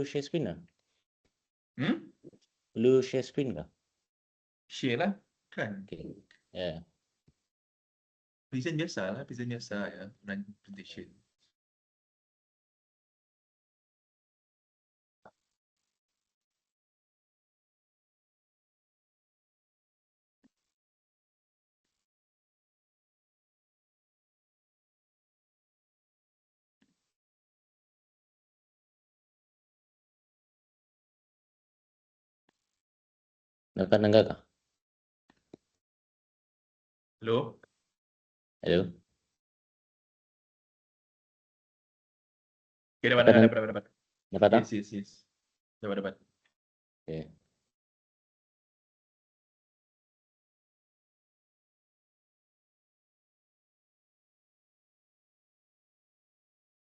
share screen lah? Hmm? Lu share screen lah? Share lah. Kan? Okay. Yeah. Present biasa lah. Present biasa ya. Run presentation. Dapat nanggak kah? Hello? Hello? Okay, Dapat dapat. Dapat tak? Yes. Dapat. Okay.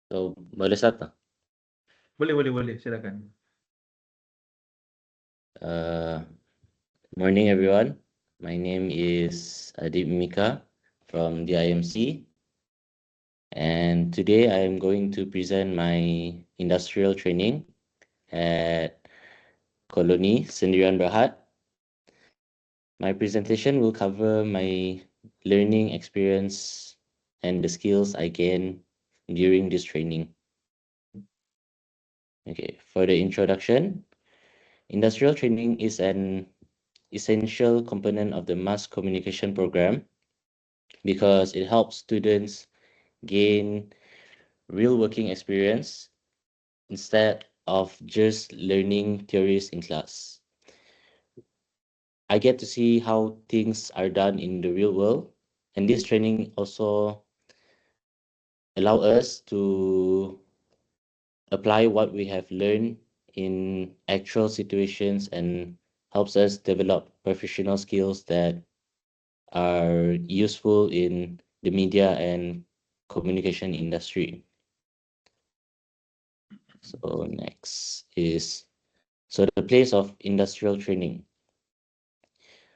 So, boleh start tak? Boleh. Silakan. Morning everyone. My name is Adib Mika from the IMC. And today I am going to present my industrial training at Koloni Sendirian Berhad. My presentation will cover my learning experience and the skills I gained during this training. Okay, for the introduction, industrial training is an essential component of the mass communication program because it helps students gain real working experience instead of just learning theories in class. I get to see how things are done in the real world, and this training also allow us to apply what we have learned in actual situations and helps us develop professional skills that are useful in the media and communication industry. So next is the place of industrial training.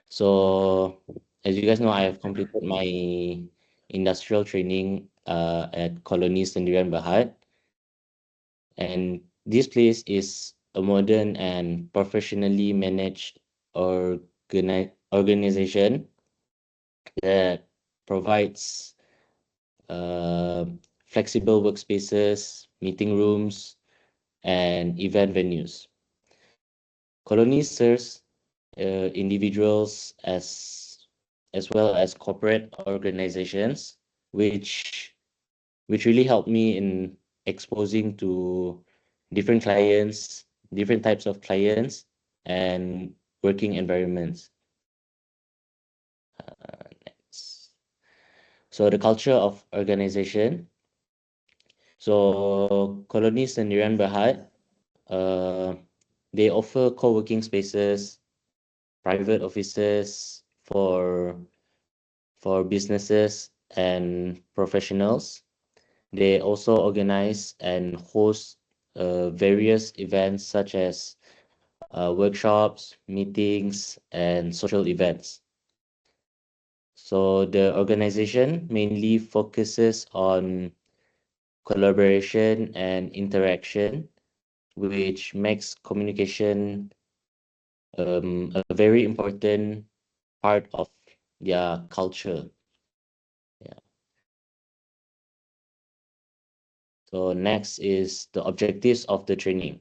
So as you guys know, I have completed my industrial training at Colony Sendirian Berhad, and this place is a modern and professionally managed organization that provides flexible workspaces, meeting rooms, and event venues. Colony serves individuals as well as corporate organizations, which really helped me in exposing to different clients, different types of clients, and working environments. Next. So the culture of organization. So Colony Sendirian Berhad, they offer co-working spaces, private offices for businesses and professionals. They also organize and host various events such as workshops, meetings, and social events. So the organization mainly focuses on collaboration and interaction, which makes communication a very important part of their culture. Yeah. So next is the objectives of the training.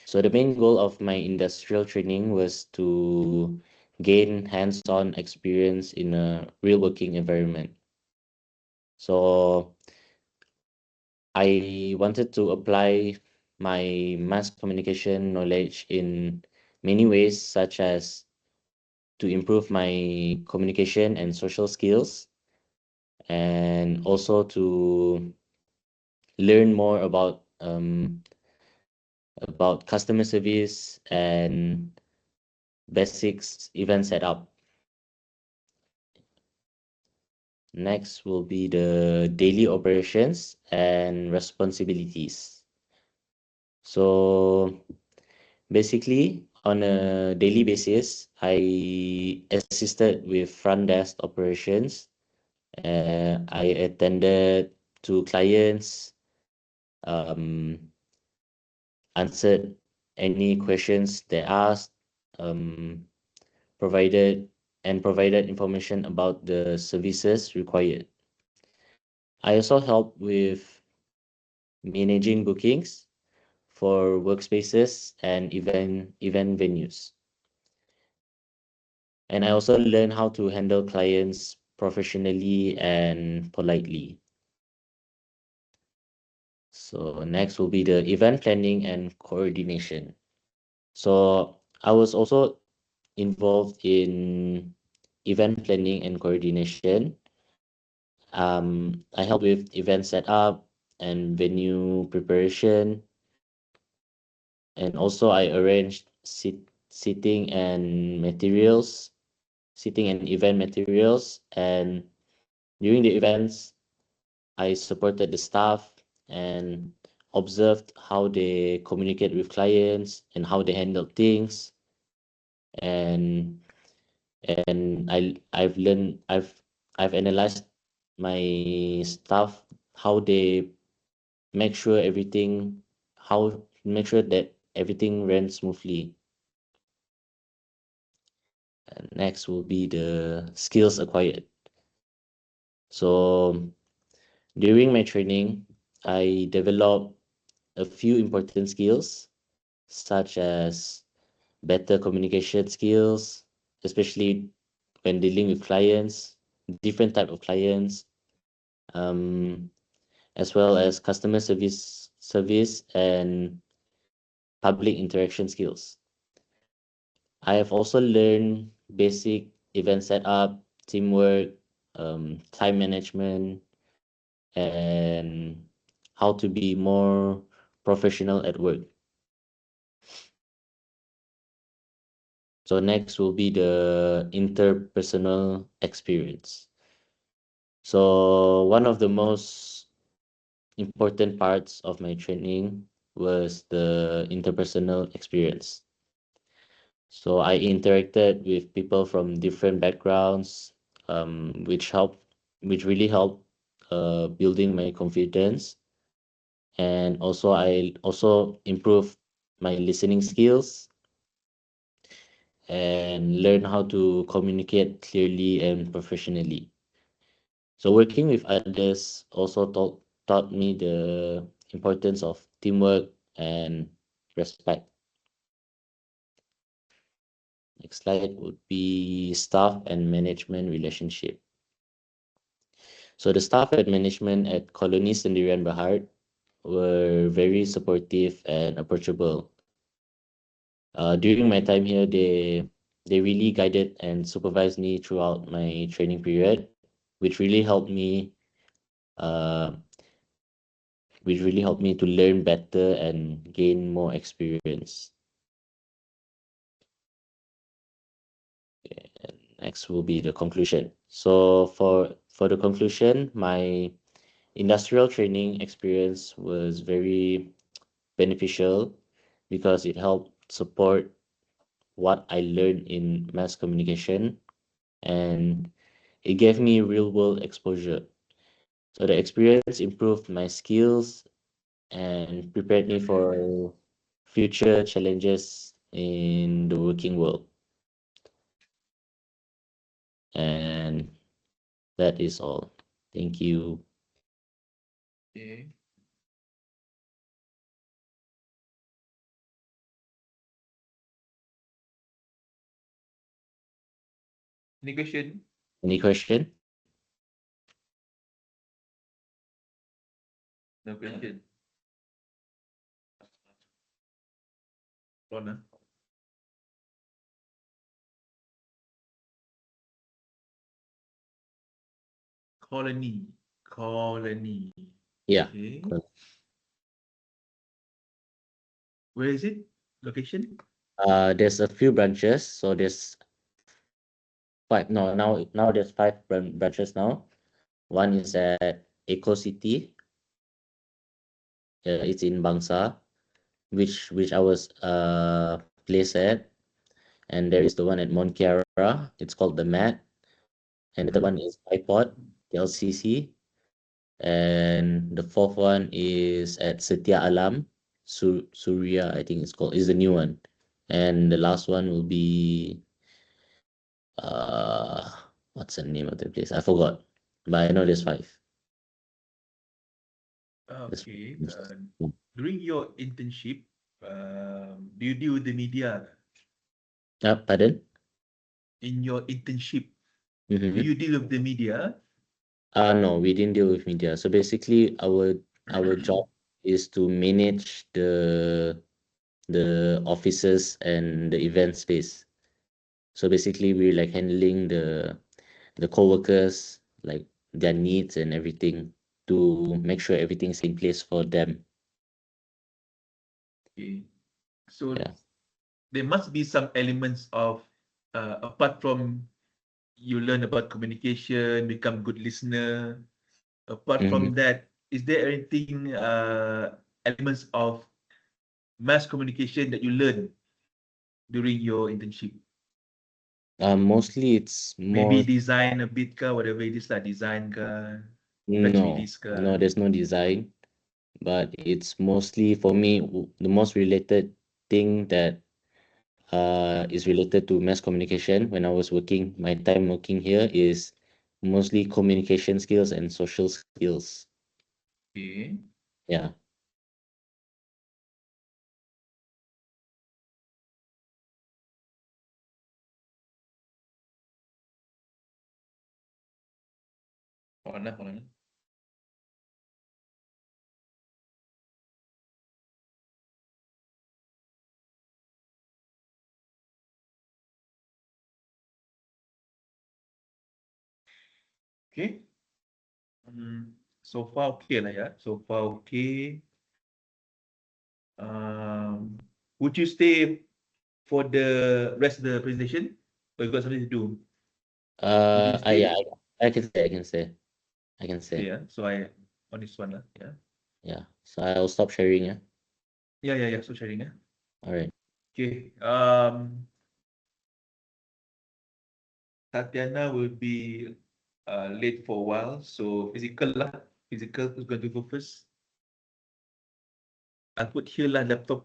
So the main goal of my industrial training was to gain hands-on experience in a real working environment. So I wanted to apply my mass communication knowledge in many ways, such as to improve my communication and social skills, and also to learn more about customer service and basics event setup. Next will be the daily operations and responsibilities. So basically, on a daily basis, I assisted with front desk operations. I attended to clients. answered any questions they asked, um, provided information about the services required. I also help with managing bookings for workspaces and event venues. And I also learn how to handle clients professionally and politely. So next will be the event planning and coordination. So I was also involved in event planning and coordination. I help with event setup and venue preparation, and also I arranged seating and event materials. And during the events, I supported the staff and observed how they communicate with clients and how they handle things. And I've analyzed my staff, how they make sure everything how make sure that everything ran smoothly. And next will be the skills acquired. So during my training, I developed a few important skills such as better communication skills, especially when dealing with clients, different type of clients, um, as well as customer service and public interaction skills. I have also learned basic event setup, teamwork, time management, and how to be more professional at work. So next will be the interpersonal experience. So one of the most important parts of my training was the interpersonal experience. So I interacted with people from different backgrounds, which really helped building my confidence. And also I also improved my listening skills and learn how to communicate clearly and professionally. So working with others also taught me the importance of teamwork and respect. Next slide would be staff and management relationship. So the staff and management at Colony Sendirian Bahar were very supportive and approachable. During my time here, they really guided and supervised me throughout my training period, which really helped me uh, to learn better and gain more experience. And next will be the conclusion. So for the conclusion, my industrial training experience was very beneficial because it helped support what I learned in mass communication, and it gave me real world exposure. So the experience improved my skills and prepared me for future challenges in the working world. And that is all. Thank you. Okay. Any question? Any question? No question. Ron, Colony. Colony. Yeah. Okay. Where is it? Location? There's a few branches. So there's five. No, now there's five branches now. One is at Eco City. It's in Bangsa, which I was placed at. And there is the one at Mont Kiara. It's called the Mat. And the third one is iPod, the LCC. And the fourth one is at Setia Alam. Surya, I think it's called, is the new one. And the last one will be uh what's the name of the place? I forgot. But I know there's five. There's Okay. During your internship, do you deal with the media? pardon? In your internship, do Mm-hmm. you deal with the media? No, we didn't deal with media. So basically our job is to manage the offices and the event space. So basically we're like handling the co-workers, like their needs and everything to make sure everything's in place for them. Okay. So Yeah. there must be some elements of, apart from you learn about communication, become good listener. Apart Mm-hmm. from that, is there anything, elements of mass communication that you learn during your internship? Mostly it's Maybe more design a bit ka, whatever it is lah, design ka, press no, release ka. no, there's no design, but it's mostly for me the most related thing that is related to mass communication when I was working. My time working here is mostly communication skills and social skills. Okay. Yeah. Hold on, hold on. Okay. So far okay lah ya. So far okay. Um, would you stay for the rest of the presentation? Or you got something to do? Would you Yeah, stay? I can say, I can say, I can Okay, say. yeah. So I on this one lah. Yeah. Yeah. So I'll stop sharing. Yeah. Yeah, yeah, yeah. So sharing, yeah. All right. Okay. Tatiana will be late for a while. So physical lah. Physical who's going to go first? I'll put here lah laptop.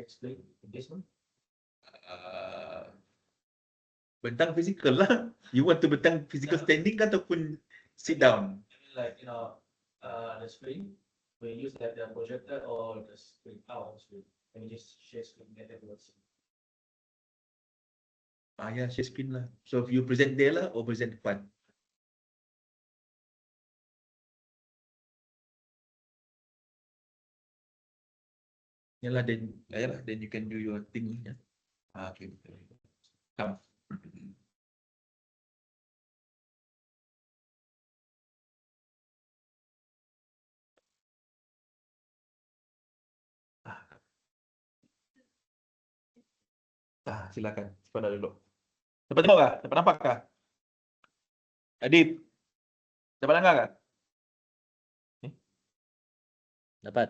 Explain this one. Bentang physical lah. You want to bentang physical standing kan ataupun sit down? Like the screen, we use that the projector or the screen, our screen, and we just share screen that everyone see. Ya, share screen lah. So if you present there lah or present depan. Yalah, then you can do your thing. Yeah. Okay. Come. Silakan. Pada dulu. Dapat tengok kah? Dapat nampak kah? Adib, dapat dengar kah? Dapat.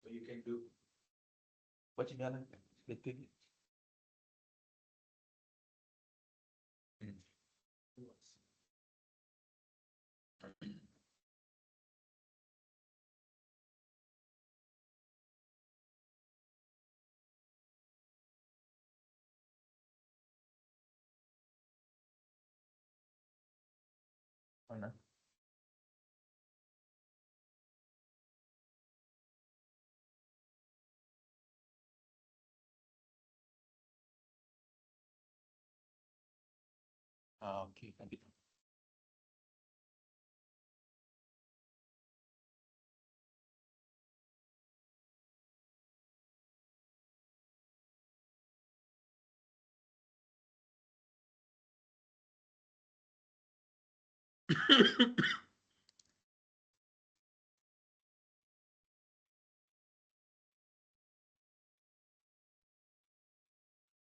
So you can do what you got. Mana? Okay.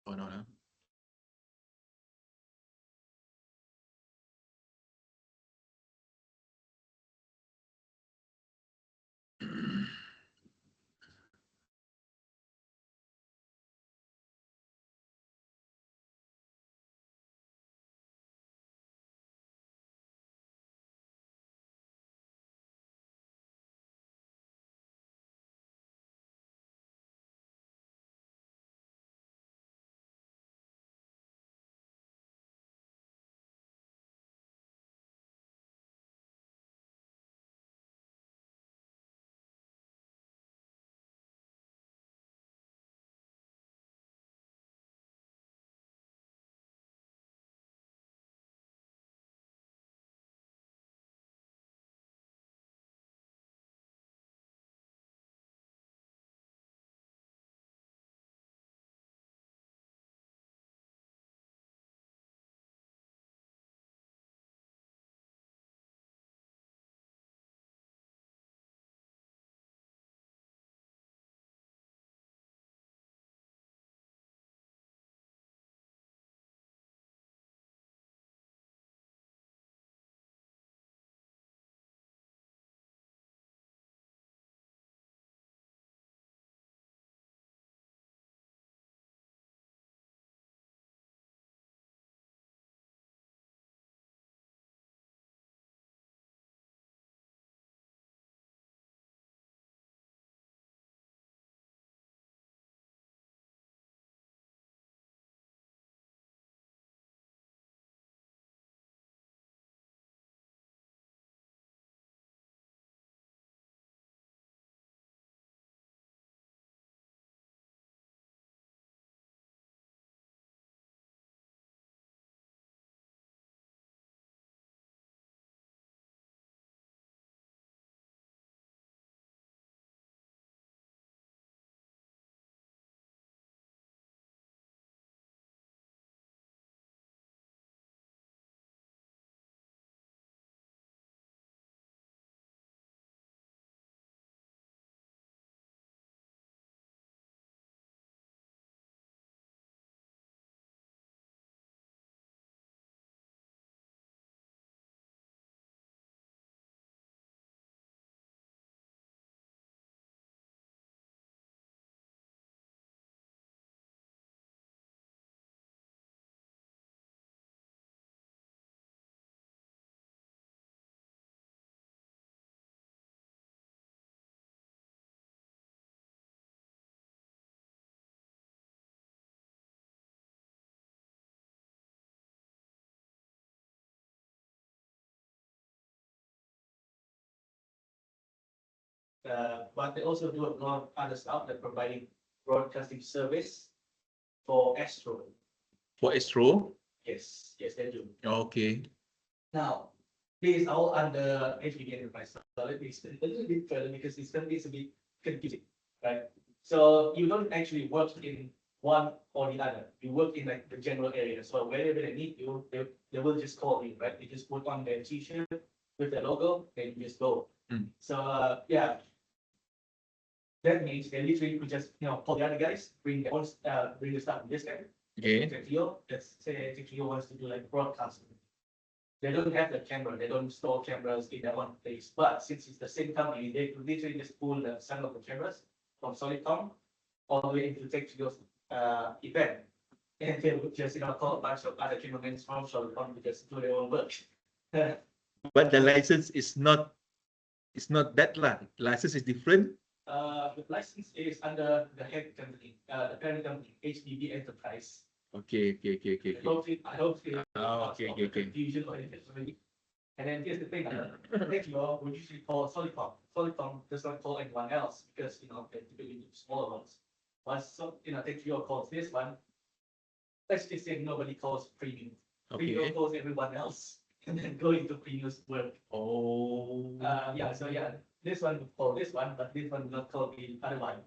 Oh no, no. But they also do a lot of other stuff like providing broadcasting service for Astro. For Astro? Yes, yes, they do. Okay. Now, this is all under HBD Enterprise. So let me explain a little bit further because it's going to be a bit confusing, right? So you don't actually work in one or the other. You work in like the general area. So wherever they need you, they will just call you, right? You just put on their t-shirt with the logo, then you just go. Mm. So yeah, that means they literally could just call the other guys, bring their own bring the stuff in this guy. Okay. Let's say TCO wants to do like broadcasting. They don't have the camera, they don't store cameras in their own place. But since it's the same company, they could literally just pull some of the cameras from Solidcom all the way into TCO's event. And they would just call a bunch of other cameramen from Solidcom to just do their own work. But the license is not, it's not that lah. License is different. The license is under the head company, the parent company, HDB Enterprise. Okay. I hope it okay. confusion or anything. And then here's the thing, Techio would usually call Solicom. Solicom does not call anyone else because, they typically do smaller ones. Once, Techio calls this one, let's just say nobody calls Premium. Premium Okay. calls everyone else and then go into Premium's work. Oh. This one would call this one, but this one will not call the other one.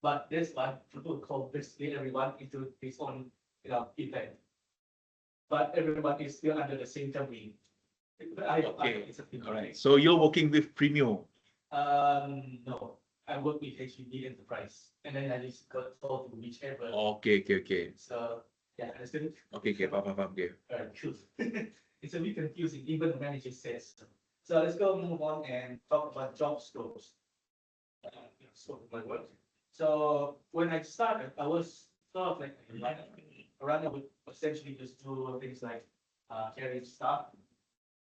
But this one will call basically everyone into his own, event. But everyone is still under the same company. Okay. It's a All right. So you're working with Premium. No, I work with HEB Enterprise, and then I just got told to whichever. Okay. So yeah, understand? Okay. Faham. Okay. Alright, cool. It's a bit confusing, even the manager says. So let's go move on and talk about job scopes. Scope of my work. So when I started, I was sort of like a runner. A runner would essentially just do things like carry stuff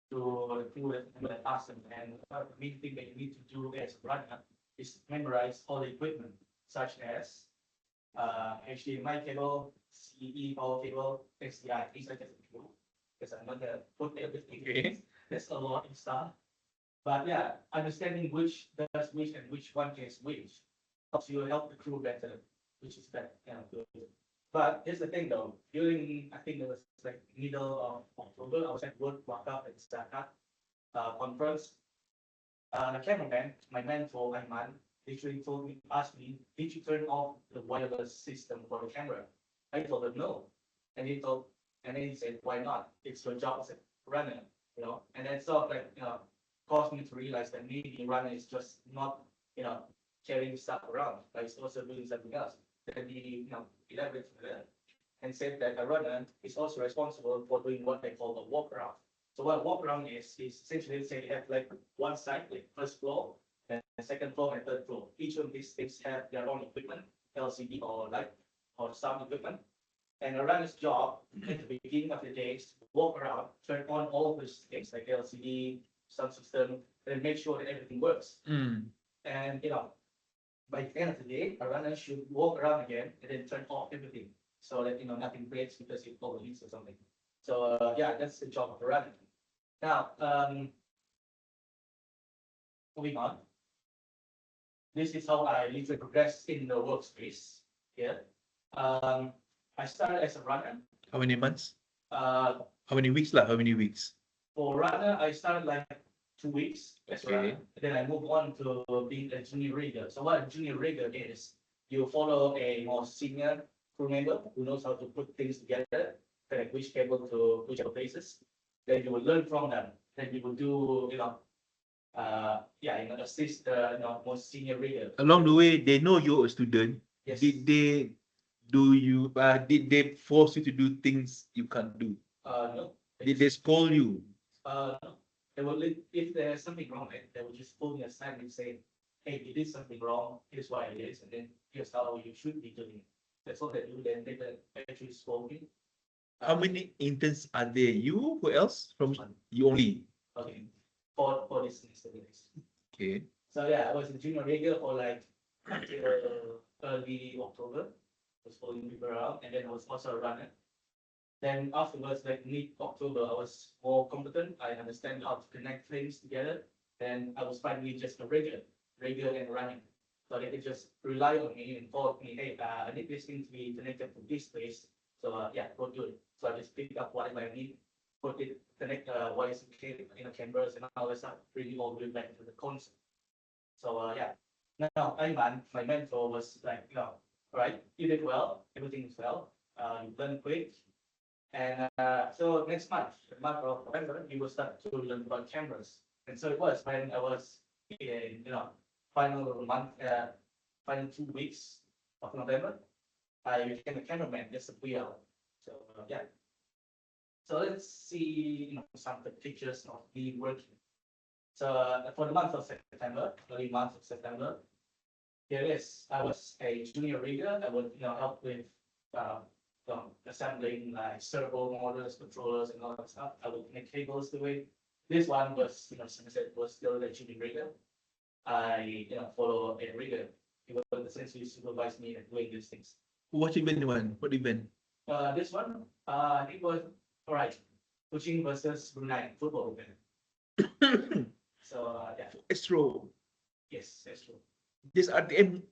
to do the task, and the main thing that you need to do as a runner is memorize all the equipment, such as HDMI cable, CE power cable, SDI, things like that. Because I'm not gonna put everything. Okay. There's a lot of stuff. But yeah, understanding which does which and which one is which helps you help the crew better, which is better. Good. But here's the thing though, during, I think it was like middle of October, I was at work, walk up at Startup conference. The cameraman, my mentor, Aiman, literally asked me, did you turn off the wireless system for the camera? I told him no. And and then he said, why not? It's your job as a runner, and then sort of like, caused me to realize that maybe runner is just not, carrying stuff around, but it's also doing something else. Then he, elaborated further and said that a runner is also responsible for doing what they call a walk around. So what a walk around is essentially, let's say you have like one side, like first floor, then second floor and third floor. Each of these things have their own equipment, LCD or light or sound equipment. And a runner's job at the beginning of the day is to walk around, turn on all those things like LCD, sound system, and make sure that everything works. And by the end of the day, a runner should walk around again and then turn off everything so that nothing breaks because it overheats or something. So that's the job of a runner. Now, moving on. This is how I literally progressed in the workspace here. I started as a runner. How many months? How many weeks lah? How many weeks? For runner, I started like 2 weeks as a runner. Then I moved on to being a junior rigger. So what a junior rigger is, you follow a more senior crew member who knows how to put things together, connect which cable to whichever places. Then you will learn from them. Then you will do, assist the more senior rigger. Along the way, they know you're a student. Yes. Did they force you to do things you can't do? No. Did they scold you? No. They will, if there's something wrong, they will just pull me aside and say, hey, you did something wrong, here's why it is, and then here's how you should be doing it. That's all they do. Then they can actually scold me. How many interns are there? You? Who else? From you only? Okay. For this semester. Okay. So I was a junior rigger for like until early October. I was following people around, and then I was also a runner. Then afterwards, like mid-October, I was more competent. I understand how to connect things together. Then I was finally just a rigger and running. So they could just rely on me and call me, hey, I need this thing to be connected to this place. So go do it. So I just pick up whatever I need, put it, connect wires and cameras and all that stuff, bring it all the way back to the console. So now Ayman, my mentor, was like, all right, you did well, everything is well, you learn quick. And so next month, the month of November, you will start to learn about cameras. And so it was when I was in, final month, final 2 weeks of November, I became a cameraman, just a VL. So So let's see, some of the pictures of me working. So for the month of September, early month of September, here it is. I was a junior rigger. I would, help with assembling like servo motors, controllers, and all that stuff. I would connect cables to it. This one was, as I said, was still a junior rigger. I, follow a rigger. He would essentially supervise me in doing these things. What event one? What event? This one, it was all right. Kuching versus Brunei football event. So yeah, Astro. yes, that's true. This RTM,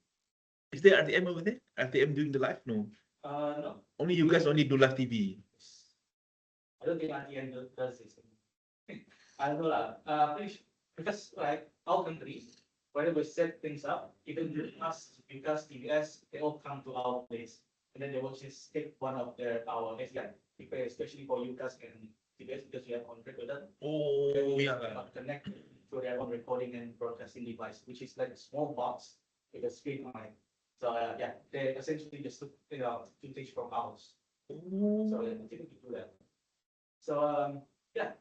is there RTM over there? RTM doing the live? No. No, Only you guys only do live TV. I don't think RTN does this. I don't know lah. Pretty sure, because like our country, whenever we set things up, even us, because TBS, they all come to our place, and then they will just take one of our SEGi, especially for UCAS and TBS because we have on recorder. Oh, yeah. Connect to their own recording and broadcasting device, which is like a small box with a screen on it. So yeah, they essentially just took footage from ours. So they typically do that. So yeah.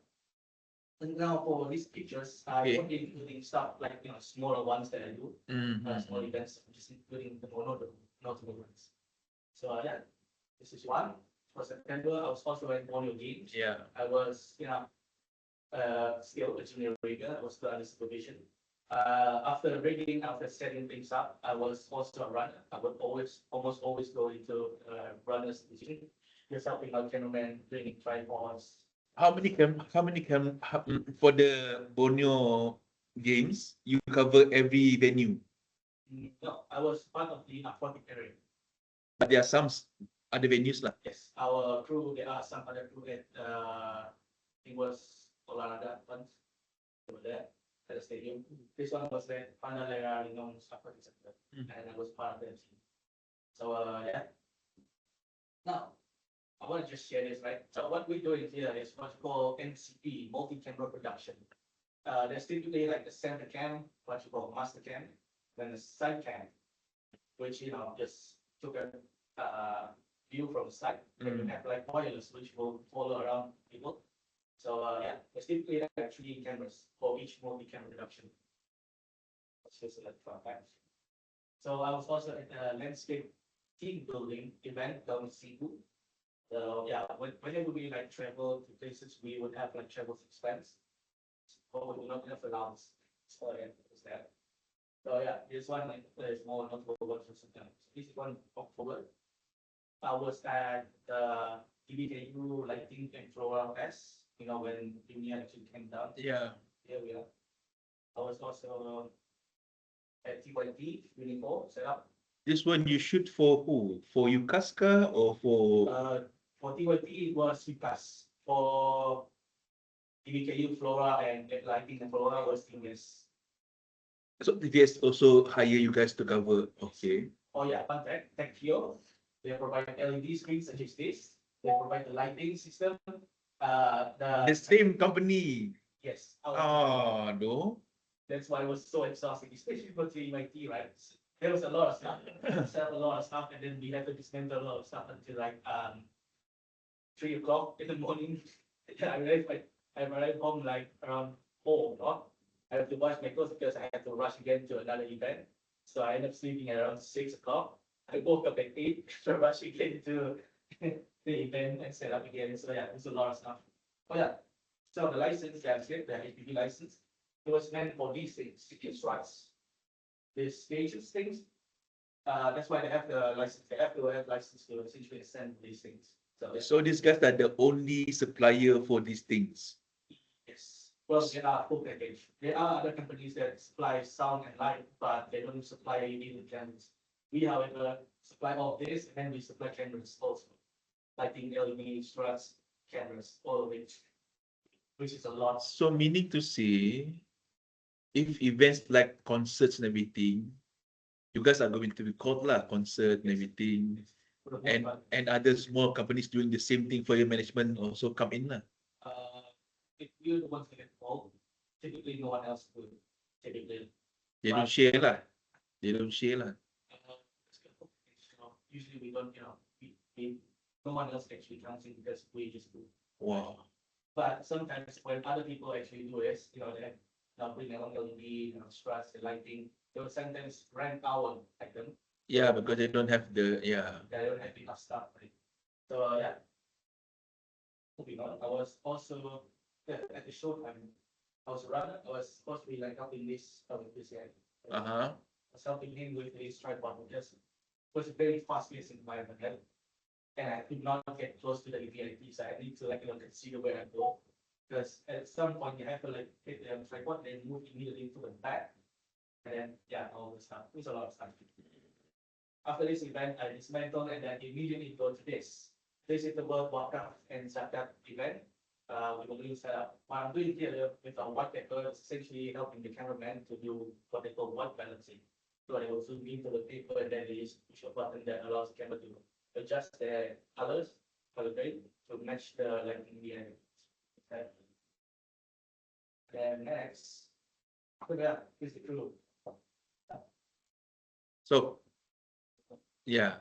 And now for these pictures, I Okay. won't be including stuff like smaller ones that I do, small Mhm. events, just including the more notable ones. So yeah, this is one. For September, I was also in audio games. Yeah. I was still a junior rigger. I was still under supervision. After rigging, after setting things up, I was also a runner. I would almost always go into runner's position, just helping out cameramen, bringing tripods. How many for the Borneo games, you cover every venue, No, I was part of the aquatic area. but there are some other venues lah. Yes, our crew, there are some other crew at, it was Olaraga once, over there at the stadium. This one was at Panalera Linong Aquatic Center, and I was part of that team. So, yeah. Now, I want to just share this, right? So what we're doing here is what's called MCP, multi-camera production. There's typically like the center cam, what you call master cam, then the side cam, which just took a view from the side. Then you have like wireless, which will follow around people. So yeah, there's typically like 3 cameras for each multi-camera production. Let's just select 5 times. So I was also at a landscape team building event down in Cebu. So yeah, whenever we like travel to places, we would have like travel expense, but we do not have allowance. So yeah, it's that. So yeah, this one like there's more notable ones for sometimes. This is one October. I was at the TBKU Lighting and Floral Fest. When Junior actually came down. Yeah. Here we are. I was also at TYT Unifor set up. This one you shoot for who? For Yukaska or for? For TYT it was UCAS. For TBKU Flora and Lighting and Flora was TBS. So TVS also hire you guys to cover. Okay. Oh yeah, fun fact, TechHero, they provide LED screens such as this. They provide the lighting system. The same company. Yes. Oh no. That's why it was so exhausting, especially for TMIT, right? There was a lot of stuff, sell a lot of stuff, and then we had to dismantle a lot of stuff until like 3 o'clock in the morning. I arrived home like around 4 o'clock. I have to wash my clothes because I had to rush again to another event. So I ended up sleeping at around 6 o'clock. I woke up at 8 to rush again to the event and set up again. So yeah, there's a lot of stuff. Oh yeah. So the license, that's it, the HPV license. It was meant for these things, secret rights. These stages things. That's why they have the license. They have to have license to essentially assemble these things. So, yeah. So these guys are the only supplier for these things. Yes. Well, there are full package. There are other companies that supply sound and light, but they don't supply even cameras. We, however, supply all of this, and then we supply cameras also. Lighting, LED, struts, cameras, all of it, which is a lot. So meaning to say, if events like concerts and everything, you guys are going to be called lah, concert and everything, and other small companies doing the same thing for your management also come in lah. If you're the ones that get involved, typically no one else would. Typically, They don't share lah. They don't share lah. usually we don't. No one else actually comes in because we just do. Wow. But sometimes when other people actually do this, they bring their own LED, struts, the lighting. They will sometimes rent our item. Yeah, because they don't have the They don't have enough stuff, right? So yeah. Moving on, I was also at the showtime. I was a runner. I was supposed to be like helping this guy. Uh-huh. I was helping him with his tripod because it was a very fast-paced environment, right? And I could not get close to the VIP, so I need to consider where I go. Because at some point you have to like hit the tripod, then move immediately to the back, and then yeah, all the stuff. It's a lot of stuff. After this event, I dismantle and then immediately go to this. This is the World Warcraft and Zakat event. We will do setup. What I'm doing here with our white paper is essentially helping the cameraman to do what they call white balancing. So they will zoom into the paper and then they just push a button that allows the camera to adjust their colors, color grade, to match the lighting in the end. Okay. Then next, after that is the crew. So, yeah.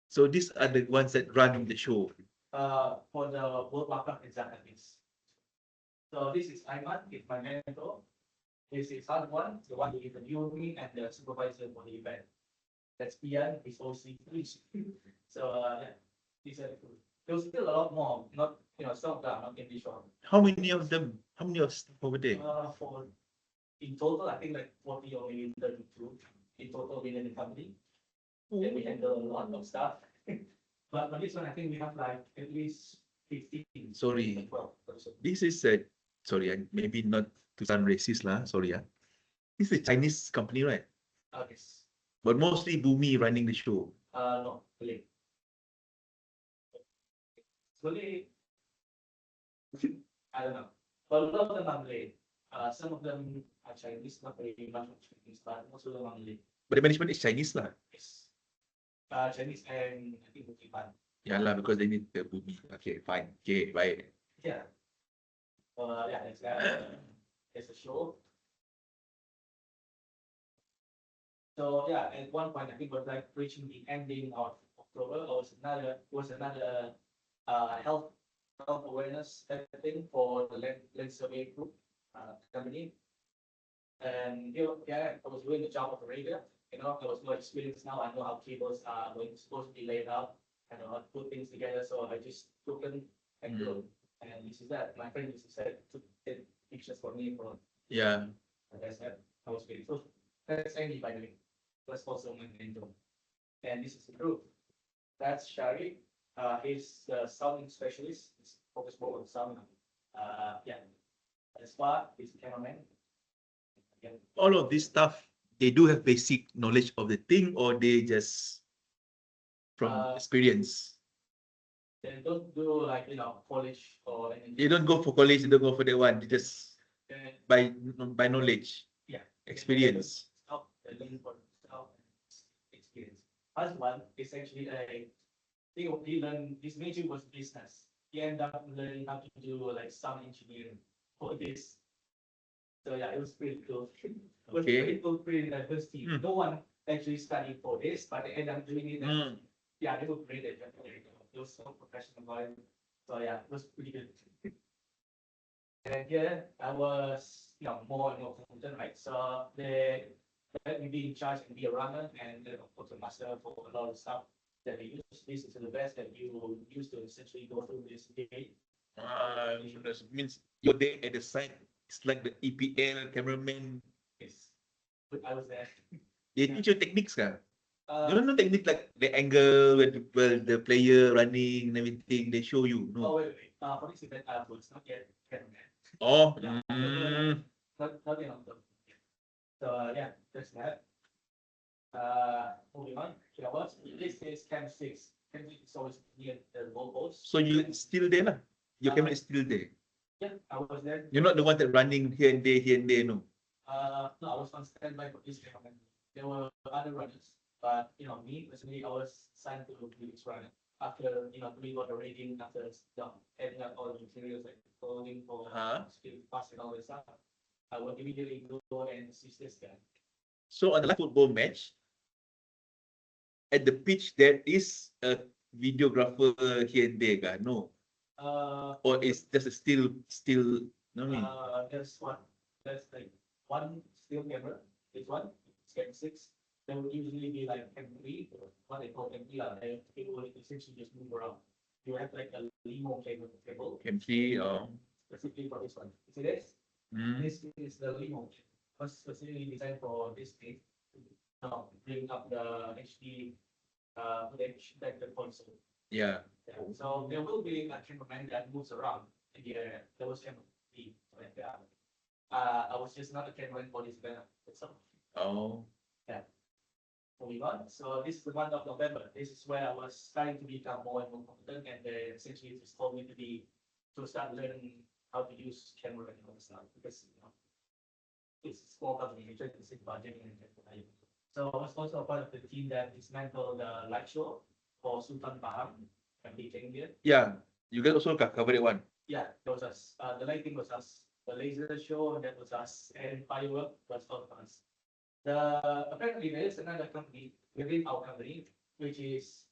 So these are the ones that run the show. For the World Warcraft and Zakat list. So this is Aiman, it's my mentor. This is Hanwan, the one who interviewed me, and the supervisor for the event. That's Ian, he's also English. So yeah, these are the two. There was still a lot more, not some of them are not in this one. How many of them? How many of staff over there? For in total, I think like 40 or maybe 32 in total within the company. Then we handle a lot of stuff. But for this one, I think we have like at least 15. Sorry. 12 person. This is a sorry, maybe not to sound racist lah. Sorry, this is a Chinese company, right? Yes. But mostly Bumi running the show. No, Malay. Malay, I don't know. But a lot of them are Malay. Some of them are Chinese, not very much of Chinese, but most of them are Malay. But the management is Chinese lah. Yes. Chinese and I think Bukit Yeah lah, because they need the Bumi. Okay, fine. Okay, bye. Yeah. Yeah, that's that. It's a show. So yeah, at one point I think it was like reaching the ending of October. Was another health awareness thing for the land survey group company. And yeah, I was doing the job of a radio. I was more experienced now. I know how cables are supposed to be laid out. I know how to put things together. So I just took them and go. And this is that. My friend used to say, took pictures for me for. Yeah. Like I said, I was very so. That's Andy, by the way. That's also my mentor. And this is the group. That's Shari. He's the sound specialist. He's focused more on sound. Yeah. That's why he's the cameraman. Yeah. All of this stuff, they do have basic knowledge of the thing, or they just from experience. They don't do like college or anything. They don't go for college. They don't go for that one. They just by knowledge. Yeah. Experience. Experience. Husband is actually he learned his major was business. He ended up learning how to do like sound engineering for this. So yeah, it was pretty cool. It was pretty cool, pretty diverse team. No one actually studied for this, but they ended up doing it. Yeah, they were great at it. It was so professional about it. So yeah, it was pretty good. And here I was, more and more confident, right? So they let me be in charge and be a runner and then of course a master for a lot of stuff that they use. This is the best that you use to essentially go through this gate. That means you're there at the side. It's like the EPL cameraman. Yes, but I was there. They teach you techniques, kan? You don't know technique like the angle when the player running and everything. They show you. No. Oh wait. For this event, I was not yet cameraman. Oh. Yeah. Not yet on the. So yeah, that's that. Moving on. This is Cam 6. Cam 6 is always near the goalpost. So you still there lah? Your camera is still there. Yeah, I was there. You're not the one that running here and there, no. No, I was on standby for this cameraman. There were other runners, but me personally, I was signed to be this runner. After doing all the rating, after adding up all the materials like clothing for skill pass and all that stuff, I would immediately go and assist this guy. So on the last football match, at the pitch there is a videographer here and there, guy. No. Or it's just a still. No, There's one. There's like one still camera. This one, Cam 6. There would usually be like M3, or what they call M3. It would essentially just move around. You have like a limo cable. M3 Specifically for this one. You see this? This is the limo. Was specifically designed for this thing. Now bring up the HD footage like the console. Yeah. So there will be a cameraman that moves around. in the area. There was camera team. I was just not a cameraman for this event. So Oh, moving on. So this is the month of November. This is where I was trying to become more and more competent, and they essentially just told me to start learning how to use camera and all that stuff because it's a small company. You try to think about getting and getting. So I was also a part of the team that dismantled the light show for Sultan Pahang and the Tenggir. yeah. You guys also covered it one. Yeah, that was us. The lighting was us. The laser show, that was us. And firework was all us. Apparently there is another company within our company, which is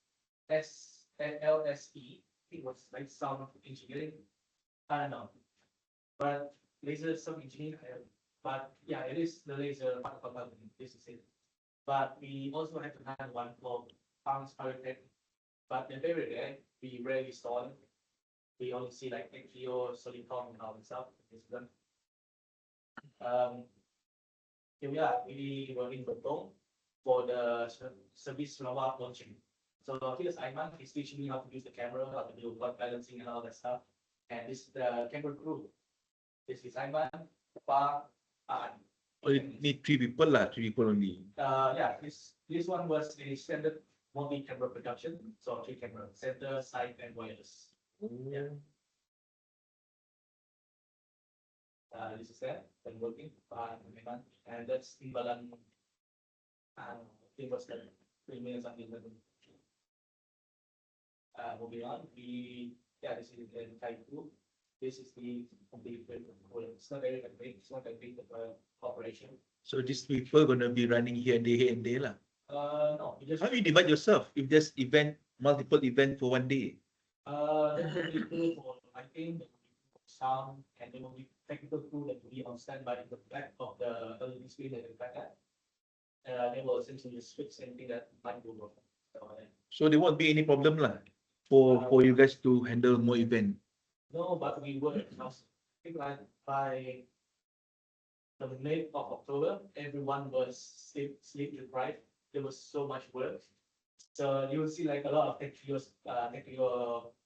LSE. It was like sound engineering. I don't know. But laser sound engineering, but yeah, it is the laser part of our company. This is it. But we also have another one called Pounds Pyrotech. But they're very rare. We rarely saw them. We only see like NGO, Solicom, and all that stuff. Here we are. We were in Bentong for the service SARAWAK launching. So here's Aiman. He's teaching me how to use the camera, how to do white balancing and all that stuff. And this is the camera crew. This is Aiman, Pa, and Oh, you need 3 people lah, 3 people only. yeah, this one was a standard multi-camera production. So 3 camera, center, side, and wireless. Yeah. This is that, and working, and that's Timbalan. I think was the 3 minutes until moving on. This is the type 2. This is the complete. It's not very big. It's not that big of a operation. So these people gonna be running here and there lah. No, you just How you divide yourself if there's multiple event for one day? That will be good for lighting, there will be sound, and there will be technical crew that will be on standby in the back of the LED screen that we back at. They will essentially just fix anything that might go wrong. So there won't be any problem lah for you guys to handle more event. No, but we were, I think like by the mid of October, everyone was sleep deprived. There was so much work. So you will see like a lot of technical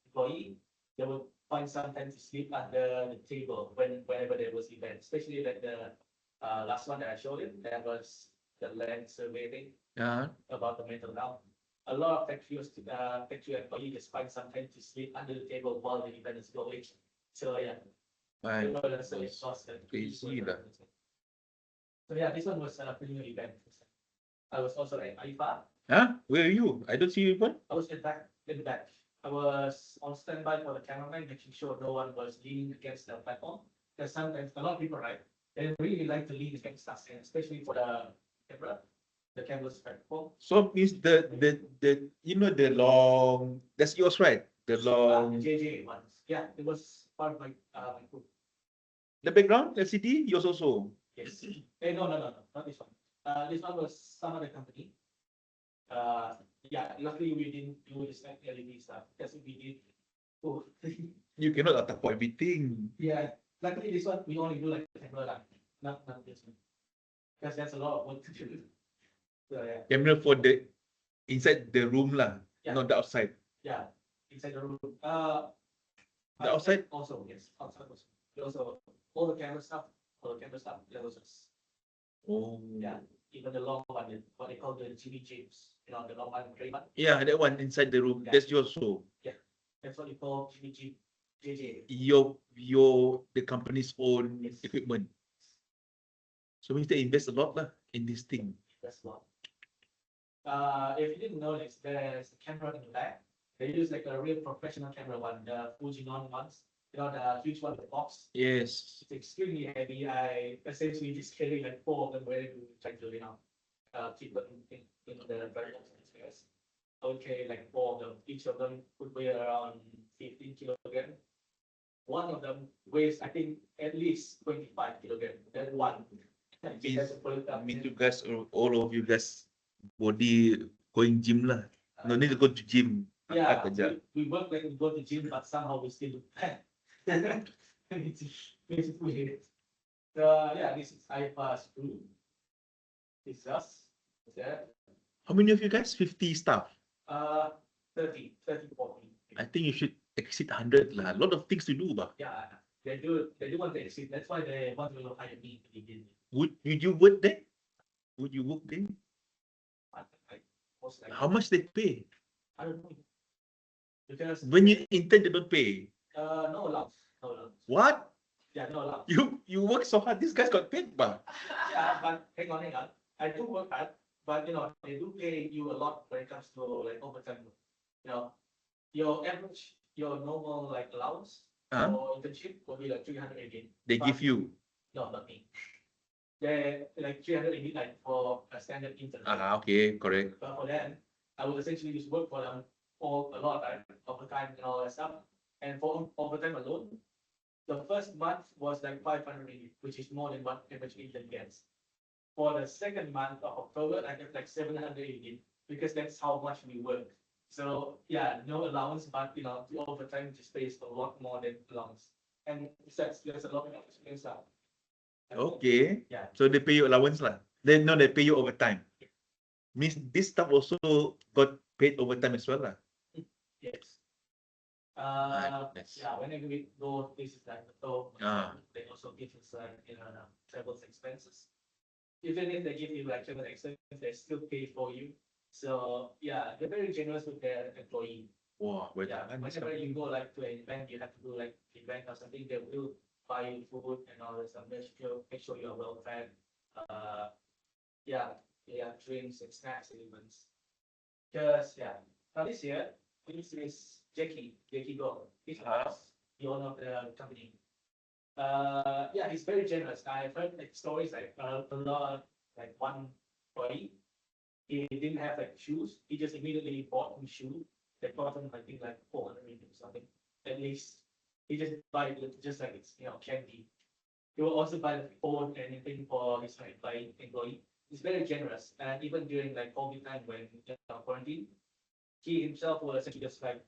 employee, they would find some time to sleep under the table whenever there was event, especially like the last one that I showed you, that was the land survey thing Yeah. about the mental health. A lot of factory employees just find some time to sleep under the table while the event is going. So yeah, Right. people are so exhausted. Crazy lah. So yeah, this one was a pretty new event. I was also like IFA. Huh? Where are you? I don't see you one. I was in the back. I was on standby for the cameraman, making sure no one was leaning against the platform. Because sometimes a lot of people, right, they really like to lean against us, and especially for the camera. The camera's platform. So means the the long, that's yours, right? The The long, JJ ones. Yeah, it was part of my group. the background LCD, yours also. Yes. No, not this one. This one was some other company. Yeah, luckily we didn't do this like LED stuff because if we did. Oh, You cannot attack for everything. yeah. Luckily this one we only do like the camera line, not this one. Because that's a lot of work to do. So yeah. Camera for the inside the room lah, Yeah. not the outside. Yeah, inside the room. The outside? Also, yes, outside also. Also, all the camera stuff, that was us. Oh. Yeah, even the long one, what they call the Jimmy James, the long one, gray one. Yeah, that one inside the room. Yeah. That's yours also. That's what you call Jimmy JJ. The company's own Yes. equipment. So we need to invest a lot lah in this thing. That's what. If you didn't notice, there's a camera in the back. They use like a real professional camera one, the Fujinon ones. The huge one with the box. Yes. It's extremely heavy. I essentially just carry like 4 of them where to try to keep them in the very box. I would carry like 4 of them. Each of them would weigh around 15 kilograms. One of them weighs, I think, at least 25 kilograms. That one. You have to pull it I up. mean, you guys, all of you guys, body going gym lah. No need to go to gym. Yeah, Angkat kerja. we work like we go to gym, but somehow we still look fat. It's weird. Yeah, this is IFA's crew. This is us. Yeah. How many of you guys? 50 staff. 30, 40. I think you should exceed 100 lah. A lot of things to do, bah. Yeah, they do want to exceed. That's why they want to hire me to begin with. Would you work there? Would you work there? I most likely, How much they pay? I don't know. Because When you intern, they don't pay. no allowance. No allowance. What? Yeah, no allowance. You work so hard. These guys got paid, bah. Yeah, but hang on. I do work hard, but they do pay you a lot when it comes to like overtime. Your normal like allowance or internship will be like 380. They give you. No, not me. They like 380 like for a standard intern. Okay, correct. But for them, I will essentially just work for them all a lot, right? Overtime and all that stuff. And for overtime alone, the first month was like 500 ringgit, which is more than what average intern gets. For the second month of October, I get like 700 ringgit because that's how much we work. So yeah, no allowance, but the overtime just pays a lot more than allowance. And besides, there's a lot of experience out. Okay. Yeah. So they pay you allowance lah. Then no, they pay you overtime. Means this stuff also got paid overtime as well lah. Yes. Yes. Yeah, whenever we go places like the top, they also give us like travel expenses. Even if they give you like travel expenses, they still pay for you. So yeah, they're very generous with their employee. Wow, Yeah, whenever you go like to an event, you have to do like event or something, they will buy you food and all this stuff. Make sure you are well fed. Yeah, drinks and snacks and events. Because now this year, this is Jackie Go. He's the owner of the company. Yeah, he's very generous. I've heard like stories like a lot, like one employee, he didn't have like shoes. He just immediately bought him shoe. They cost him I think like 400 or something. At least he just buy it just like it's candy. He will also buy the phone and anything for his employee. He's very generous, and even during like COVID time when quarantine, he himself will essentially just like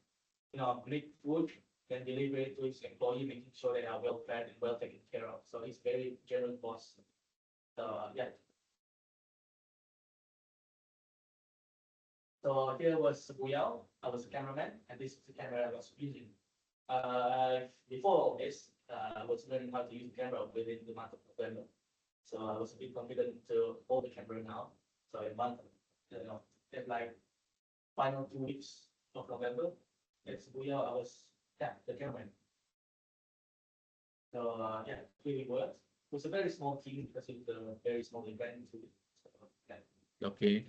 make food and deliver it to his employee, making sure they are well fed and well taken care of. So he's very generous boss. Yeah. So here was Buyao. I was a cameraman, and this is the camera I was using. Before all this, I was learning how to use the camera within the month of November. So I was a bit confident to hold the camera now. So in month, in like final 2 weeks of November, it's Buyao, I was the cameraman. So yeah, it really worked. It was a very small team because it's a very small event. So, Okay.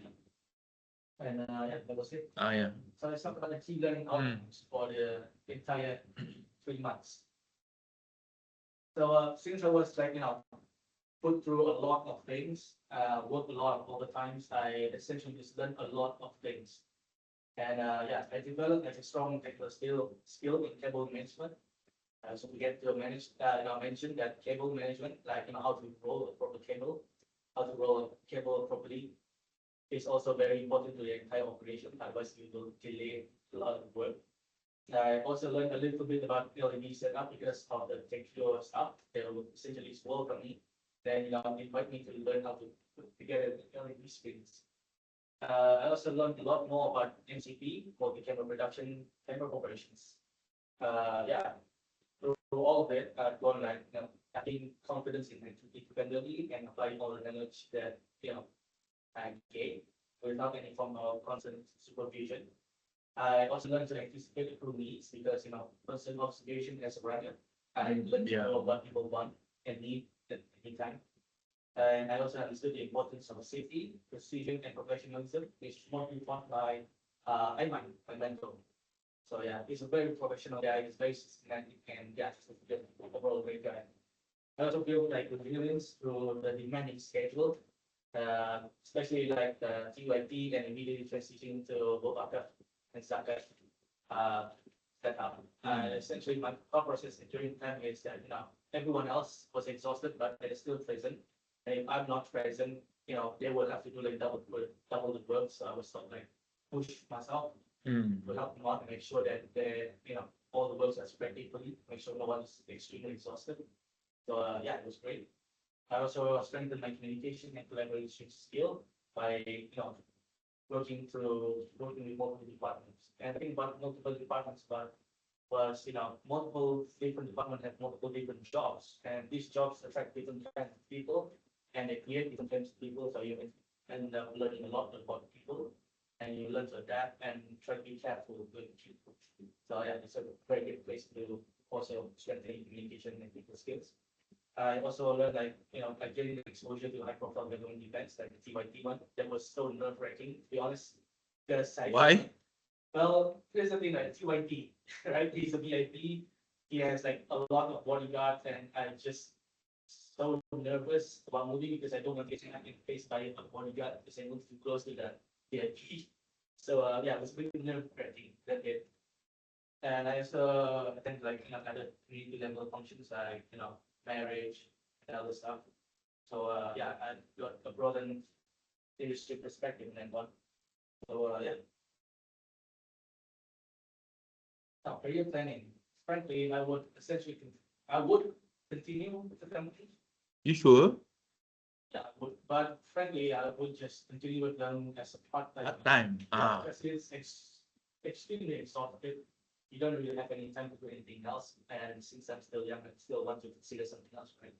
And that was it. Yeah. So let's talk about the key learning outcomes for the entire 3 months. So since I was like put through a lot of things, worked a lot all the times, I essentially just learned a lot of things. And I developed like a strong technical skill in cable management. So we get to manage, mention that cable management, like how to roll a proper cable, how to roll a cable properly, is also very important to the entire operation. Otherwise, you will delay a lot of work. I also learned a little bit about LED setup because of the textual stuff. They will essentially spoil from me. Then invite me to learn how to put together the LED screens. I also learned a lot more about MCP, multi-camera production, camera operations. Through all of it, I've gone like having confidence in it independently and applying all the knowledge that I gained without any form of constant supervision. I also learned to anticipate the crew needs because personal observation as a runner, I learned to know what people want and need at any time. And I also understood the importance of safety, precision, and professionalism, which is what we taught by Ayman, my mentor. So yeah, he's a very professional guy. He's very systematic and just a overall great guy. I also built like resilience through the demanding schedule, especially like the TYP and immediately transitioning to both Akaf and Sakat setup. Essentially, my thought process during time is that everyone else was exhausted, but they're still present. And if I'm not present, they will have to do like double the work. So I was sort of like push myself to help them out and make sure that they all the works are spread equally, make sure no one is extremely exhausted. So it was great. I also strengthened my communication and collaboration skill by working with multiple departments. And I think about multiple departments, but was, multiple different departments have multiple different jobs, and these jobs attract different kinds of people, and they create different kinds of people, so you end up learning a lot about people, and you learn to adapt and try to be careful with people. So yeah, it's a very good place to also strengthen communication and people skills. I also learned like getting exposure to high profile government events like the TYT one. That was so nerve wracking, to be honest. Because Why? well, here's the thing, like TYT, right? He's a VIP. He has like a lot of bodyguards, and I just so nervous about moving because I don't want to get faced by a bodyguard because I move too close to the VIP. So yeah, it was really nerve wracking that day. And I also attend like other community level functions like marriage and other stuff. So yeah, I got a broadened industry perspective in that one. So yeah. Now, career planning. Frankly, I would continue with the company. You sure? Yeah, I would, but frankly, I would just continue with them as a part-time. Part-time. Yeah, because it's extremely exhaustive. You don't really have any time to do anything else. And since I'm still young, I still want to consider something else, right?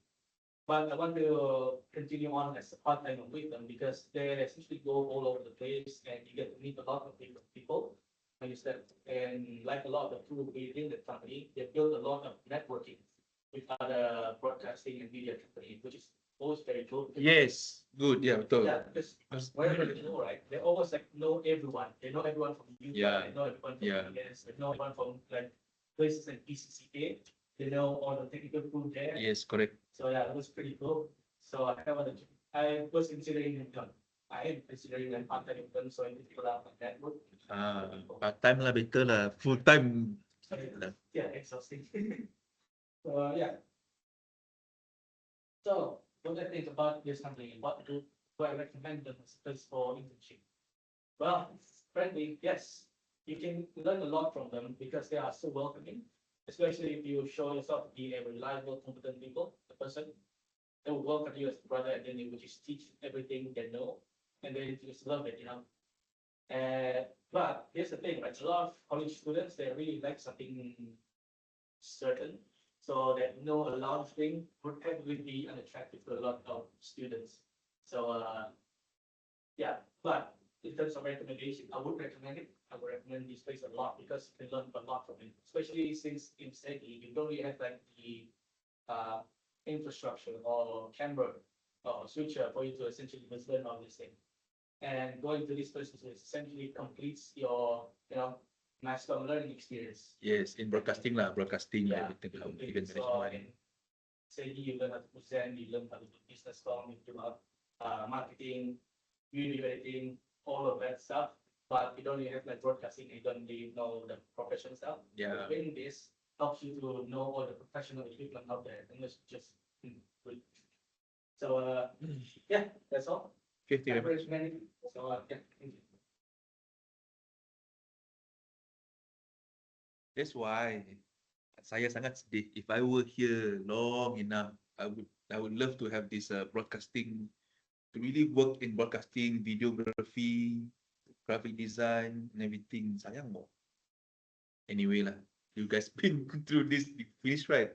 But I want to continue on as a part-time with them because they essentially go all over the place and you get to meet a lot of different people. Like you said, and like a lot of the crew within the company, they build a lot of networking with other broadcasting and media companies, which is always very cool. Yes. Good. Yeah, betul. Yeah, because wherever they go, right, they always like know everyone. They know everyone from Utah. Yeah. They know everyone from Yeah. US. They know everyone from like places like PCCA. They know all the technical crew there. Yes, correct. So yeah, it was pretty cool. So I was considering I am considering an part-time intern, so I need to fill out my network. Part-time lah, better lah. Full-time. Yeah, exhausting. So yeah. So what I think about this company, what do I recommend them as a place for internship? Well, frankly, yes, you can learn a lot from them because they are so welcoming, especially if you show yourself to be a reliable, competent person. They will welcome you as a brother, and then they will just teach everything they know, and they just love it. But here's the thing, right? A lot of college students, they really like something certain, so that a lot of things would probably be unattractive to a lot of students. So yeah, but in terms of recommendation, I would recommend it. I would recommend this place a lot because you can learn a lot from it, especially since in SEGi, you don't really have like the infrastructure or camera or switcher for you to essentially just learn all this thing. And going to this place essentially completes your, mass com learning experience. Yes, in broadcasting lah, broadcasting Yeah, everything, complete. event So management. in SEGi, you learn how to present, you learn how to do business com, you do marketing, video editing, all of that stuff. But you don't really have like broadcasting, you don't really know the professional stuff. Yeah. Doing this helps you to know all the professional equipment out there, and it's just good. So yeah, that's all. 50 I recommend it. So yeah, thank you. That's why saya sangat sedih. If I were here long enough, I would love to have this broadcasting, to really work in broadcasting, videography, graphic design, and everything. Sayang mo. Anyway lah, you guys been through this, finish right?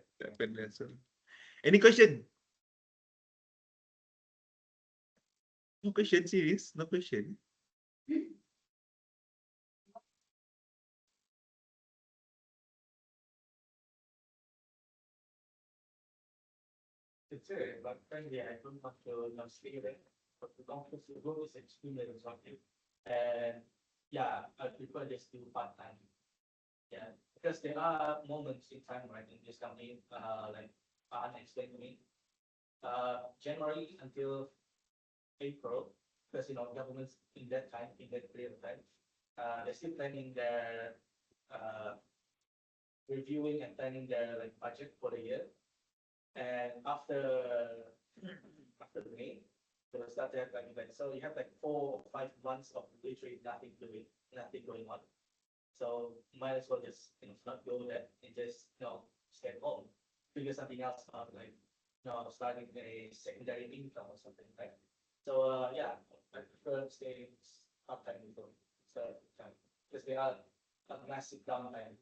Any question? No question, serious? No question? It's but frankly, I don't want to stay there. But the long term goal is extremely exhausting. And yeah, I prefer just do part time. Yeah, because there are moments in time, right, in this company, like Anne explained to me, January until April, because governments in that time, in that period of time, they're still planning their reviewing and planning their like budget for the year. And after May, they will start to have like events. So you have like 4 or 5 months of literally nothing doing, nothing going on. So you might as well just not go there and just stay at home, figure something else out, like starting a secondary income or something, right? So yeah, I prefer staying part time before, so time because they are a massive downtime.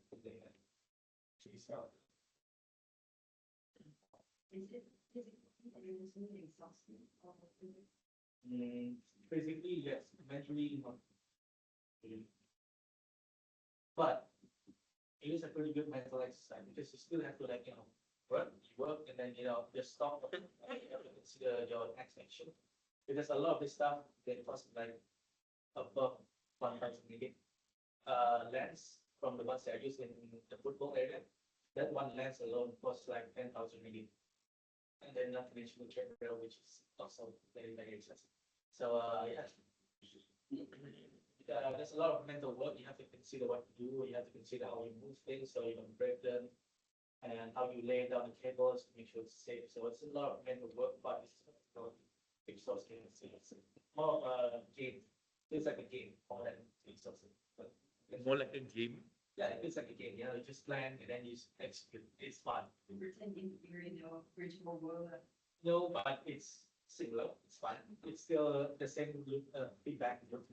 Basically, yes, mentally not really. But it is a pretty good mental exercise because you still have to like, work and then, just stop. You have to consider your next action. Because a lot of this stuff they cost like above 1,000 ringgit. Lens from the ones that are used in the football area, that one lens alone costs like 10,000 ringgit. And then not to mention the camera, which is also very, very expensive. So, yeah. There's a lot of mental work. You have to consider what to do. You have to consider how you move things so you don't break them, and how you lay down the cables to make sure it's safe. So it's a lot of mental work, but it's not exhausting. It's more of a game. It's like a game more than exhausting. But More like a game. yeah, it feels like a game. You just plan and then you execute. It's fun. Pretending you're in the virtual world. No, but it's similar. It's fun. It's still the same loop, feedback loop.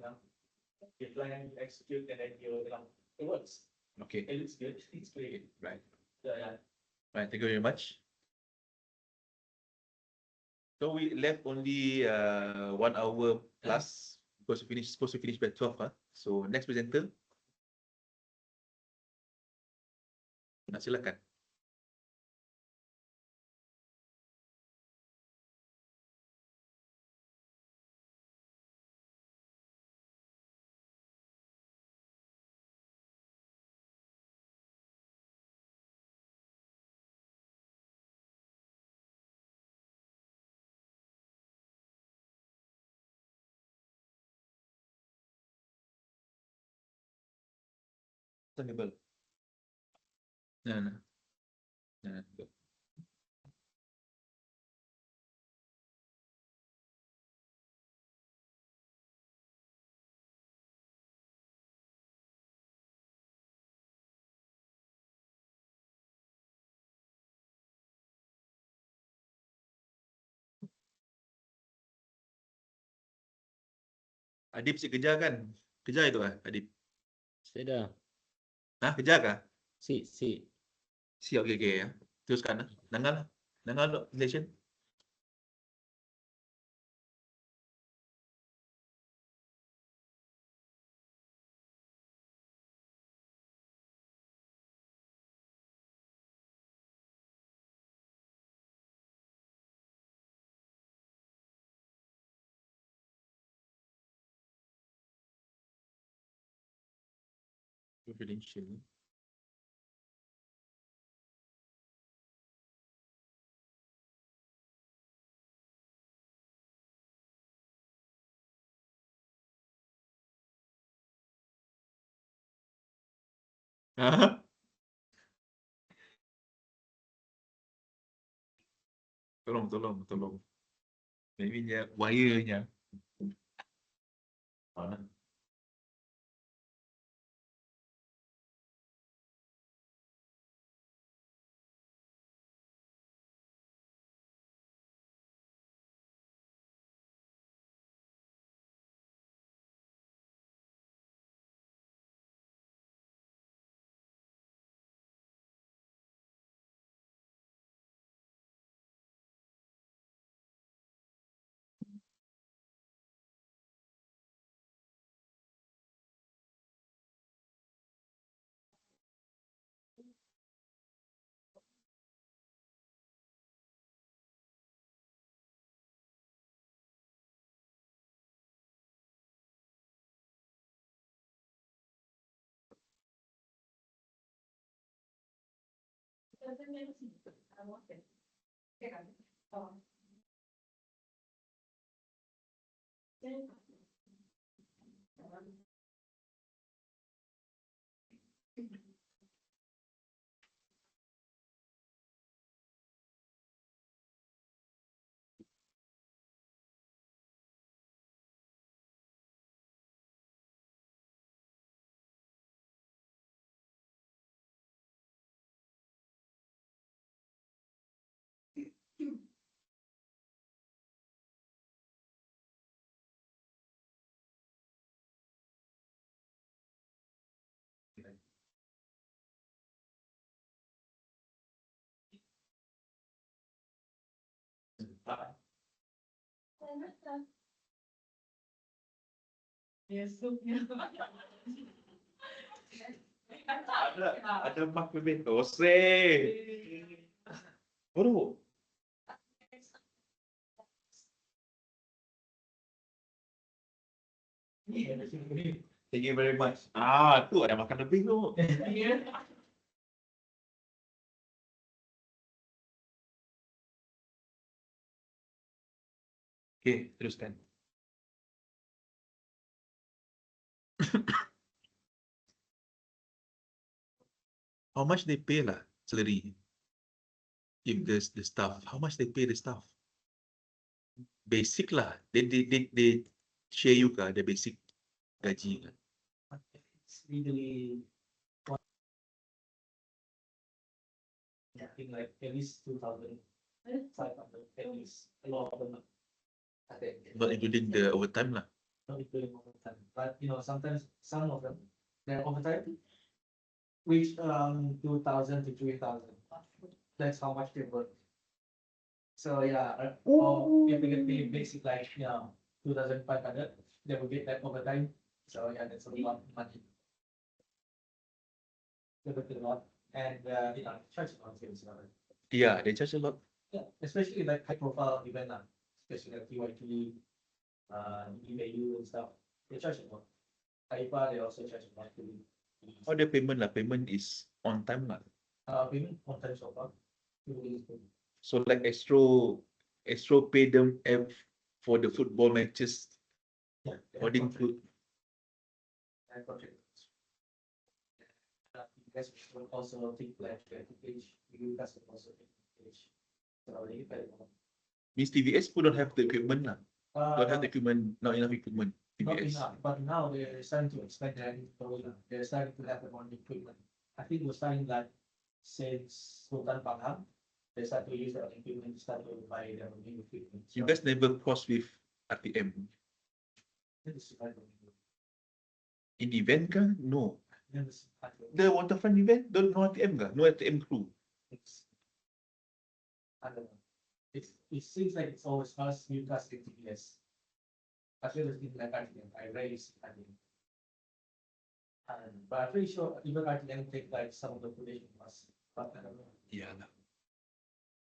You plan, you execute, and then it works. Okay, It looks good. It's great. right. So, yeah. Right, thank you very much. So we left only 1 hour plus because we supposed to finish by 12. So next presenter. Silakan. Sustainable. No. No. Adib si kejar kan? Kejar itu Adib. Sudah. Kejar kah? Si. Siap, okay ya. Teruskan. Nangal relation. Confidential. Tolong. Ini dia wire-nya. Yes, so, yeah. Ada mak bebek dose. Bro. Thank you very much. Tu ada makan lebih tu. Okay, teruskan. How much they pay lah salary? If the staff, how much they pay the staff? Basic lah. They share you ke the basic gaji ke? It's legally. I think like at least 2,500, at least a lot of them. I think. Not including the overtime lah. Not including overtime, but you know, sometimes some of them, their overtime reach around 2,000 to 3,000. That's how much they work. So yeah, or if they get paid basic like, you know, 2,500, they will get that overtime. So yeah, that's a lot of money. They work a lot, and you know, charge a lot of things. Yeah, they charge a lot. Yeah, especially like high profile event, especially like TYT, EVU and stuff. They charge a lot. AIPA, they also charge a lot. How the payment lah? Payment is on time lah. Payment on time so far. So like extra pay them for the football matches. Yeah. According to And project. You guys will also take pledge to page. You guys will also take page. So they pay more. means TVS pun don't have the equipment lah. Don't have the Not equipment, not enough equipment. TVS. enough, but now they're starting to expand their inventory. They're starting to have their own equipment. I think we're starting that since Sultan Pangham. They start to use their own equipment, start to buy their own equipment. You guys never cross with RTM. In event ka? No. The waterfront event, don't know RTM ka? No RTM crew. I don't know. It seems like it's always us, Newcastle, and TPS. I feel it's like RTM. I rarely see RTM. But I'm pretty sure even RTM take like some of the position from us. But I don't know. Yeah lah.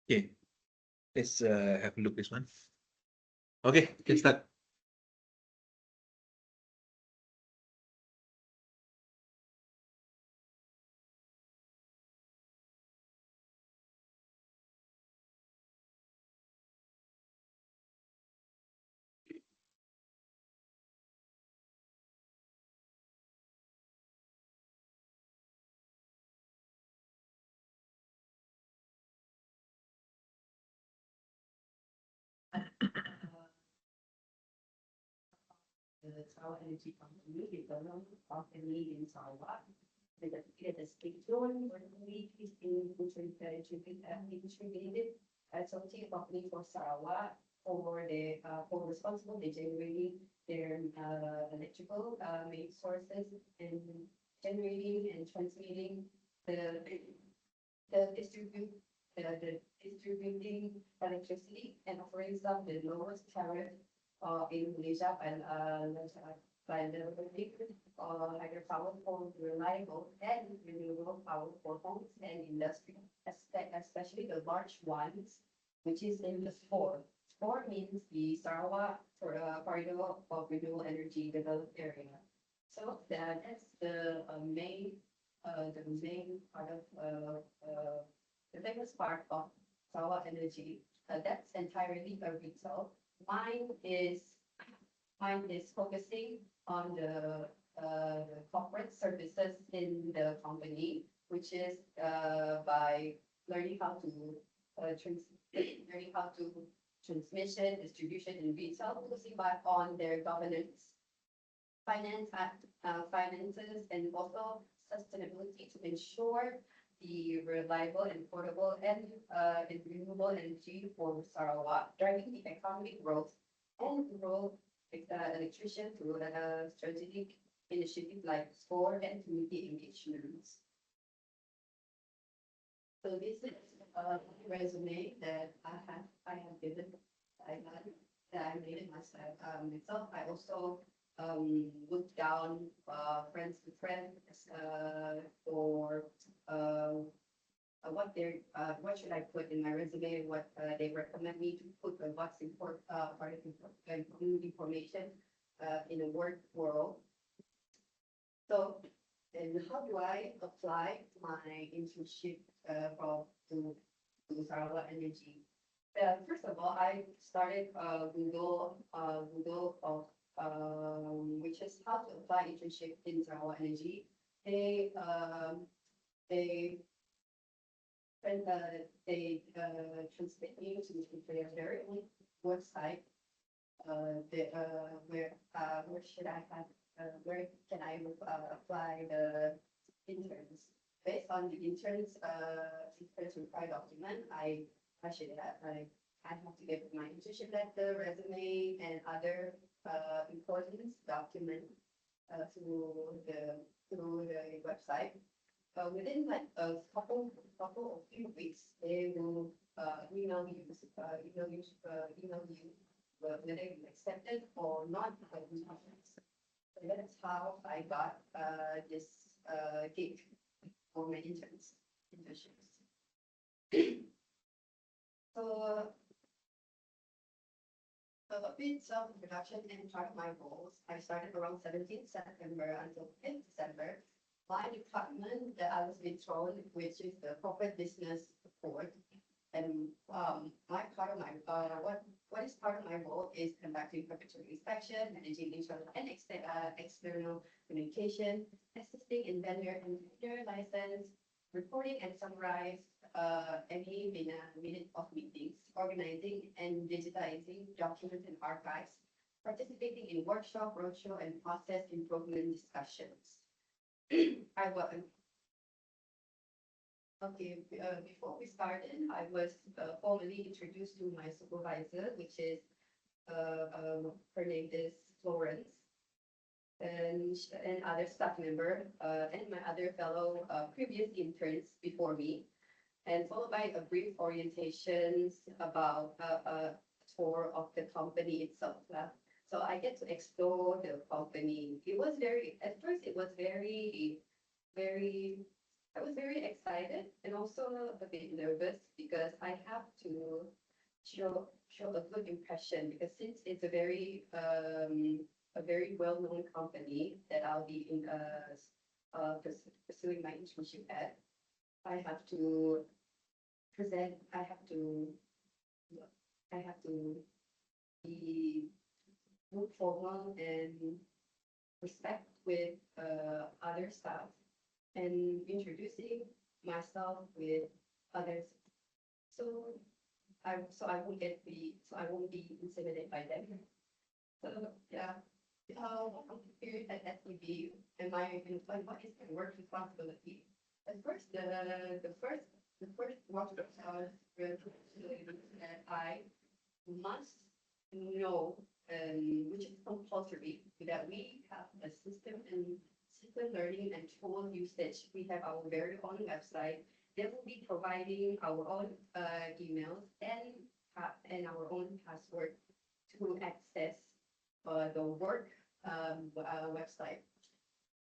Okay. Let's have a look this one. Okay, let's start. The Sarawak Energy Company is a non-company in Sarawak. The schedule for the week is being integrated as a company for Sarawak for responsible for generating their electrical main sources and generating and transmitting the distributing electricity and offering some of the lowest tariff in Malaysia by delivering hydropower for reliable and renewable power for homes and industry, especially the large ones, which is in the SPOR. SPOR means the Sarawak Corridor of Renewable Energy Developed Area. So that's the main part of the famous part of Sarawak Energy. That's entirely a retail. Mine is focusing on the corporate services in the company, which is by learning how to transmission, distribution, and retail, focusing on their governance, finances, and also sustainability to ensure the reliable and affordable and renewable energy for Sarawak, driving the economic growth and rural electrician through strategic initiatives like SCORE and community engagements. So this is a resume that I have given. I had that I made it myself. I also looked down friends to friends for what should I put in my resume, what they recommend me to put, what's important, part of information in the work world. So, and how do I apply my internship to Sarawak Energy? First of all, I started Google of which is how to apply internship in Sarawak Energy. They transmit me to their very own website. Where should I have where can I apply the interns? Based on the interns required document, I should have I have to give my internship letter, resume, and other important documents through the website. Within like a couple of few weeks, they will email you whether you accepted or not. So that's how I got this gig for my internships. So a bit of introduction and part of my roles. I started around 17th September until 5th December. My department that I was being thrown, which is the corporate business support, and my part of my what is part of my role is conducting preparatory inspection, managing internal and external communication, assisting in vendor and vendor license, reporting and summarize any minute of meetings, organizing and digitizing documents and archives, participating in workshop, roadshow, and process improvement discussions. I was okay. Before we started, I was formally introduced to my supervisor, which is her name is Florence, and other staff member and my other fellow previous interns before me, and followed by a brief orientations about a tour of the company itself. So I get to explore the company. It was at first it was I was very excited and also a bit nervous because I have to show a good impression, because since it's a very well-known company that I'll be pursuing my internship at, I have to present, I have to be more formal and respect with other staff and introducing myself with others. So I won't be intimidated by them. So yeah, here at SEGi, and what is my work responsibility? At first, the first work that I must know, which is compulsory, that we have a system learning and tool usage. We have our very own website. They will be providing our own emails and our own password to access the work website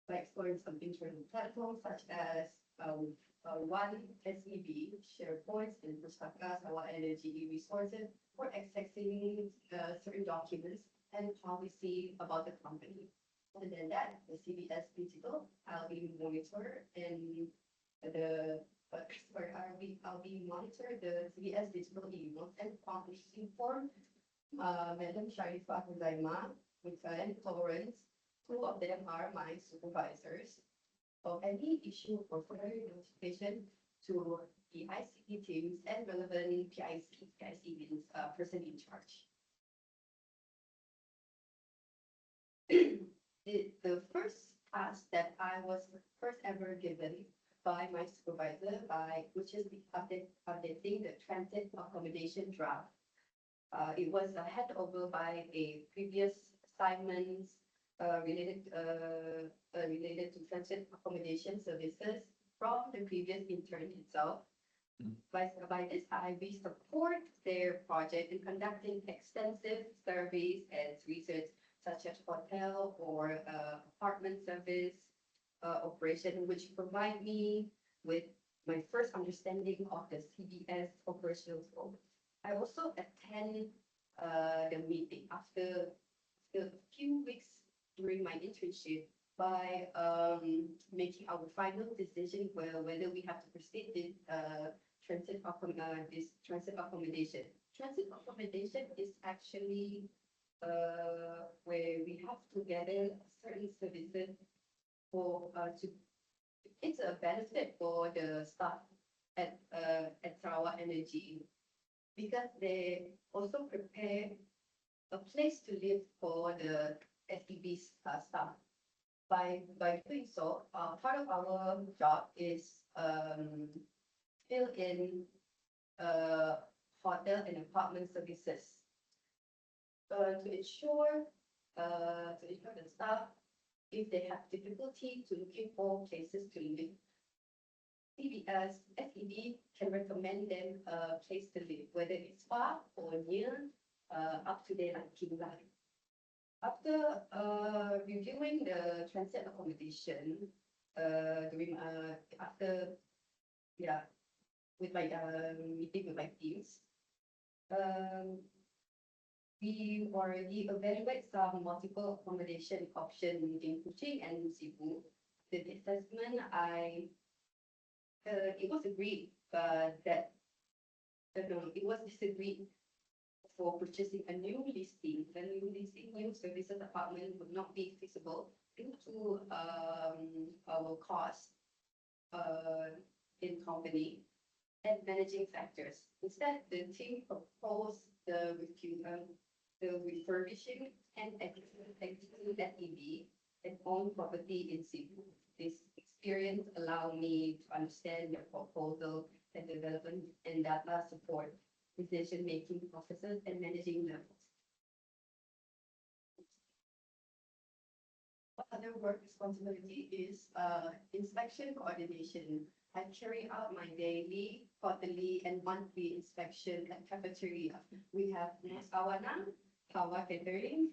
by exploring some internal platforms such as one SEB, SharePoint, and Pustaka, our energy resources for accessing certain documents and policy about the company. And then that, the CBS Digital, I'll be monitor and I'll be monitor the CBS Digital emails and inform Madam Sharifah Huzaima and Florence. Two of them are my supervisors of any issue or further notification to the ICT teams and relevant PIC means person in charge. The first task that I was first ever given by my supervisor, which is updating the transit accommodation draft. It was a handover by a previous assignments related to transit accommodation services from the previous intern itself. By this, we support their project in conducting extensive surveys and research such as hotel or apartment service operation, which provide me with my first understanding of the CBS operational scope. I also attend the meeting after a few weeks during my internship by making our final decision whether we have to proceed with this transit accommodation. Transit accommodation is actually where we have to gather certain services for to it's a benefit for the staff at Sarawak Energy because they also prepare a place to live for the SEB staff. By doing so, part of our job is fill in hotel and apartment services to ensure the staff if they have difficulty to looking for places to live. SEB can recommend them a place to live, whether it's far or near, up to their liking. After reviewing the transit accommodation, with my meeting with my teams, we already evaluate some multiple accommodation options in Kuching and Cebu. The assessment, it was agreed it was disagreed for purchasing a new listing. The new listing, new services apartment would not be feasible due to our cost in company and managing factors. Instead, the team proposed the refurbishing and exiting SEB and own property in Cebu. This experience allowed me to understand their proposal and development and data support decision-making processes and managing levels. Other work responsibility is inspection coordination. I carry out my daily, quarterly, and monthly inspection at cafeteria. We have Ms. Awana, Kawa Catering,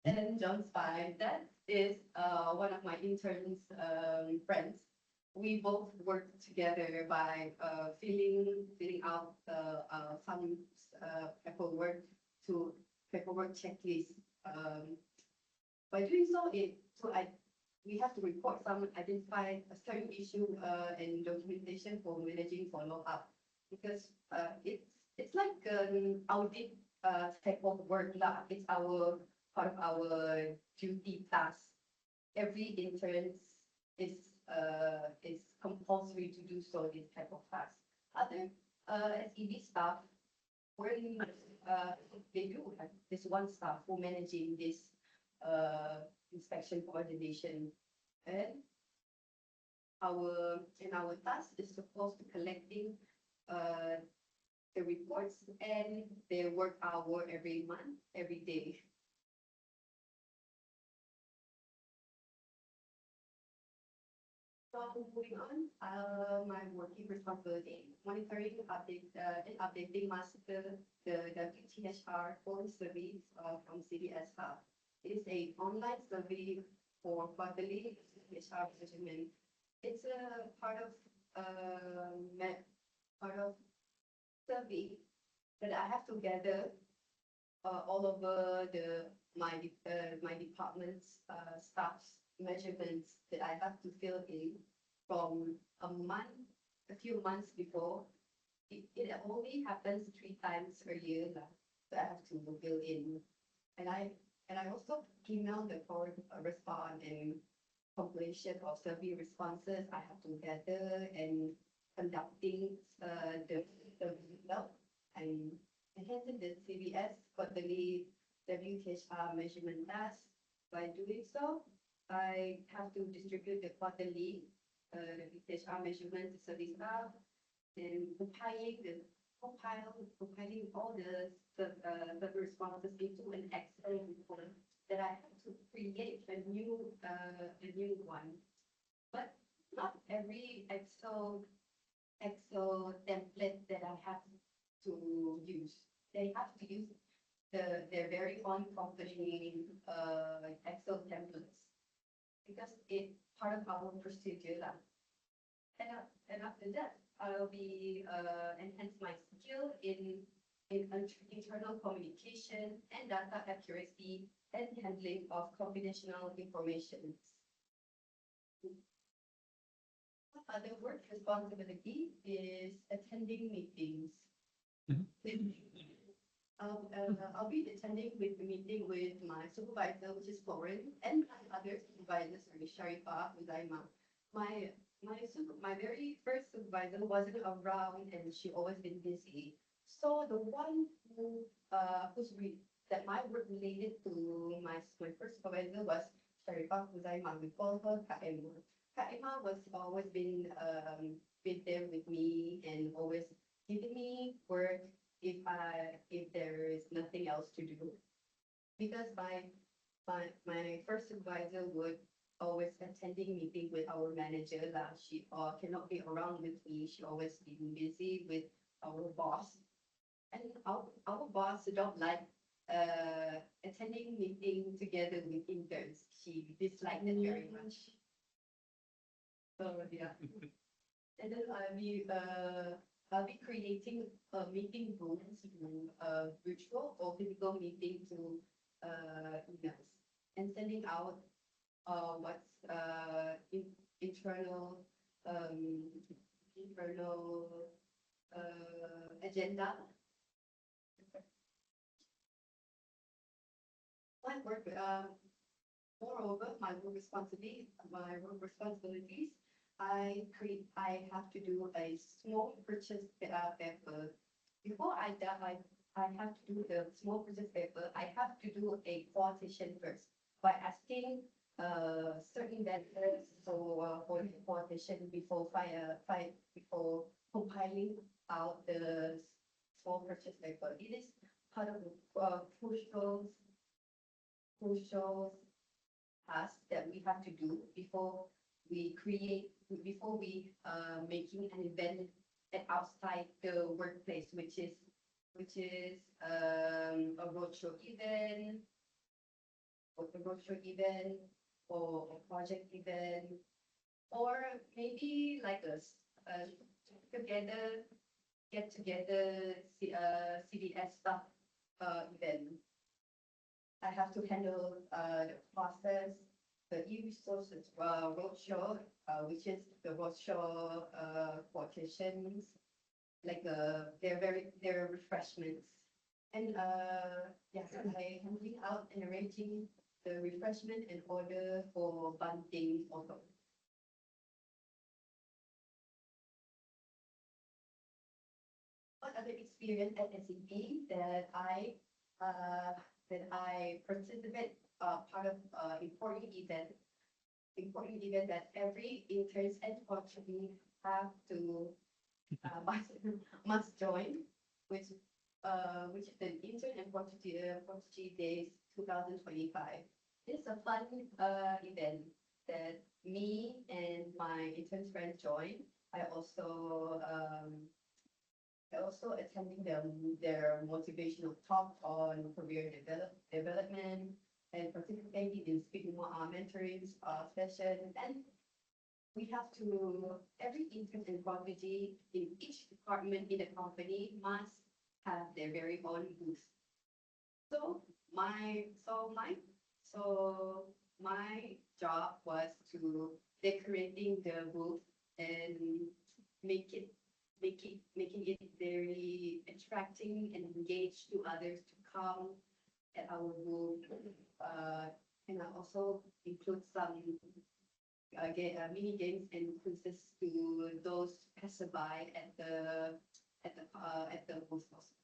and John Spy. That is one of my interns' friends. We both work together by filling out some paperwork checklist. By doing so, we have to report some identify a certain issue and documentation for managing follow-up because it's like an audit type of work lah. It's our part of our duty task. Every intern is compulsory to do so this type of task. Other SEB staff, when they do have this one staff who managing this inspection coordination, and our task is supposed to collecting the reports and their work hour every month, every day. So moving on, my working responsibility, monitoring, and updating master the WTHR phone surveys from CBS Hub. It is an online survey for quarterly WTHR measurement. It's a part of survey that I have to gather all over my department's staff's measurements that I have to fill in from a few months before. It only happens 3 times a year that I have to fill in, and I also email the respond and completion of survey responses. I have to gather and conducting the result and enhancing the CBS quarterly WTHR measurement task. By doing so, I have to distribute the quarterly WTHR measurement to service staff and compiling all the responses into an Excel report that I have to create a new one. But not every Excel template to use. They have to use their very own company Excel templates because it's part of our procedure lah. And after that, I'll be enhance my skill in internal communication and data accuracy and handling of confidential information. Other work responsibility is attending meetings. I'll be attending with the meeting with my supervisor, which is Lauren, and my other supervisors, Sharifah, Uzaima. My very first supervisor wasn't around and she always been busy. So the one that my work related to my first supervisor was Sharifah Uzaima. We call her Kak Emma. Kak Emma was always been there with me and always giving me work if there is nothing else to do. Because my first supervisor would always attending meeting with our manager that she cannot be around with me. She always been busy with our boss. And our boss don't like attending meeting together with interns. She disliked it very much. So yeah. And then I'll be creating meeting rooms, virtual or physical meeting to emails and sending out what's internal agenda. My work, moreover, my work responsibilities. I have to do a small purchase paper. Before I have to do the small purchase paper. I have to do a quotation first by asking certain vendors for the quotation before before compiling out the small purchase paper. It is part of the crucial task that we have to do before we making an event at outside the workplace, which is a roadshow event, or a project event, or maybe like a get together CDS stuff event. I have to handle the process, the e-resources roadshow, which is the roadshow quotations, like their refreshments. And yeah, I handling out and arranging the refreshment and order for bunting also. What other experience at SEGi that I participate part of important event that every interns and quarterly have to must join, which is the intern and quarterly days 2025. It's a fun event that me and my intern friends join. I also attending their motivational talk on career development and participating in speaking mentoring session. And we have to, every intern and prodigy in each department in the company must have their very own booth. So my job was to decorating the booth and making it very attracting and engaged to others to come at our booth. And I also include some mini games and quizzes to those passerby at the booth also.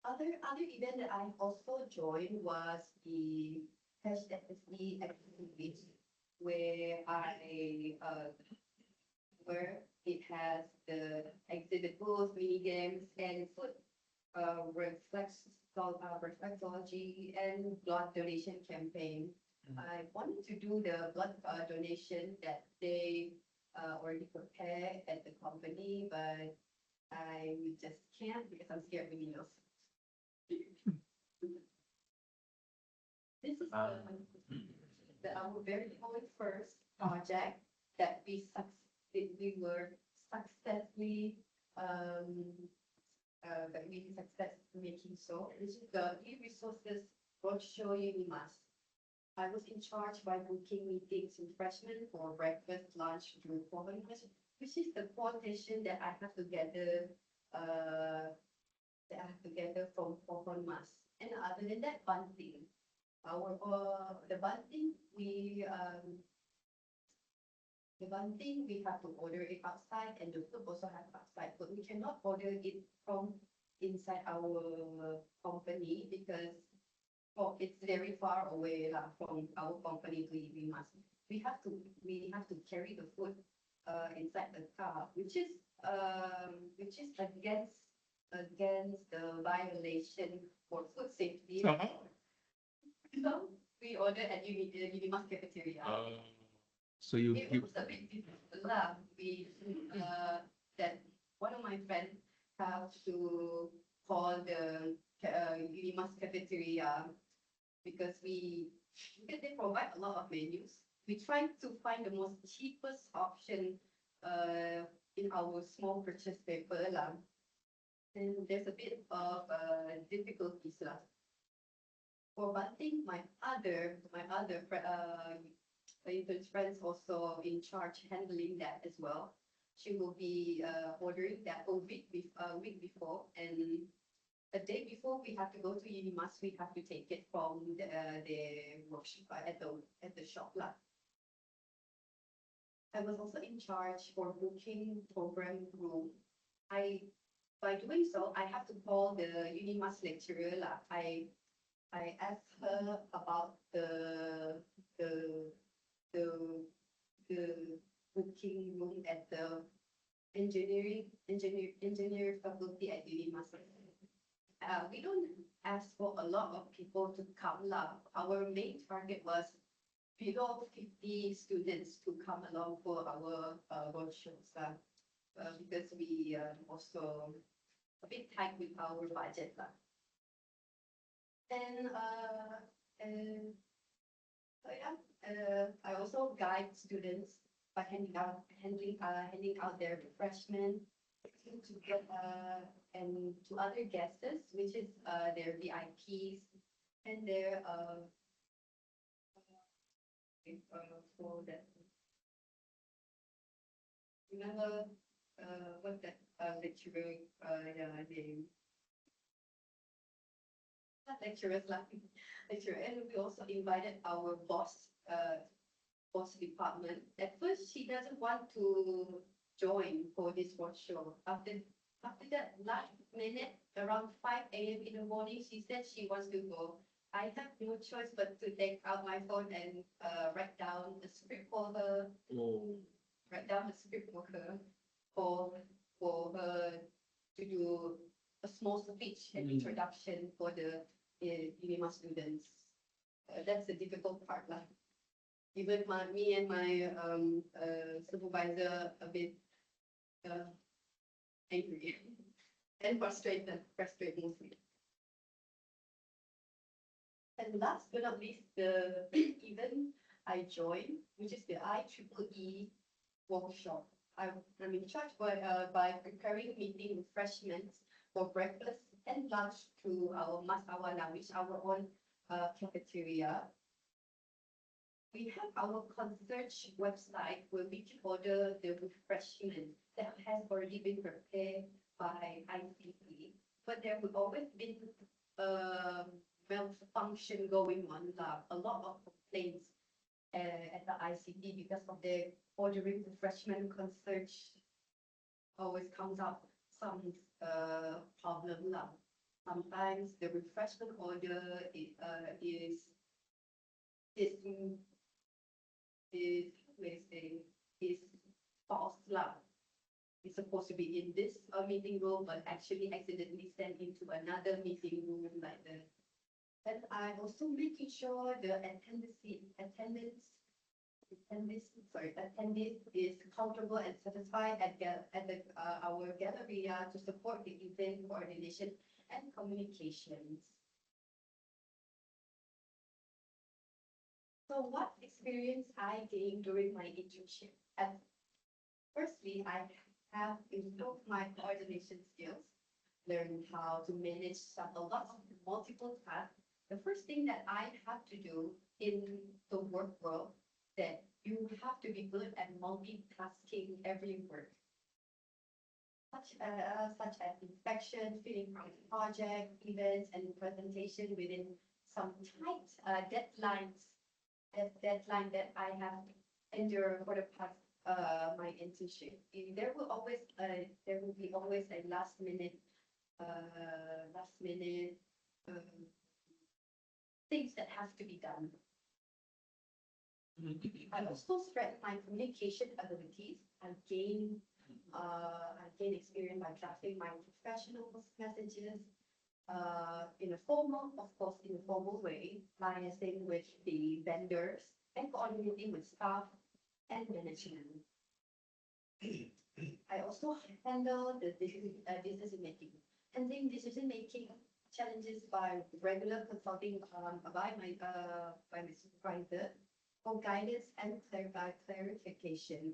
Other event that I also joined was the #SE activity, where where it has the exhibit booth, mini games, and food reflexology and blood donation campaign. I wanted to do the blood donation that they already prepared at the company, but I just can't because I'm scared of needles. This is our very first project that we were successfully making so. This is the e-resources roadshow Unimas. I was in charge by booking meetings with freshmen for breakfast, lunch, during program, which is the quotation that I have to gather from Mas. And other than that, bunting. The bunting we have to order it outside, and the food also have outside, but we cannot order it from inside our company because it's very far away from our company to Ibimas. We have to carry the food inside the car, which is against the violation for food safety. So we ordered at Unimas cafeteria. So you It was a bit difficult lah. That one of my friends have to call the Unimas cafeteria because they provide a lot of menus. We try to find the most cheapest option in our small purchase paper lah. And there's a bit of difficulties lah. For bunting, my other intern's friends also in charge handling that as well. She will be ordering that a week before, and a day before we have to go to Unimas. We have to take it from the workshop at the shop lah. I was also in charge for booking program room. By doing so, I have to call the Unimas lecturer lah. I asked her about the booking room at the engineering faculty at Unimas. We don't ask for a lot of people to come lah. Our main target was below 50 students to come along for our roadshows lah. Because we also a bit tight with our budget lah. And so yeah, I also guide students by handing out their refreshment to get and to other guests, which is their VIPs and their for that. Remember what that lecturer name? Not lecturers laughing. Lecturer, and we also invited our boss department. At first, she doesn't want to join for this roadshow. After that last minute, around 5 a.m. in the morning, she said she wants to go. I have no choice but to take out my phone and write down a script for her. Write down a script for her for her to do a small speech and introduction for the Unimas students. That's the difficult part lah. Even me and my supervisor a bit angry and frustrated mostly. And last but not least, the event I joined, which is the IEEE workshop. I'm in charge by preparing meeting refreshments for breakfast and lunch to our Masawana, which is our own cafeteria. We have our concierge website where we can order the refreshment that has already been prepared by ICT, but there will always be malfunction going on. A lot of complaints at the ICT because of the ordering refreshment concierge always comes out some problem lah. Sometimes the refreshment order is false lah. It's supposed to be in this meeting room, but actually accidentally sent into another meeting room like that. And I'm also making sure the attendance attendees is comfortable and satisfied at our galleria to support the event coordination and communications. So what experience I gained during my internship? And firstly, I have improved my coordination skills, learned how to manage a lot of multiple tasks. The first thing that I have to do in the work world, that you have to be good at multitasking every work, such as inspection, filling from project, events, and presentation within some tight deadlines. Deadline that I have endured for the past my internship. There will be always a last minute things that have to be done. I also strengthened my communication abilities. I gained experience by drafting my professional messages in a formal, of course, in a formal way, liaising with the vendors and coordinating with staff and management. I also handle the decision making. Handling decision making challenges by regular consulting by my supervisor for guidance and clarification.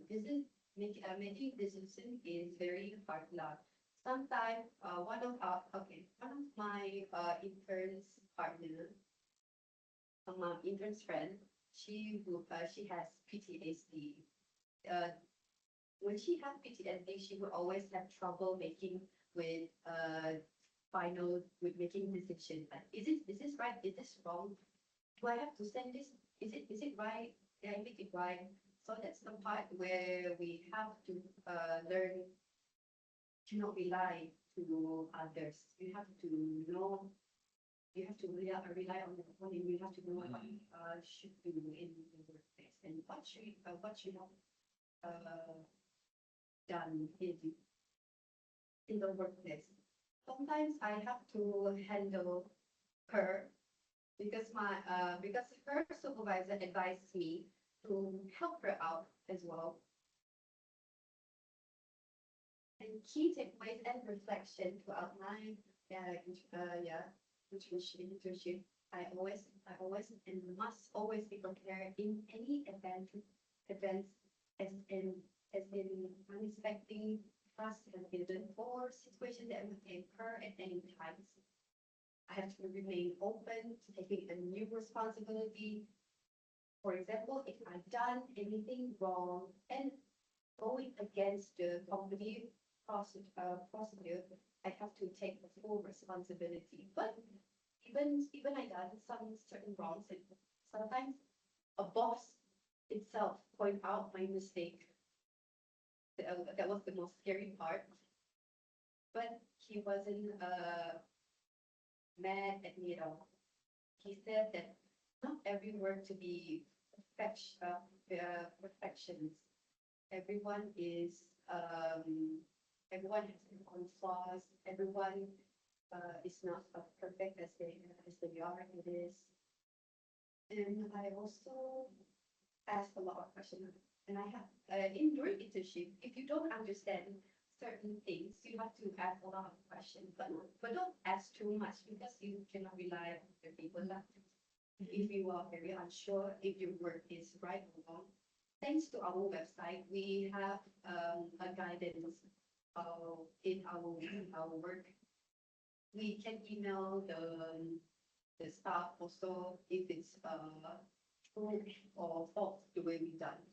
Making decision is very hard now. Sometimes one of my intern's friend, she has PTSD. When she has PTSD, she will always have trouble making with making decisions. Like, is this right? Is this wrong? Do I have to send this? Is it right? Did I make it right? So that's the part where we have to learn to not rely to others. You have to know. You have to rely on the one, and you have to know what should do in the workplace and what should have done in the workplace. Sometimes I have to handle her because her supervisor advised me to help her out as well. And key takeaways and reflection to outline internship. I always and must always be prepared in any events as in unexpected trust and hidden or situation that would occur at any time. I have to remain open to taking a new responsibility. For example, if I've done anything wrong and going against the company procedure, I have to take the full responsibility. But even I done some certain wrongs, and sometimes a boss itself point out my mistake. That was the most scary part. But he wasn't mad at me at all. He said that not every work to be perfections. Everyone has their own flaws. Everyone is not as perfect as they are. It is. And I also asked a lot of questions. And I have during internship, if you don't understand certain things, you have to ask a lot of questions. But don't ask too much because you cannot rely on the people. If you are very unsure if your work is right or wrong, thanks to our website, we have a guidance in our work. We can email the staff also if it's true or false the way we done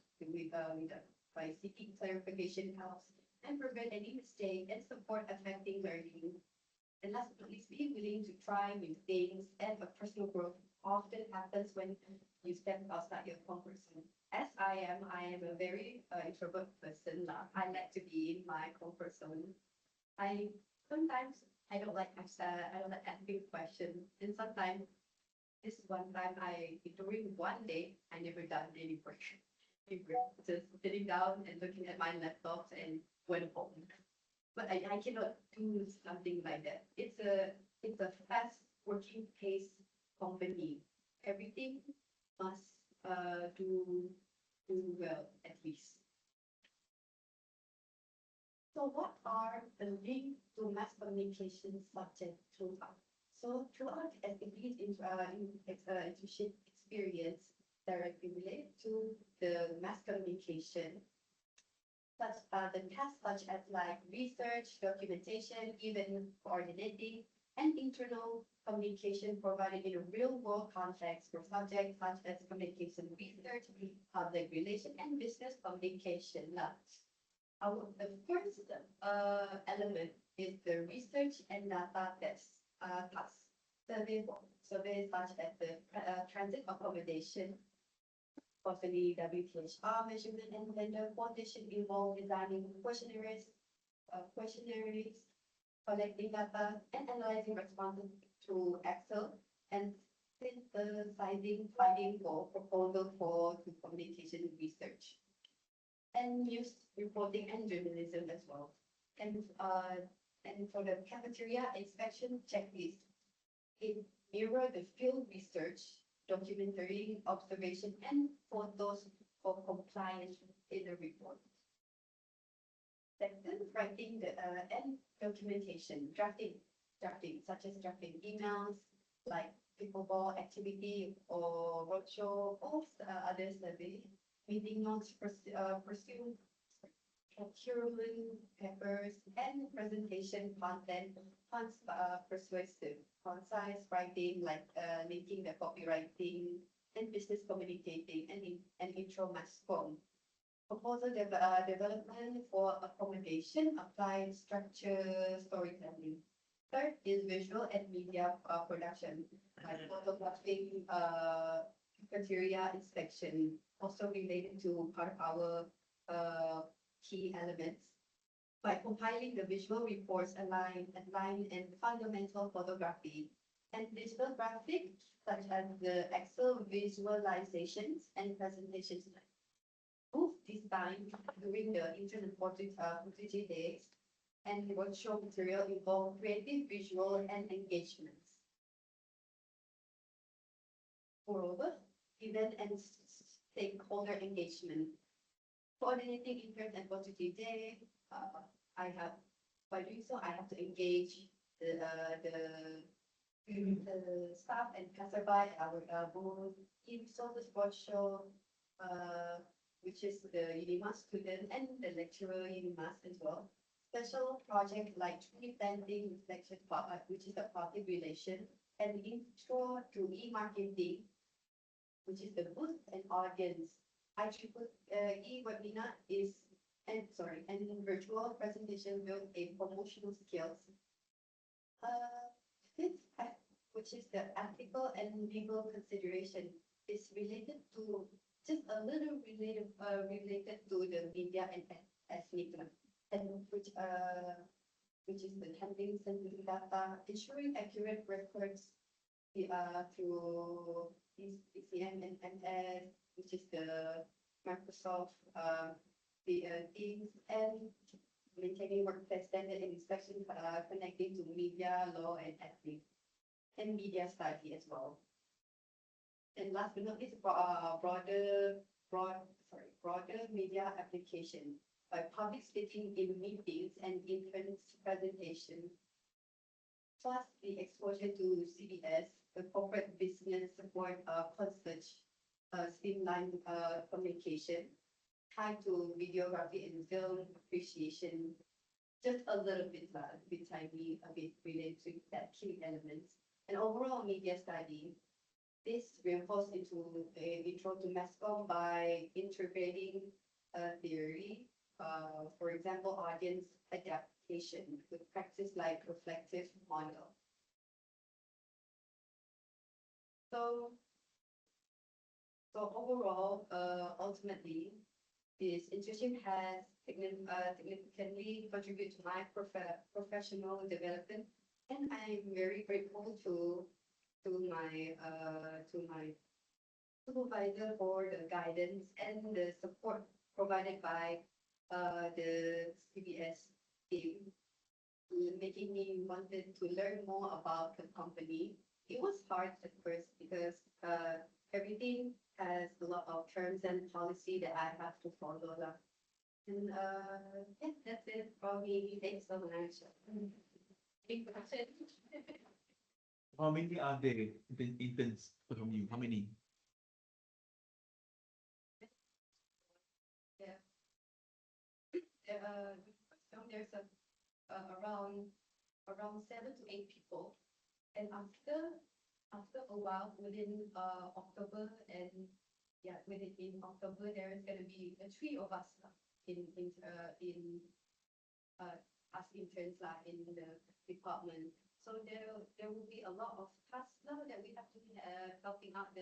by seeking clarification helps and prevent any mistake and support affecting learning. And last but not least, be willing to try new things, and a personal growth often happens when you step outside your comfort zone. As I am a very introvert person. I like to be in my comfort zone. Sometimes I don't like asking questions, and sometimes one time during one day I never done any work. Just sitting down and looking at my laptops and went home. But I cannot do something like that. It's a fast working pace company. Everything must do do well at least. So what are the link to mass communication subject throughout? So throughout SEGi's internship experience directly related to the mass communication, such the tasks such as like research, documentation, even coordinating, and internal communication provided in a real-world context for subjects such as communication research, public relation, and business communication. The first element is the research and data test task. Surveys such as the transit accommodation, possibly WTHR measurement and vendor quotation involve designing questionnaires, collecting data, and analyzing responses to Excel, and synthesizing findings for proposal for to communication research, and news reporting and journalism as well. And for the cafeteria inspection checklist, it mirror the field research, documentary observation, and photos for compliance in the report. Second, writing and documentation, drafting, such as drafting emails, like pickleball activity or roadshow, or other survey, meeting notes, pursue procurement papers, and presentation content, persuasive, concise writing, like linking the copywriting and business communicating, and intro mass form. Proposal development for accommodation, applied structure, storytelling. Third is visual and media production, like photographing, cafeteria inspection, also related to part of our key elements. By compiling the visual reports aligned and fundamental photography and digital graphics, such as the Excel visualizations and presentations. Both design during the internal footage days and workshop material involve creative visual and engagements. Moreover, event and stakeholder engagement. Coordinating intern and positive day, by doing so, I have to engage the staff and passerby at our booth, e-resources workshop, which is the UNIMAS student and the lecturer UNIMAS as well. Special project like tree planting, reflection, which is the public relation, and intro to e-marketing, which is the booth and audience. IEEE webinar and virtual presentation build a promotional skills. Fifth, which is the ethical and legal consideration, is related to just a little related to the media and ethnic, and which is the handling sensitive data, ensuring accurate records through ECM and MS, which is the Microsoft Teams, and maintaining workplace standard and inspection connecting to media, law, and ethics, and media study as well. And last but not least, broader media application by public speaking in meetings and interns presentation, plus the exposure to CBS, the corporate business support concerts, streamlined communication, tied to videography and film appreciation, just a little bit, tiny, a bit related to that key elements. And overall media study, this reinforced into the intro to mass comm by integrating theory, for example, audience adaptation with practice like reflective model. So overall, ultimately, this internship has significantly contributed to my professional development, and I'm very grateful to my supervisor for the guidance and the support provided by the CBS team, making me wanted to learn more about the company. It was hard at first because everything has a lot of terms and policy that I have to follow lah. And yeah, that's it from me. Thanks so much. Big question. How many are there interns from you? How many? So there's around 7 to 8 people, and after a while, within October, and yeah, within October, there is gonna be the three of us lah, in us interns lah in the department. So there will be a lot of tasks now that we have to be helping out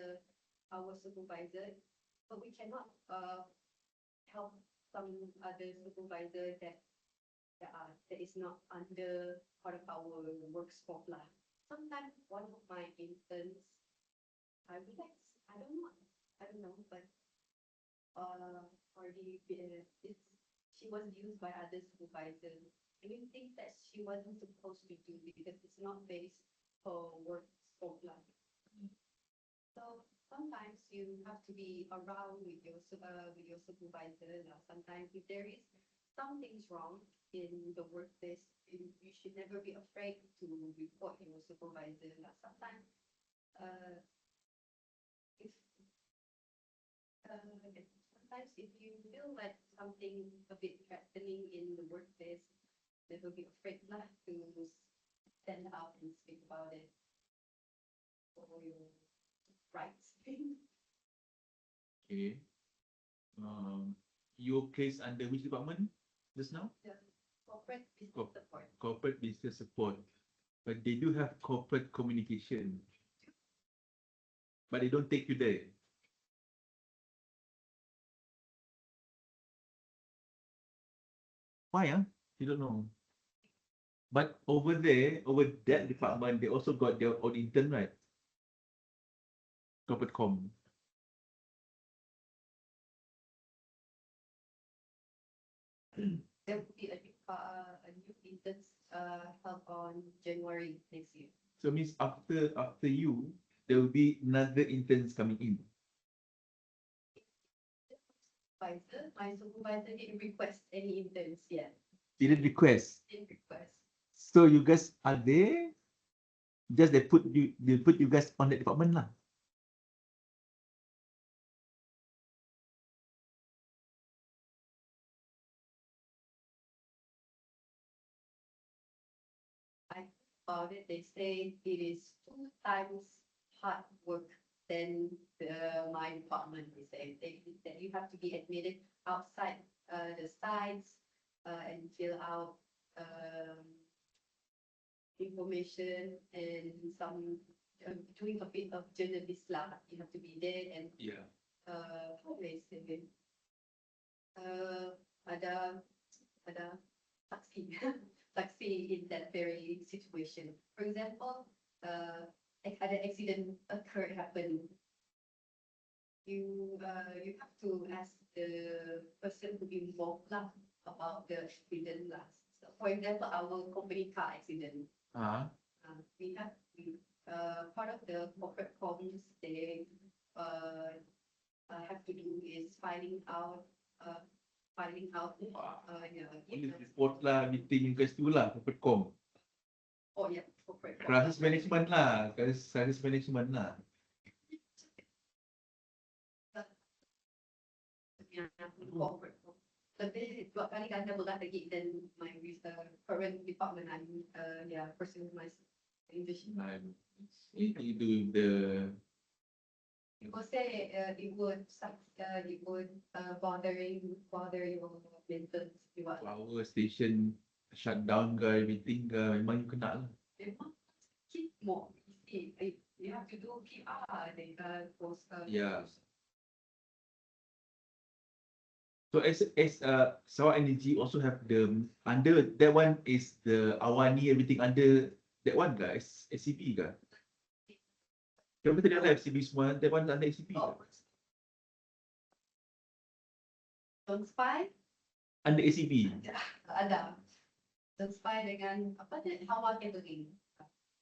our supervisor, but we cannot help some other supervisor that is not under part of our work scope lah. Sometimes one of my interns, I relax. I don't know, but or she was used by other supervisors doing things that she wasn't supposed to do because it's not based her work scope lah. So sometimes you have to be around with your supervisor lah. Sometimes if there is something's wrong in the workplace, you should never be afraid to report your supervisor lah. Sometimes if sometimes if you feel like something a bit happening in the workplace, never be afraid lah to stand up and speak about it for your rights. Okay. Your case under which department just now? Corporate business support. Corporate business support. But they do have corporate communication. But they don't take you there. Why? You don't know. But over there, over that department, they also got their own intern, right? Corporate com. There will be a new interns held on January next year. So means after you, there will be another interns coming in. My supervisor didn't request any interns yet. Didn't request. Didn't request. So you guys are there. Just they put you guys on that department lah. About it, they say it is 2 times hard work than my department. They say that you have to be admitted outside the sites and fill out information and some doing a bit of journalist lah. You have to be there and Yeah. how do I say it? Ada saksi saksi in that very situation. For example, ada accident happened. You have to ask the person who involved lah about the accident lah. So for example, our company car accident. We have part of the corporate comms they have to do is finding out Report lah, meeting you guys do lah, corporate com. oh yeah, corporate Crisis management lah, crisis management lah. corporate. Lebih 2 kali ganda berat lagi than my current department I'm pursuing my internship. You do the Because it would bother your mental. power station shut down ke, everything ke, memang you kena lah. Memang keep more. You have to do PR post. Yeah. So as Sarawak Energy also have the under that one is the Awani everything under that one guys SCB ke? Kita tadi ada SCB semua, that one under SCB ke? Don't spy. Under SCB. Ada. Don't spy dengan apa ni? Hawa catering.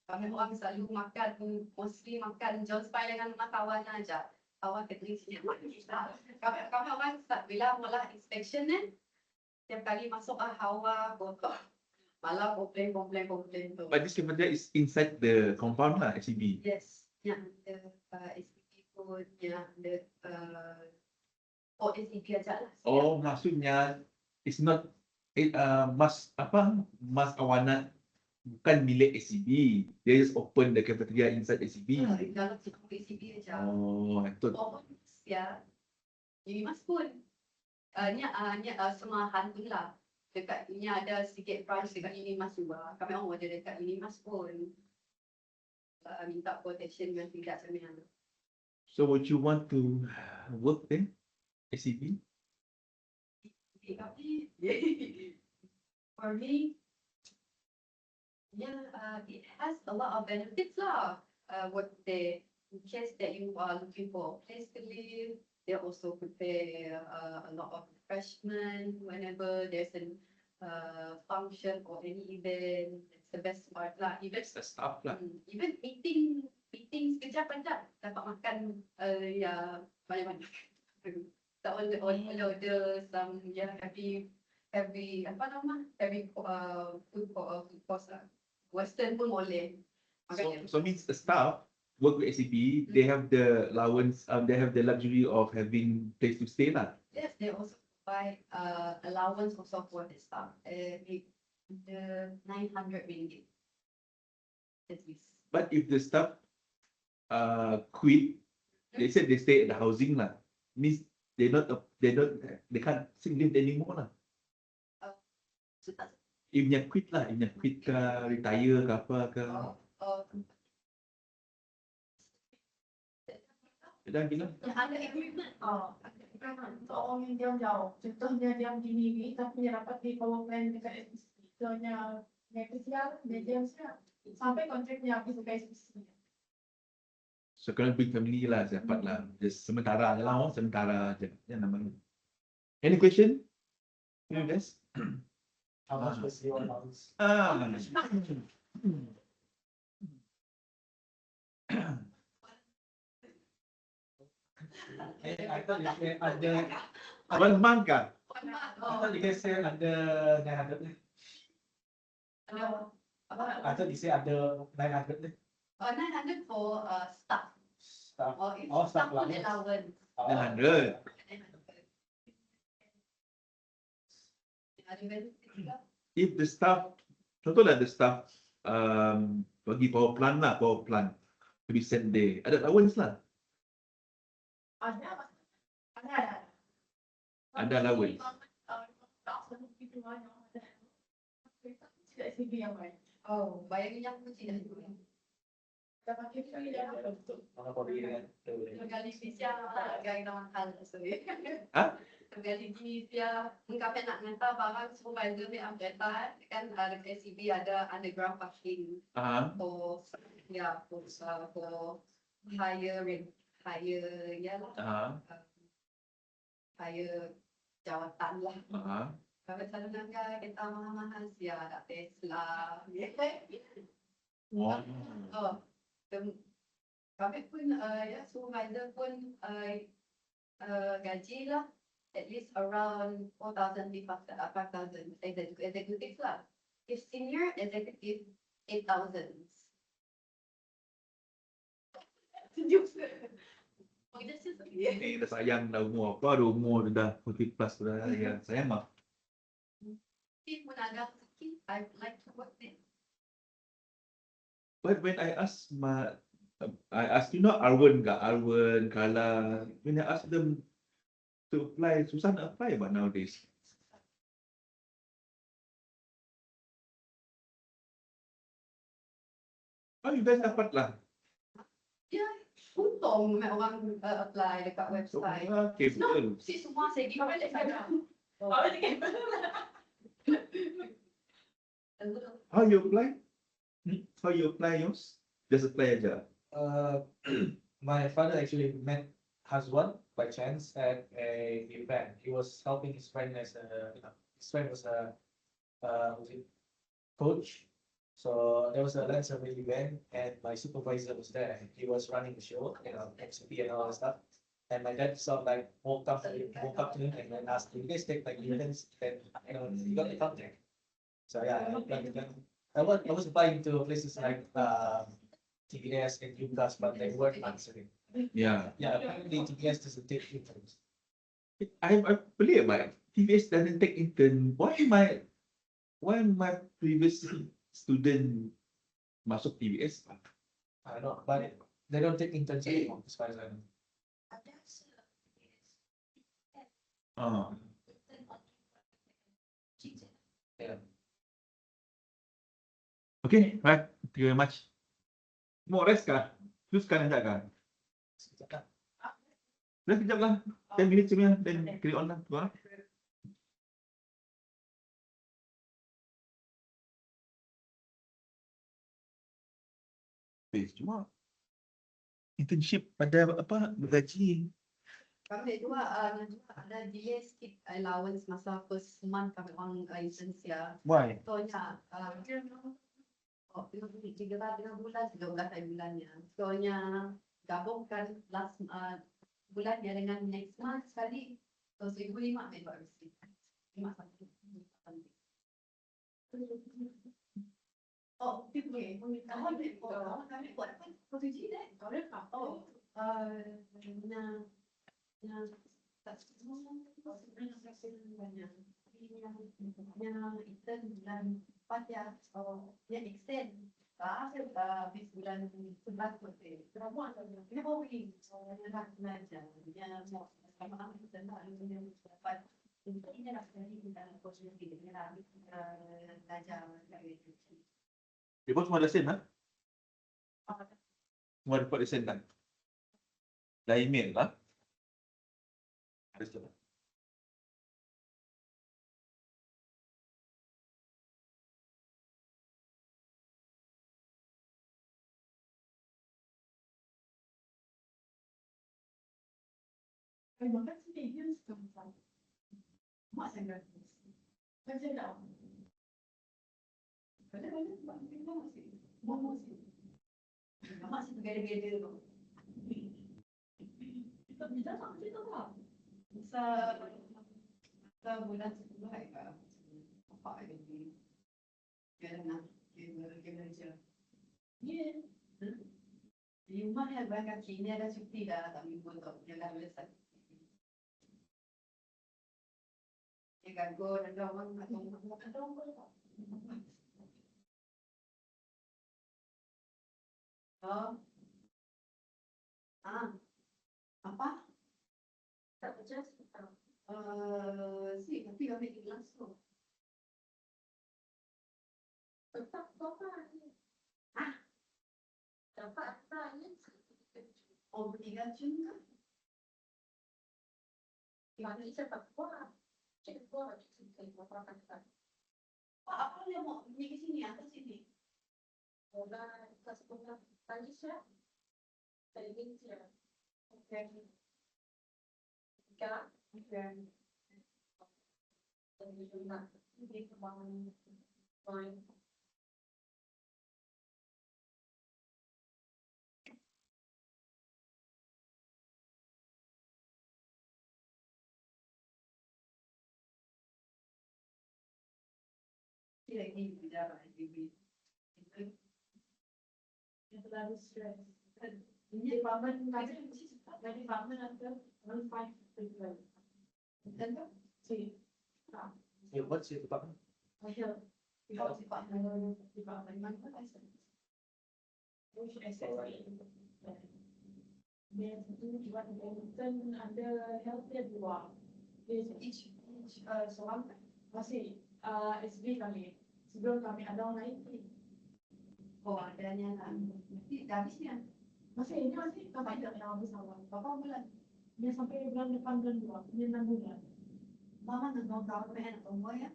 Kami orang selalu makan, mostly makan John Pie dengan rumah kawan aja. Kawan ketemu sini kita. Kami orang bila mula inspection kan, setiap kali masuk hawa kotor. Malah komplain tu. But this cafeteria is inside the compound lah, SEB. Yes, yang the SPP pun, yang the SEP aja lah. Oh, maksudnya it's not mas awanat bukan milik SEB. They just open the cafeteria inside SEB. Dalam SEP aja. Oh, I thought. Oh, ya. Unimas pun. Semahan pun lah. Dekat ni ada sikit branch dekat Unimas juga. Kami orang ada dekat Unimas pun. Minta quotation dengan tidak macam mana. So would you want to work there, SEB? For me, yeah, it has a lot of benefits lah. What they, in case that you are looking for a place to live, they also prepare a lot of refreshment whenever there's a function or any event. It's the best part lah. Even That's the stuff lah. even meeting sekejap aja dapat makan banyak-banyak. Tak order some heavy food course lah. Western pun boleh. So means the staff work with SEB, they have the allowance, they have the luxury of having place to stay lah. Yes, they also provide allowance also for the staff. The 900 ringgit at least. But if the staff quit, they said they stay at the housing lah. Means they can't sick leave anymore lah. So tak If nya quit lah, if nya quit ke, retire ke apa ke. Dah gila. yang ada agreement. Untuk orang yang diam jauh, contohnya diam di Nini tapi dia dapat di power plant dekat SPC, contohnya negosial, dia diam siap sampai kontraknya habis dekat SPC. So kena big family lah, dapat lah. Just sementara je lah, sementara je. Yang namanya. Any question? You guys? How much was your allowance? I thought you said under. One month kah? I thought you guys said under 900. I thought you said under 900. 900 for staff. Staff. Or if Oh, staff staff pun allowance. allowance. 900. Ada benefit juga. If the staff, contohlah the staff bagi power plant lah, power plant to be sent there. Ada allowance lah. Ada. Ada allowance. Tak seperti itu mana ada. Tidak SPC yang lain. Oh, bayangin yang kecil dah juga. Dah pakai free dah ada betul. Mana body kan? Gali Malaysia lah, gali mahal sorry. Ha? Gali Malaysia, mungkin nak hantar barang supervisor ni kereta kan dekat SEB ada underground parking for higher higher jawatan lah. Kalau selalu nangga kereta mahal-mahal sia ada Tesla. Kami pun supervisor pun gaji lah at least around 4,000 to 5,000 executive lah. If senior executive 8,000. Sejuk. Kita sih. Ni dah sayang dah umur apa, dah umur dah 40 plus dah. Ya, sayang mah. Pun agak sakit. I like to work there. But when I asked Arwen, Kala, when I asked them to apply, susah nak apply but nowadays. Oh, you guys dapat lah. Ya, untung orang apply dekat website. Okay, betul. Si semua SEGi balik saya. How you apply? How you apply yours? Just apply aja. My father actually met Hazwan by chance at a event. He was helping his friend as his friend was a coach So there was a land survey event and my supervisor was there. He was running the show, MCT and all that stuff. And my dad sort of like woke up to him and then asked, "You guys take like events and you got the contract." So yeah, I was applying to places like TBS and UCAS, but they weren't answering. Yeah. Yeah, apparently TBS doesn't take interns. I believe my TVS doesn't take intern. Why my previous student masuk TVS? I don't know, but they don't take interns anymore, as far as I know. Ah, Yeah. okay, right. Thank you very much. Mau rest kah? Teruskan anda kah? Rest kejap lah. 10 minutes sebenarnya, then carry on lah. Tu lah. Cuma internship pada apa gaji. Kami dua, ada delay sikit allowance masa first month kami on license ya. Why? Soalnya, oh, 3 bulan, 13 hari bulannya. Soalnya gabungkan last bulan dia dengan next month sekali. So 1,500 member receive. 5 Oh, okay. Kami buat apa? Prosedur deh. Oh, tak semua sebenarnya yang intern bulan 4 ya, dia extend habis bulan 11 berarti. Kenapa pergi? Dia nak belajar, dia mau sama-sama kita nak dapat ini nak jadi kita opportunity dia nak belajar dari itu. Report semua dah send lah? Semua report dah send kan? Dah email lah? Ada siapa? Makan sini dia suka mak saya kerja dah. Kadang-kadang mak masih Mak sih beda-beda tu. kita bisa tak cerita tak? Sa bulan 10 ay apa ay kaya na kerja. Ya. Di rumah ya banyak kini ada cuti dah tapi untuk jalan besar. Ya ganggu ada orang atau oh apa? Tak kerja Sih tapi kami langsung. tetap apa? Dapat apa ni? Oh bertiga juga. Mana cepat buat? Cepat buat kita apa kata? Apa dia mau pergi ke sini atau sini? Bola kelas bola tadi saya. Tadi dia. Okay. Kan? Okay. Tadi juga di kebang main. Dia lagi bicara ini. Yang terlalu stres. Ini department kaji mesti cepat. Dari department ada 1.5 people. Dan tu, Si. Yeah, what's your department? Akhir. kalau department Department mana license? which SSI. Dia itu buat intern ada healthcare dua. Dia Each seorang masih SB kami. Sebelum kami ada orang lain ni. oh adanya nanti dah habis ni kan? Masih ini masih kami tak yang habis awal. Berapa bulan? Dia sampai bulan depan bulan 2. Dia 6 bulan. Mama nak tahu tahu apa tomboy ya?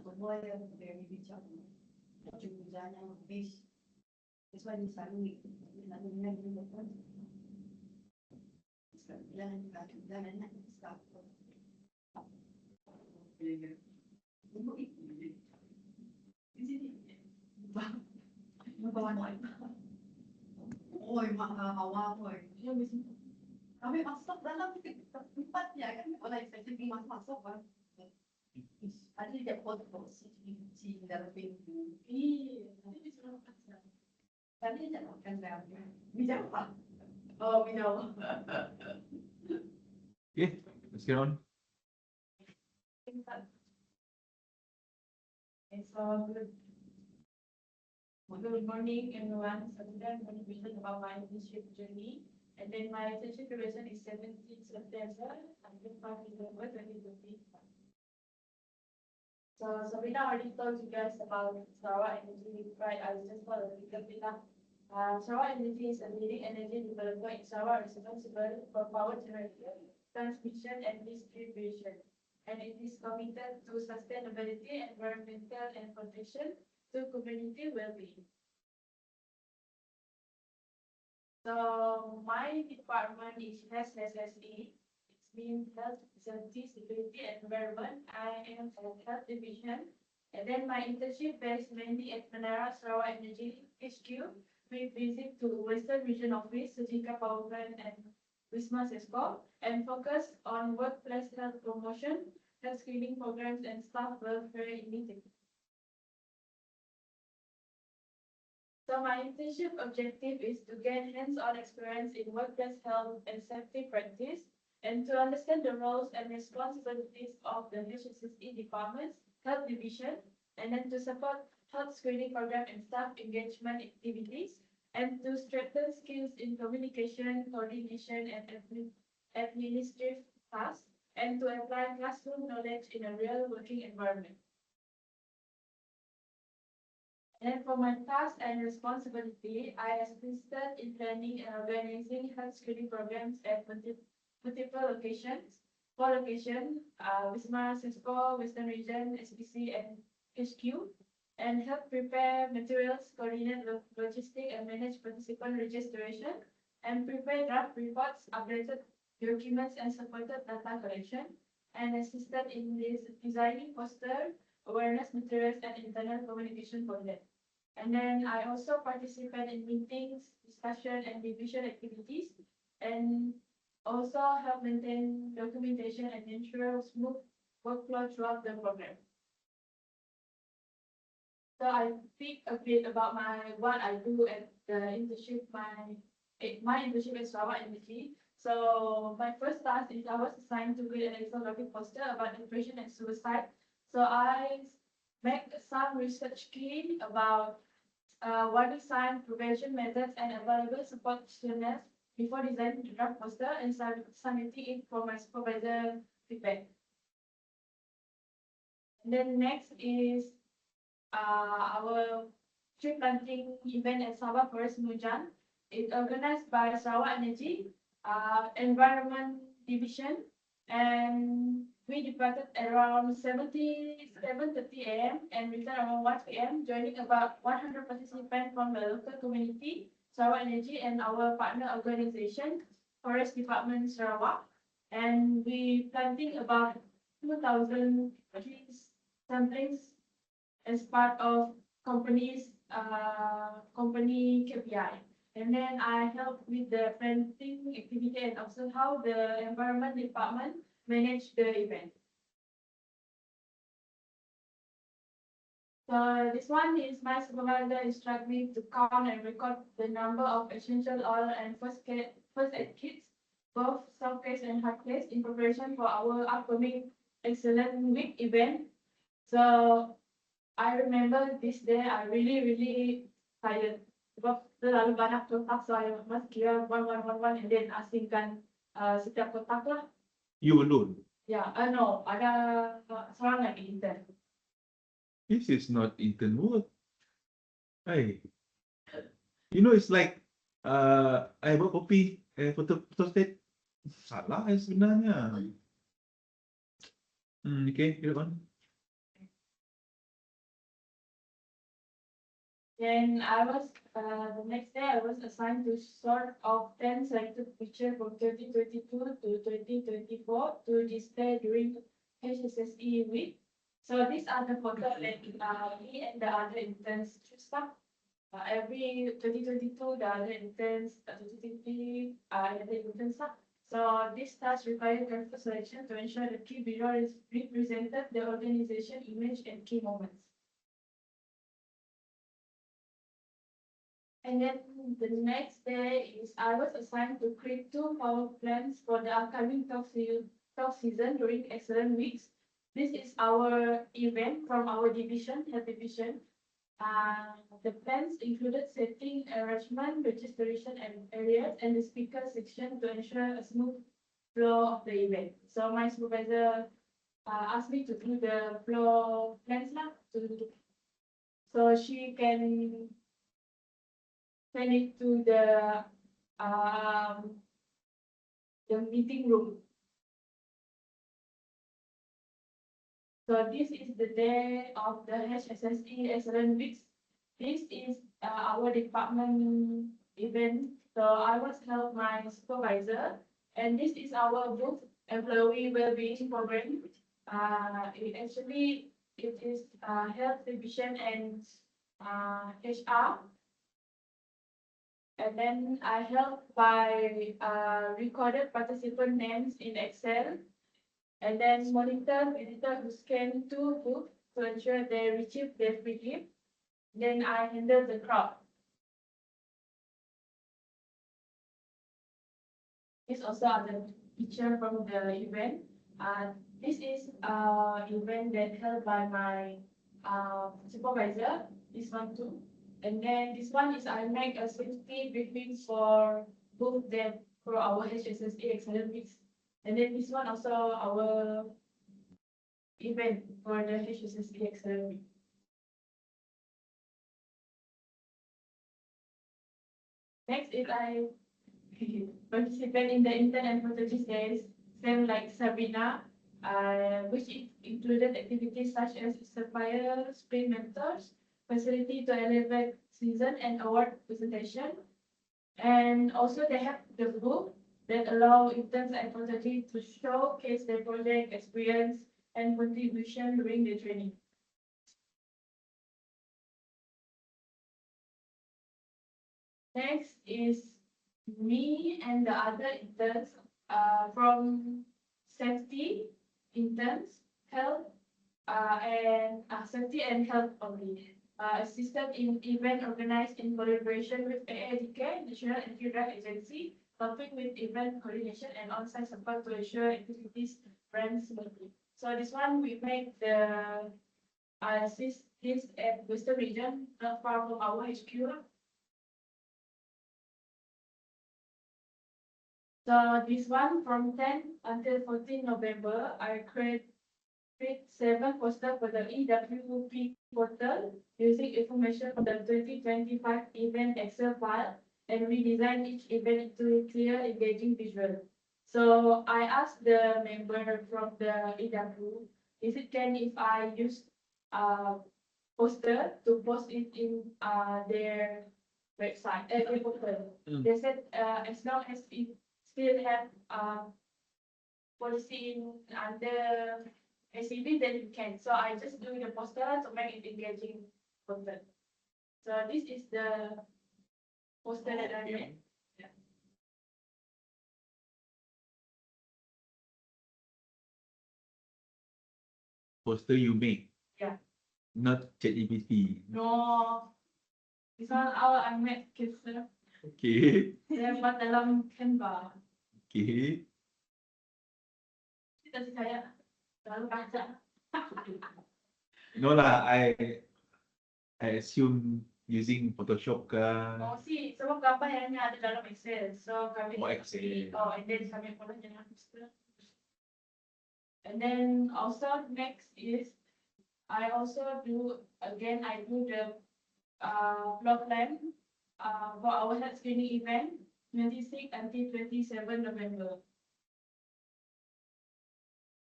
Tomboy yang very bicara. Jumlahnya habis. Sesuai misalnya nak dengan dia pun. Sekarang nak sekarang. Di sini. Bawa oi, hawa oi. Yang di sini. Kami masuk dalam tempatnya kan, oleh saya masuk kan. Ada dia foto si dalam pintu. Iya, nanti disuruh makan. Tadi dia makan dalamnya. Bijak apa? Oh, bijak. Okay, let's get on. Okay, so good morning, everyone. So today I'm going to present about my internship journey. And then my internship duration is 17 September until 5 December 2020. So Sabrina already told you guys about Sarawak Energy, right? I was just told a little bit. Sarawak Energy is a leading energy developer in Sarawak responsible for power generation, transmission, and distribution. And it is committed to sustainability, environmental, and protection to community well-being. So my department is SSE. It's means health, safety, security, and environment. I am at health division. And then my internship based mainly at Menara Sarawak Energy HQ. We visit to Western Region Office, SEGi Power Plant, and Wisma SESCO, and focus on workplace health promotion, health screening programs, and staff welfare initiatives. So my internship objective is to gain hands-on experience in workplace health and safety practice, and to understand the roles and responsibilities of the HSSE departments, health division, and then to support health screening program and staff engagement activities, and to strengthen skills in communication, coordination, and administrative tasks, and to apply classroom knowledge in a real working environment. And for my task and responsibility, I assisted in planning and organizing health screening programs at multiple locations. 4 locations, Wisma, Cisco, Western Region, SPC, and HQ, and help prepare materials, coordinate logistics, and manage participant registration, and prepare draft reports, updated documents, and supported data collection, and assisted in designing poster, awareness materials, and internal communication for them. And then I also participate in meetings, discussion, and division activities, and also help maintain documentation and ensure smooth workflow throughout the program. So I speak a bit about what I do at the internship, my internship at Sarawak Energy. So my first task is I was assigned to create an infographic poster about depression and suicide. So I make some research key about warning sign, prevention methods, and available support questionnaires before designing the draft poster and submitting it for my supervisor feedback. And then next is our tree planting event at Sabah Forest Mujan. It's organized by Sarawak Energy, Environment Division, and we departed around 7:30 a.m. and returned around 1 p.m., joining about 100 participants from the local community, Sarawak Energy, and our partner organization, Forest Department Sarawak. And we planting about 2,000 trees samplings as part of company KPI. And then I help with the planting activity and observe how the environment department manage the event. So this one is my supervisor instruct me to count and record the number of essential oil and first aid kits, both soft case and hard case, in preparation for our upcoming Excellent Week event. So I remember this day I really tired. Sebab terlalu banyak kotak, so I must kira one, and then asingkan setiap kotak lah. You alone. Yeah, no, ada seorang lagi intern. This is not intern work. Hey, you know, it's like I buat kopi, photo state. Salah sebenarnya. Okay, get on. Then I was, the next day I was assigned to sort of 10 selected pictures from 2022 to 2024 to display during HSSE week. So these are the photos that me and the other interns choose lah. Every 2022, the other interns, 2023, the interns lah. So this task requires careful selection to ensure the key visual is represented the organization image and key moments. And then the next day is I was assigned to create 2 power plans for the upcoming talk season during excellent weeks. This is our event from our division, health division. The plans included setting arrangement, registration and areas, and the speaker section to ensure a smooth flow of the event. So my supervisor asked me to do the floor plans lah, so she can send it to the meeting room. So this is the day of the HSSE Excellent Weeks. This is our department event. So I was help my supervisor, and this is our booth employee well-being program. It is health division and HR. And then I help by recorded participant names in Excel, and then monitor visitor who scan to booth to ensure they retrieve their free gift. Then I handle the crowd. This also are the picture from the event. This is event that held by my supervisor. This one too. And then this one is I make a safety briefing for both them for our HSSA Excellent Weeks. And then this one also our event for the HSSA Excellent Week. Next is I participate in the intern and strategy days, same like Sabrina, which included activities such as supplier sprint mentors, facility to elevate season and award presentation. And also they have the book that allow interns and faculty to showcase their project experience and contribution during the training. Next is me and the other interns from safety interns, health, and safety and health only. Assisted in event organized in collaboration with AADK, National Anti-Drug Agency, helping with event coordination and on-site support to ensure activities run smoothly. So this one we make the this at Western region, not far from our HQ. So this one from 10 until 14 November, I create 7 posters for the EWP portal using information from the 2025 event Excel file and redesign each event into clear, engaging visual. So I asked the member from the EW, is it can if I use poster to post it in their website, their portal. They said as long as it still have policy in under SEGi, then you can. So I just do the poster to make it engaging content. So this is the poster that I made. Yeah. Poster you make. Yeah. Not ChatGPT. No, this one all I made kisah. Okay. Saya buat dalam Canva. Okay. Kita saya selalu baca. No lah, I assume using Photoshop ke. Oh, si semua gambar yang ada dalam Excel. So kami Excel. Oh, and then kami pun jangan poster. And then also next is I also do again I do the floor plan for our health screening event 26 until 27 November.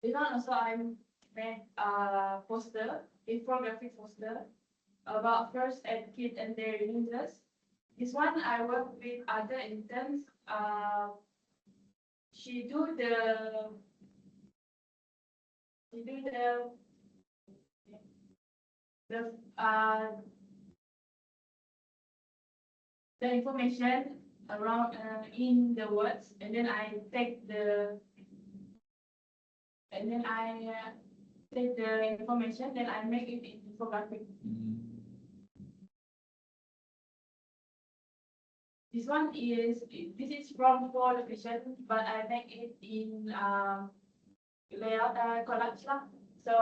This one also I made poster, infographic poster about first aid kit and their users. This one I work with other interns. She do the the, uh, the information around, in the words, and then I take the, and then I, take the information, then I make it in infographic. This one is, this is from 4 locations, but I make it in, layout, collapse lah. So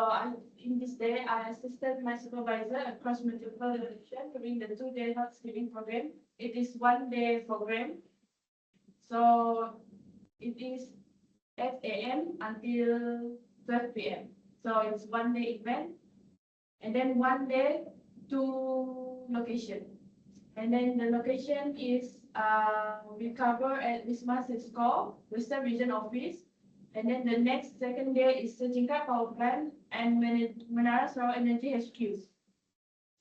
in this day, I assisted my supervisor across multiple locations during the 2-day Thanksgiving program. It is 1-day program. So it is 8 a.m. until 12 p.m. So it's 1-day event. And then 1 day, 2 location. And then the location is, we cover at Wisma Cisco, Western Region Office. And then the next second day is Sejingkat Power Plant and Menara Sarawak Energy HQs.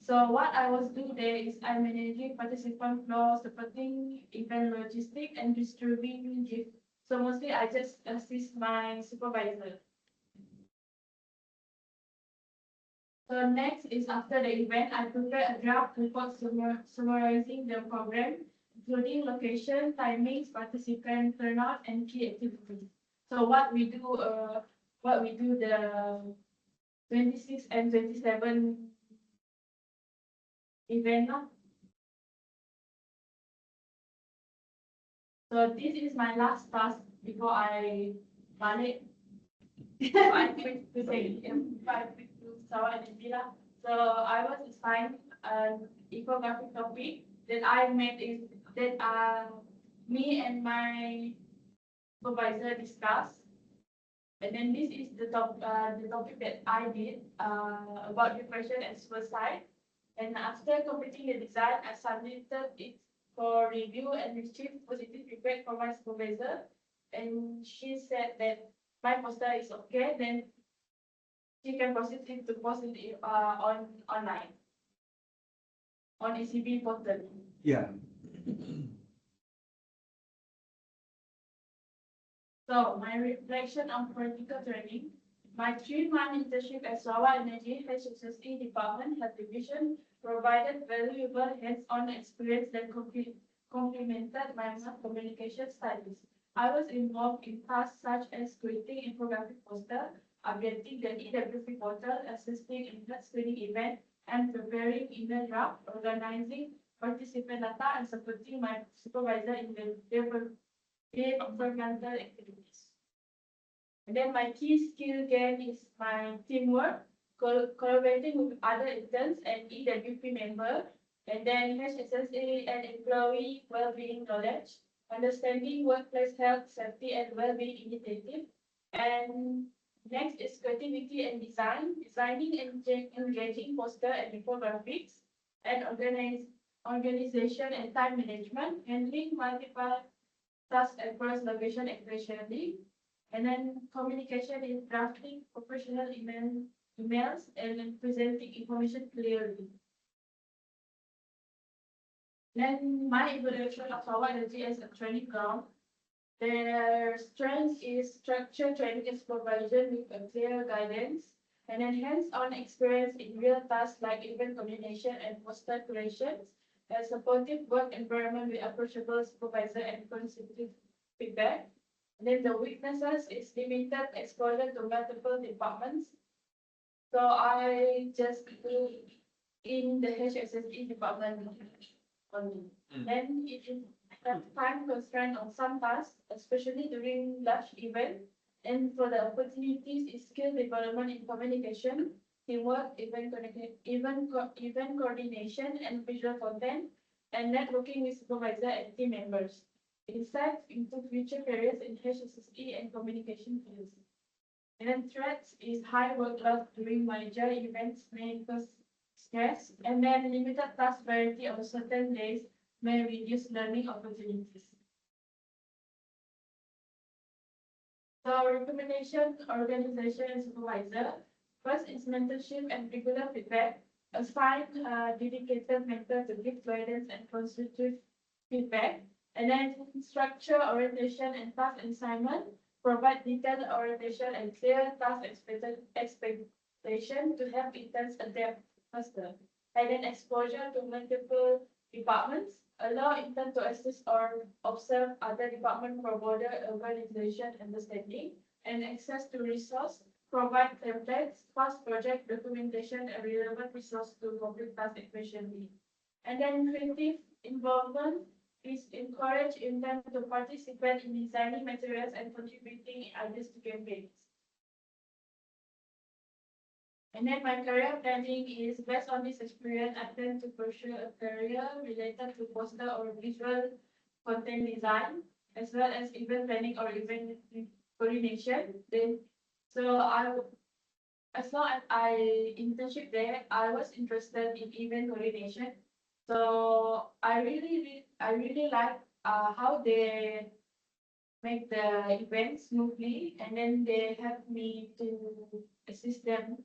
So what I was doing there is I'm managing participant flow, supporting event logistics and distributing gift. So mostly I just assist my supervisor. So next is after the event, I prepare a draft report summarizing the program, including location, timings, participant turnout, and key activities. So what we do the 26 and 27 event lah. So this is my last task before I balik. I quit to say, I quit to Sarawak Energy lah. So I was assigned an infographic topic that I made is that me and my supervisor discussed. And then this is the topic that I did about depression and suicide. And after completing the design, I submitted it for review and received positive feedback from my supervisor. And she said that my poster is okay, then she can proceed to post it online on ECB portal. Yeah. So my reflection on practical training, my 3-month internship at Sarawak Energy HSSE Department Health Division provided valuable hands-on experience that complemented my mass communication studies. I was involved in tasks such as creating infographic poster, updating the EWP portal, assisting in health screening event, and preparing email draft, organizing participant data, and supporting my supervisor in the developmental activities. And then my key skill gain is my teamwork, collaborating with other interns and EWP member, and then HSSA and employee well-being knowledge, understanding workplace health, safety, and well-being initiative. And next is creativity and design, designing and engaging poster and infographics, and organization and time management, handling multiple tasks across location efficiently. And then communication is drafting professional emails and presenting information clearly. Then my evaluation of Sarawak Energy as a training ground. Their strength is structured training and supervision with a clear guidance, and then hands-on experience in real tasks like event coordination and poster creations, a supportive work environment with approachable supervisor and constructive feedback. And then the weaknesses is limited exposure to multiple departments. So I just do in the HSSE department only. Then it is time constraint on some tasks, especially during large event. And for the opportunities is skill development in communication, teamwork, event coordination, and visual content, and networking with supervisor and team members. Insights into future careers in HSSE and communication fields. And then threats is high workload during major events may cause stress, and then limited task variety on certain days may reduce learning opportunities. So recommendation, organization, and supervisor. First is mentorship and regular feedback. Assign a dedicated mentor to give guidance and constructive feedback. And then structure, orientation, and task assignment. Provide detailed orientation and clear task expectation to help interns adapt faster. And then exposure to multiple departments, allow intern to assist or observe other department for broader organization understanding, and access to resource, provide templates, fast project documentation, and relevant resource to complete task efficiently. And then creative involvement is encourage intern to participate in designing materials and contributing ideas to campaigns. And then my career planning is based on this experience, I plan to pursue a career related to poster or visual content design, as well as event planning or event coordination. Then, so as long as I internship there, I was interested in event coordination. So I really like how they make the event smoothly, and then they help me to assist them.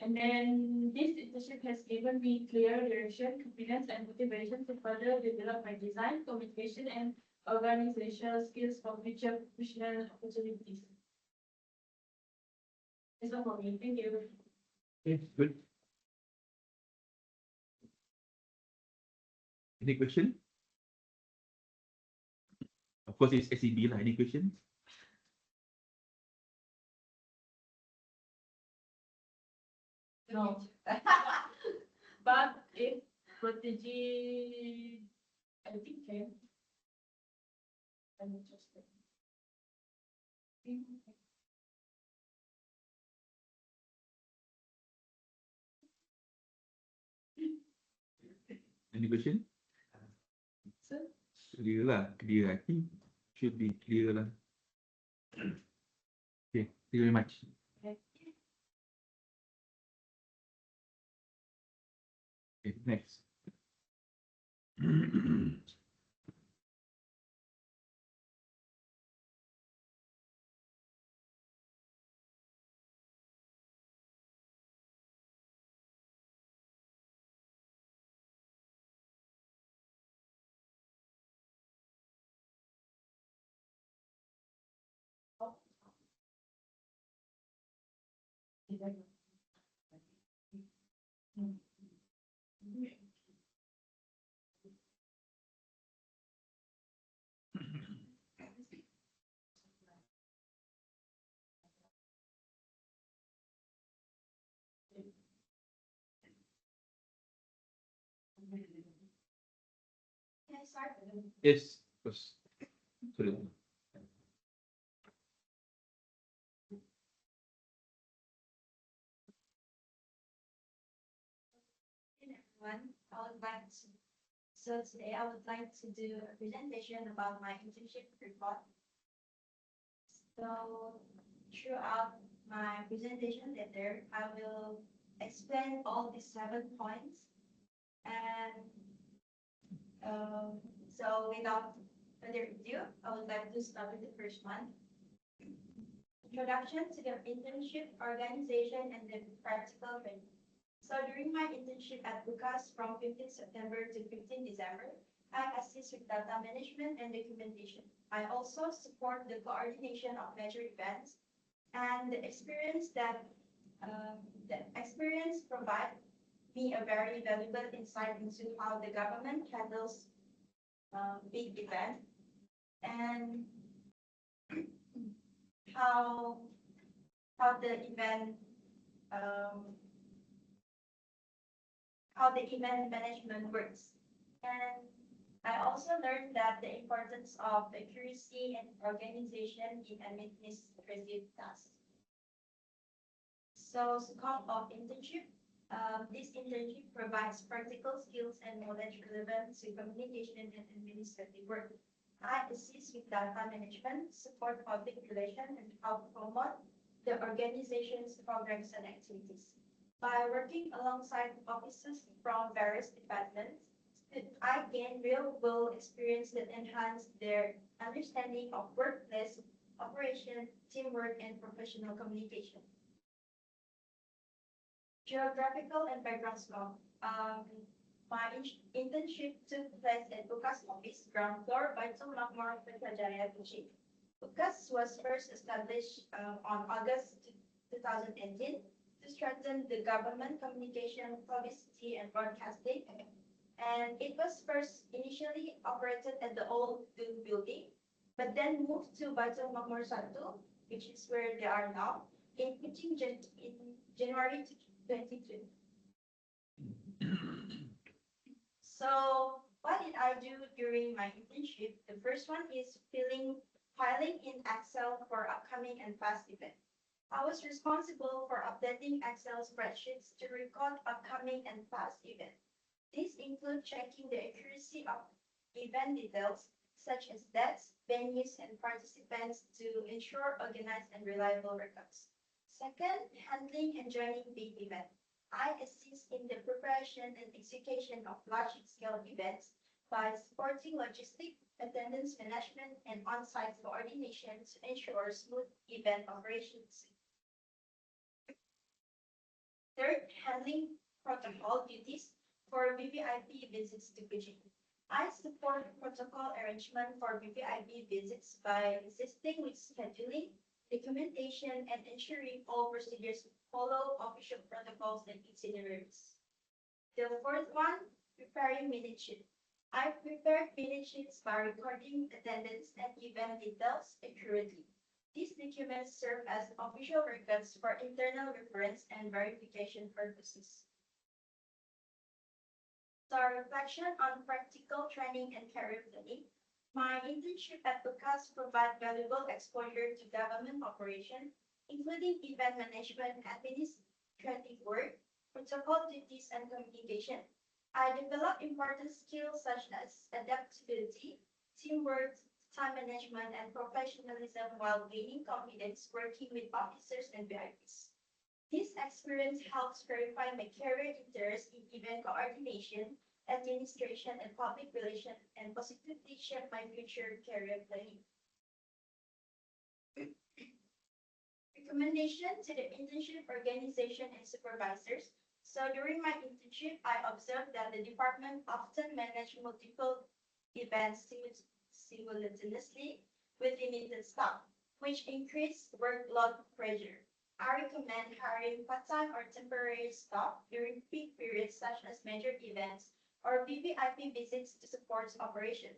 And then this internship has given me clear direction, confidence, and motivation to further develop my design, communication, and organizational skills for future professional opportunities. That's all for me. Thank you. Okay, good. Any question? Of course, it's SEB lah. Any questions? No. But if strategy, I think can. I'm interested. Any question? So, Clear lah. Clear. I think should be clear lah. Okay, thank you very much. okay. Okay, next. Can I start? Yes, first. Sorry. Hey everyone, so today I would like to do a presentation about my internship report. So throughout my presentation letter, I will explain all the 7 points. And so without further ado, I would like to start with the first one. Introduction to the internship organization and the practical training. So during my internship at Lucas from 15 September to 15 December, I assist with data management and documentation. I also support the coordination of major events, and the experience provide me a very valuable insight into how the government handles big events and how the event management works. And I also learned that the importance of accuracy and organization in administrative tasks. So scope of internship. This internship provides practical skills and knowledge relevant to communication and administrative work. I assist with data management, support public relations, and help promote the organization's programs and activities. By working alongside officers from various departments, I gain real-world experience that enhance their understanding of workplace operation, teamwork, and professional communication. Geographical and background scope. My internship took place at Lucas office, ground floor, Baitul Makmur, Putrajaya, Kuching. Lucas was first established on August 2018. to strengthen the government communication, publicity, and broadcasting. And it was first initially operated at the old Dun building, but then moved to Batu Makmur Satu, which is where they are now, in January 2020. So what did I do during my internship? The first one is filing in Excel for upcoming and past events. I was responsible for updating Excel spreadsheets to record upcoming and past events. These include checking the accuracy of event details, such as dates, venues, and participants to ensure organized and reliable records. Second, handling and joining big events. I assist in the preparation and execution of large-scale events by supporting logistics, attendance management, and on-site coordination to ensure smooth event operations. Third, handling protocol duties for VVIP visits to Kuching. I support protocol arrangement for VVIP visits by assisting with scheduling, documentation, and ensuring all procedures follow official protocols and itineraries. The fourth one, preparing minute sheet. I prepared minute sheets by recording attendance and event details accurately. These documents serve as official records for internal reference and verification purposes. So, reflection on practical training and career planning. My internship at UCAS provide valuable exposure to government operation, including event management, administrative work, protocol duties, and communication. I developed important skills such as adaptability, teamwork, time management, and professionalism while gaining confidence working with officers and VIPs. This experience helps verify my career interest in event coordination, administration, and public relations, and positively shape my future career planning. Recommendation to the internship organization and supervisors. So during my internship, I observed that the department often managed multiple events simultaneously with limited staff, which increased workload pressure. I recommend hiring part-time or temporary staff during peak periods such as major events or VVIP visits to support operation.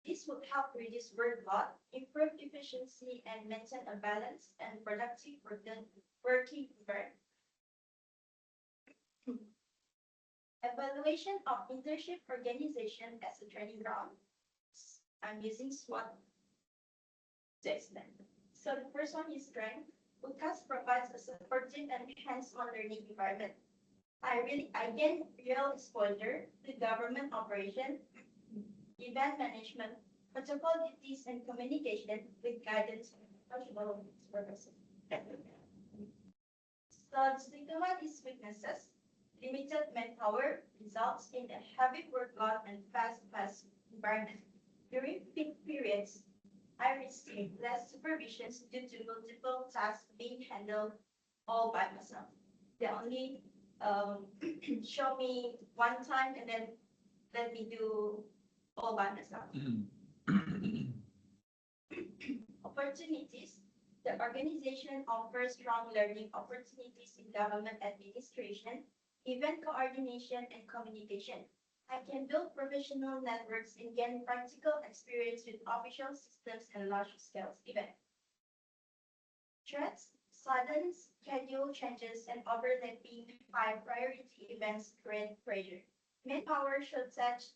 This would help reduce workload, improve efficiency, and maintain a balanced and productive working environment. Evaluation of internship organization as a training ground. I'm using SWOT to explain. So the first one is strength. UCAS provides a supportive and hands-on learning environment. I gain real exposure to government operation, event management, protocol duties, and communication with guidance from professional purposes. So the second one is weaknesses. Limited manpower results in a heavy workload and fast-paced environment. During peak periods, I received less supervisions due to multiple tasks being handled all by myself. They only show me one time and then let me do all by myself. Opportunities. The organization offers strong learning opportunities in government administration, event coordination, and communication. I can build professional networks and gain practical experience with official systems and large-scale events. Threats, sudden schedule changes, and overlapping high-priority events create pressure. Manpower shortage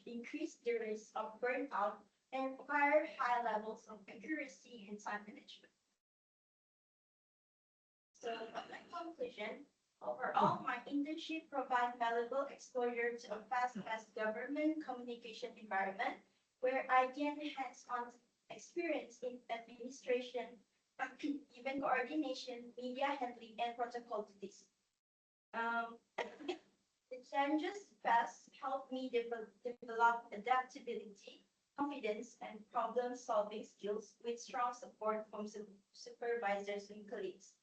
increase the risk of burnout and require high levels of accuracy and time management. So, my conclusion. Overall, my internship provides valuable exposure to a fast-paced government communication environment where I gain hands-on experience in administration, event coordination, media handling, and protocol duties. The challenges faced helped me develop adaptability, confidence, and problem-solving skills with strong support from supervisors and colleagues.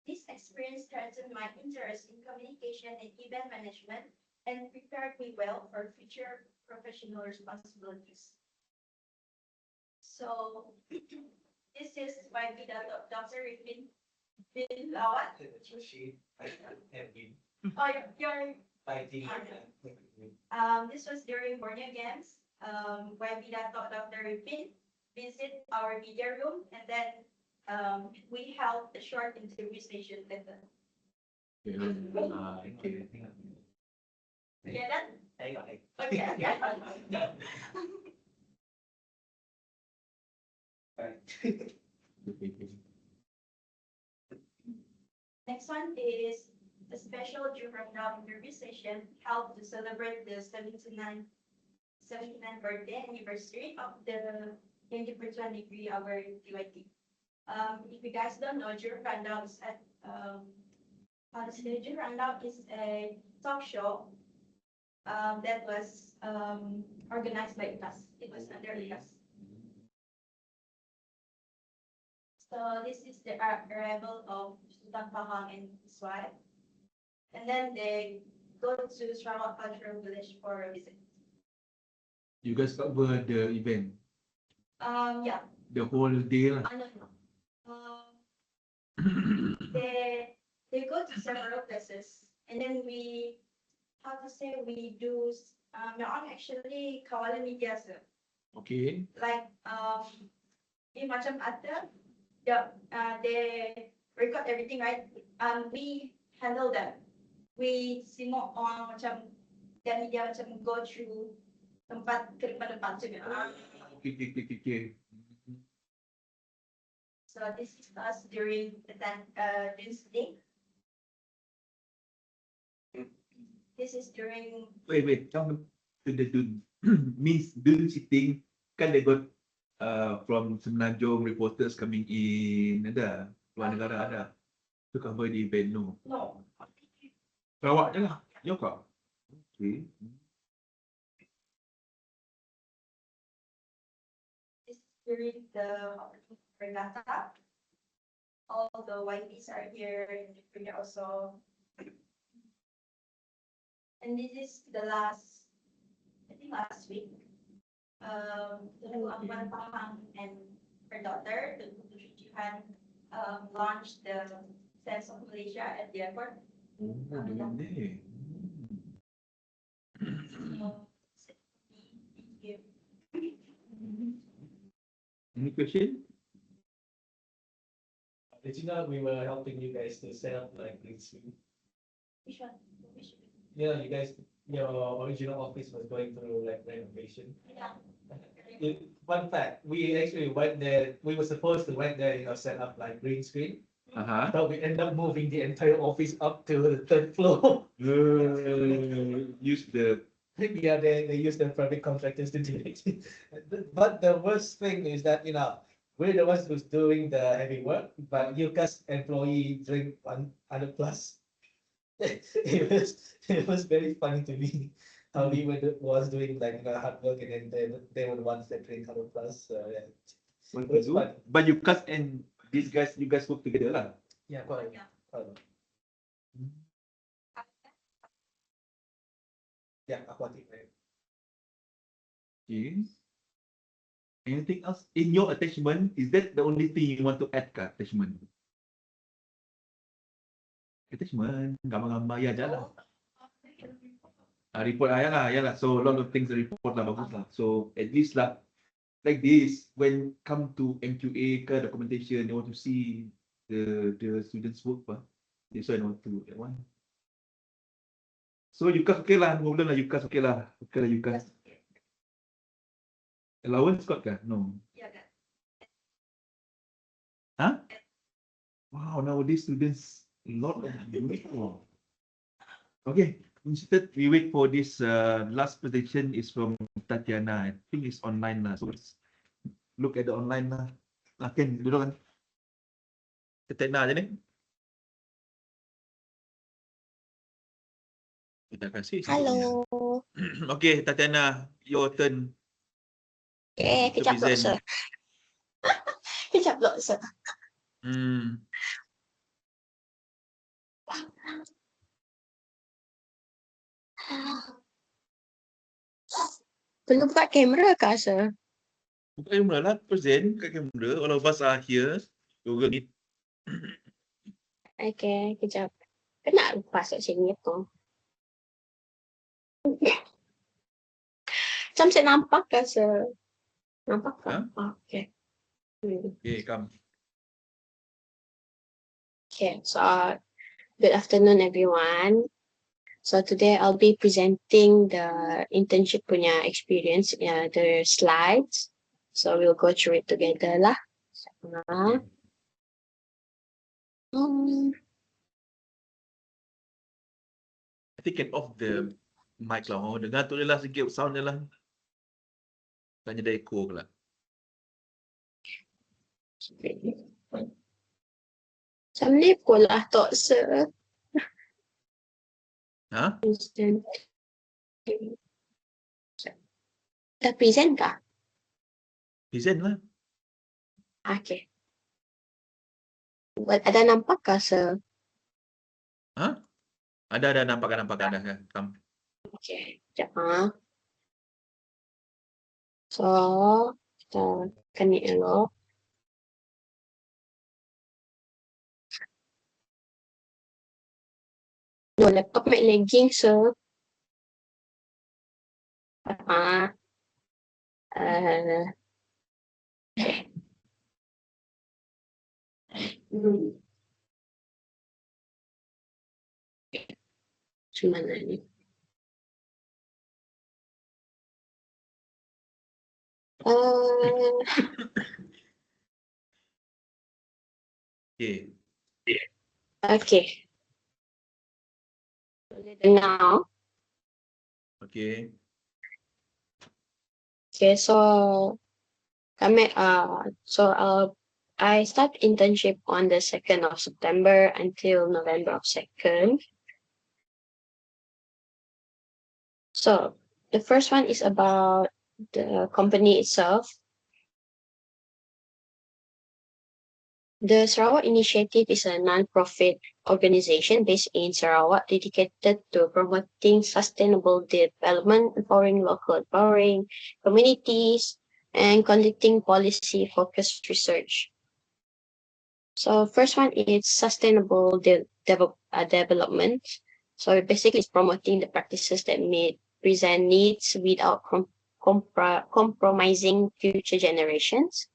This experience strengthened my interest in communication and event management and prepared me well for future professional responsibilities. So, this is my video of Dr. Rifin bin lawat. She, I have been Oh, your fighting. this was during Borneo Games. Wabida thought Dr. Bin visit our media room, and then we held a short interview session later. Okay. Yeah, that Hang on. okay. Right. Next one is a special Jurandam interview session held to celebrate the 79th birthday anniversary of the 20% degree our DYT. If you guys don't know, Jurandam is at how to say Jurandam is a talk show that was organized by us. It was under us. So this is the arrival of Sultan Pahang and his wife. And then they go to Sarawak Cultural Village for a visit. You guys cover the event, Yeah, the whole day lah. I don't know. They go to several places, and then we, how to say, we do, actually kawalan media, sir. Okay. Like, in macam ada, they record everything, right? We handle them. We simok on macam, dan media macam go through tempat ke tempat juga. Okay. So this is us during the Wednesday. This is during Wait, come to the dune. Means dune sitting, kan they got from Semenanjung reporters coming in, ada, luar negara ada. To cover the event, no. no. Sarawak je lah, ya kak? Okay. This is during the regatta. All the YPs are here and they also. And this is the last, I think last week. Tuan Pahang and her daughter, the Tuhan, launched the Sense of Malaysia at the airport. Oh, boleh. So, thank you. Any question? Original, we were helping you guys to set up like green screen. Which one? Which one? Yeah, you guys, your original office was going through like renovation. Yeah. Fun fact, we actually went there, we were supposed to went there, set up like green screen. But we end up moving the entire office up to the third floor. Use the Yeah, they use the private contractors to do it. But the worst thing is that, we're the ones who's doing the heavy work, but UCAS employee drink 100 plus. It was very funny to me how we was doing like hard work, and then they were the ones that drink 100 plus. So yeah, it was fun. But you guys and these guys, you guys work together lah. Yeah, quite. Yeah. Yeah, aquatic, right? Okay. Anything else in your attachment? Is that the only thing you want to add ke attachment? Attachment, gambar-gambar ya jalan. Report lah, ya lah. So a lot of things report lah, bagus lah. So at least lah, like this, when come to MQA ke documentation, they want to see the students work pa. That's why I want to that one. So UCAS okay lah, no problem lah. UCAS okay lah. Okay lah UCAS. Allowance got ke? No. Yeah, that. Huh? Wow, nowadays students a lot of uniform. Okay, instead we wait for this last presentation is from Tatiana. I think it's online lah. So let's look at the online lah. Ken, duduk kan? Tatiana aja nih. Kita kasih. Hello. Okay, Tatiana, your turn. Okay, kejap present. sir. Kejap sir. Belum buka kamera kah sir? Buka kamera lah, present. Buka kamera. All of us are here. Google Meet. Okay, kejap. Kena lupa masuk sini tu. Macam saya nampak ke nampak ke? Huh? Okay. Okay, come. Okay, so good afternoon everyone. So today I'll be presenting the internship punya experience, the slides. So we'll go through it together lah. Okay. I think can off the mic lah. Oh, dengar tu je lah sikit sound je lah. Tanya ada echo pula. Macam ni pula Tok Sir. Ha? Present. Dah present kah? Present lah. Okay. Ada nampak kah Sir? Ha? Ada nampak ada. Come. Okay. Sekejap ha. So, kita connect dulu. No, laptop mat lagging Sir. Ah. Macam mana ni? Okay. Okay. Boleh dengar? Okay. Okay, so I start internship on the 2nd of September until November of 2nd. So the first one is about the company itself. The Sarawak Initiative is a non-profit organization based in Sarawak dedicated to promoting sustainable development, empowering communities, and conducting policy-focused research. So first one is sustainable development. So basically it's promoting the practices that meet present needs without compromising future generations.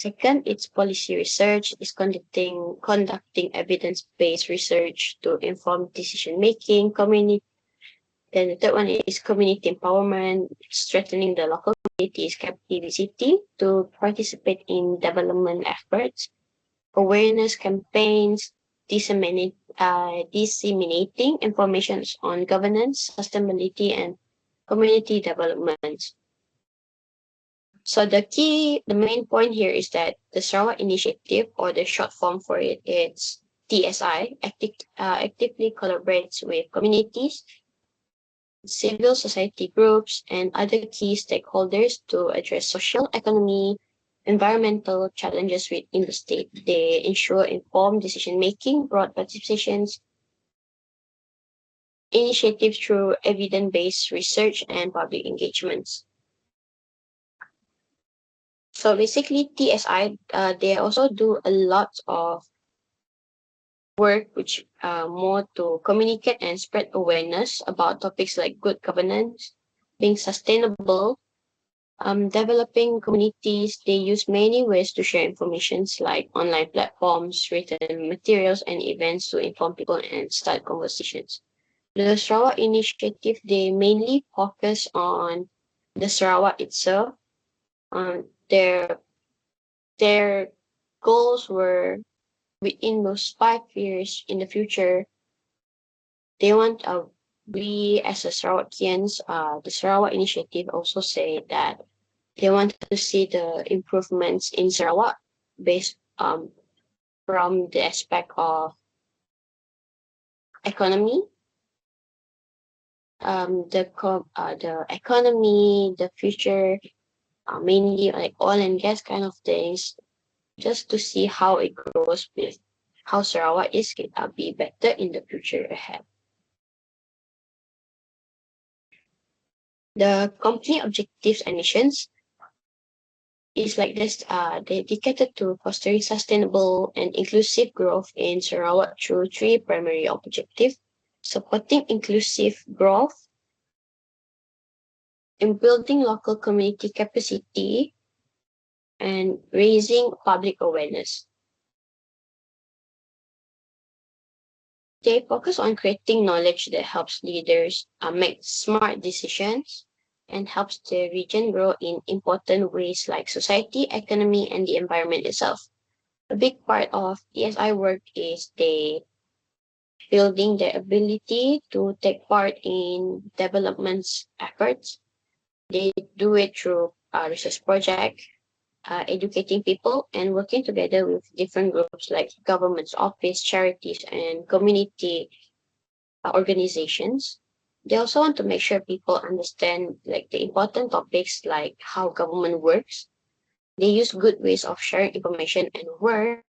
Second, it's policy research, is conducting evidence-based research to inform decision-making, community. Then the third one is community empowerment, strengthening the local community's capacity to participate in development efforts, awareness campaigns, disseminating information on governance, sustainability, and community development. So the main point here is that the Sarawak Initiative, or the short form for it, it's TSI, actively collaborates with communities, civil society groups, and other key stakeholders to address social, economy, environmental challenges within the state. They ensure informed decision-making, broad participations, initiatives through evidence-based research, and public engagements. So basically, TSI, they also do a lot of work which more to communicate and spread awareness about topics like good governance, being sustainable, developing communities. They use many ways to share information like online platforms, written materials, and events to inform people and start conversations. The Sarawak Initiative, they mainly focus on the Sarawak itself. Their goals were within those 5 years in the future. They want we as a Sarawakians, the Sarawak Initiative also say that they want to see the improvements in Sarawak based from the aspect of economy, the economy, the future, mainly like oil and gas kind of things, just to see how it grows with how Sarawak is be better in the future ahead. The company objectives and missions. is like this, dedicated to fostering sustainable and inclusive growth in Sarawak through three primary objectives: supporting inclusive growth, in building local community capacity, and raising public awareness. They focus on creating knowledge that helps leaders make smart decisions and helps the region grow in important ways like society, economy, and the environment itself. A big part of ESI work is they building their ability to take part in development efforts. They do it through research project, educating people, and working together with different groups like governments, office, charities, and community organizations. They also want to make sure people understand like the important topics like how government works. They use good ways of sharing information and work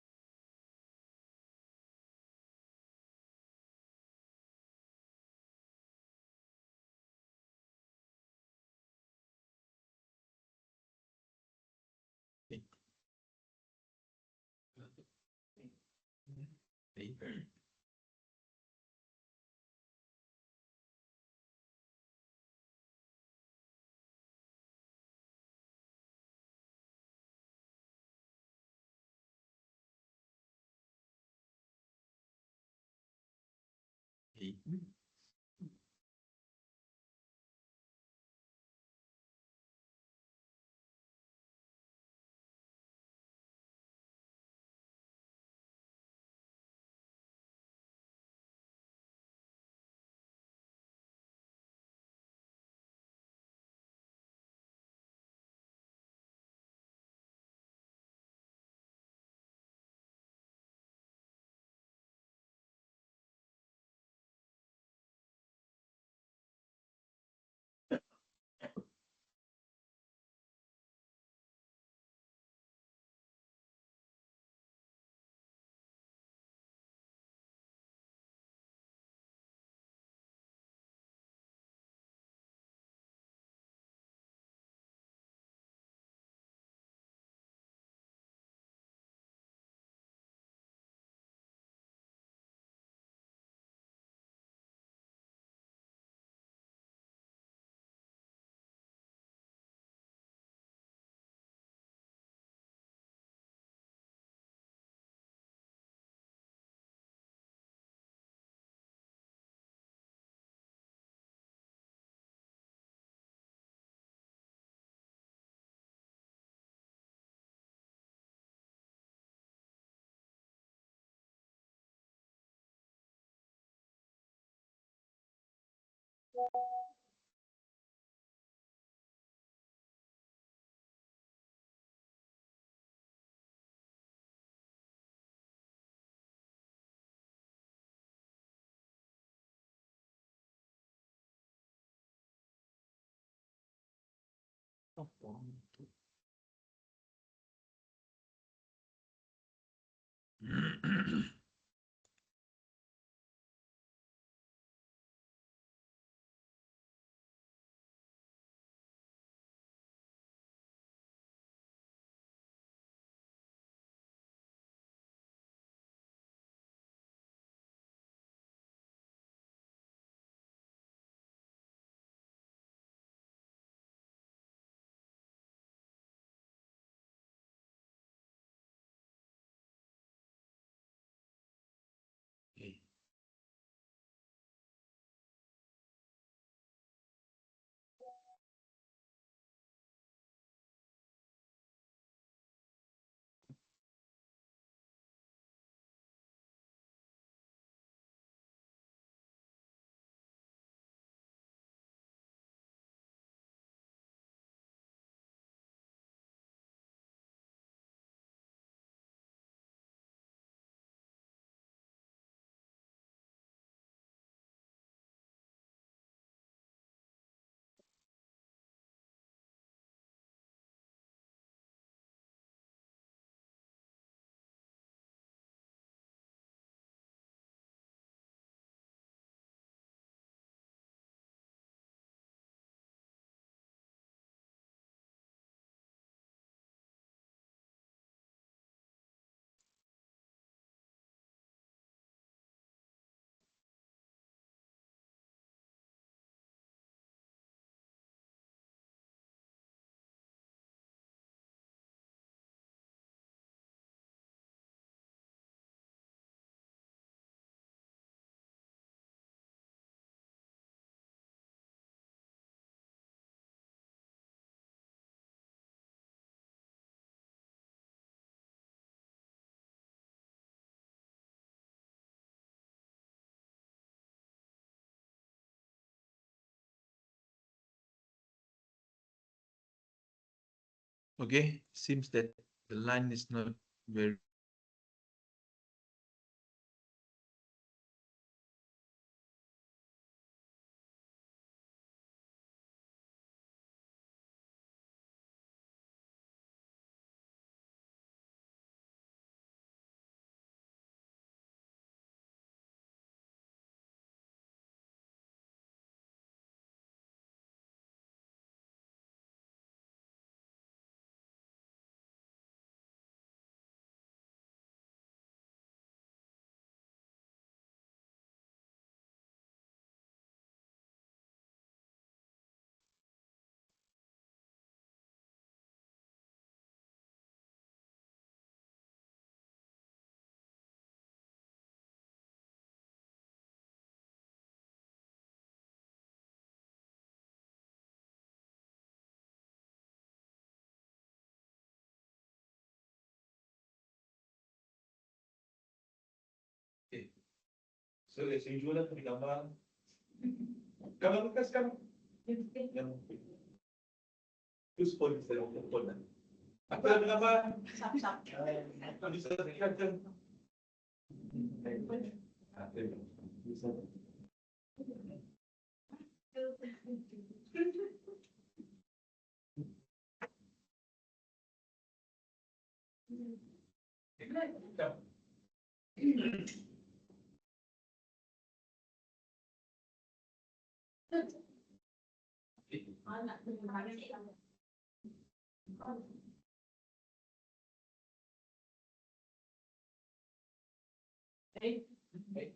Okay, seems that the line is not very. So as usual lah, kami gambar. Gambar bekas kan? Yang use phone instead of phone lah. Apa yang gambar? Bisa kan?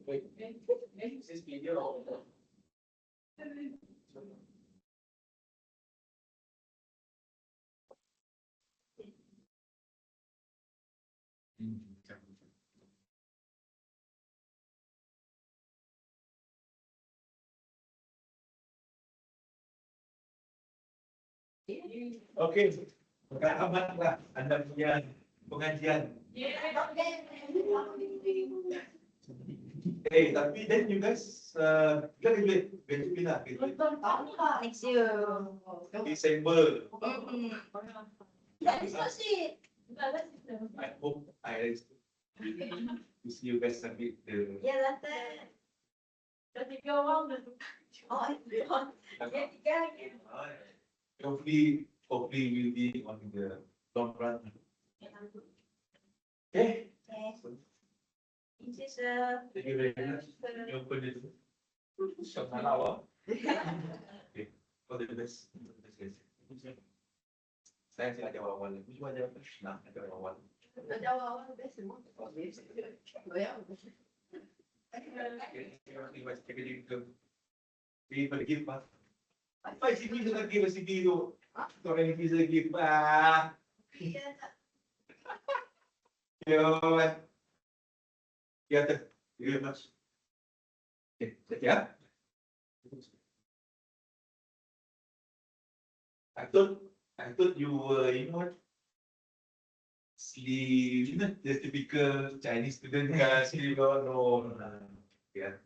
Wait. Is this video or? Okey, amatlah anda punya pengajian. Tapi then you guys, graduate bila? Next year. December. That's not it. I hope I to see you guys submit the. Ya, datang. Oh, ya, tiga lagi. Hopefully we'll be on the long run. Okay. This is a. Thank you very much. You open it. SARAWAK. Okay. All the best. Guys. Saya ada awal. Cuma ada nah ada awal. Ada awal best semua. Pergi pak. Apa sih ni lagi masih biru? Orang ini lagi pak. Yo. Ya, thank you very much. Okay, yeah. I thought you were, you know what? Sleep, you know, the typical Chinese student sleep. No. Yeah.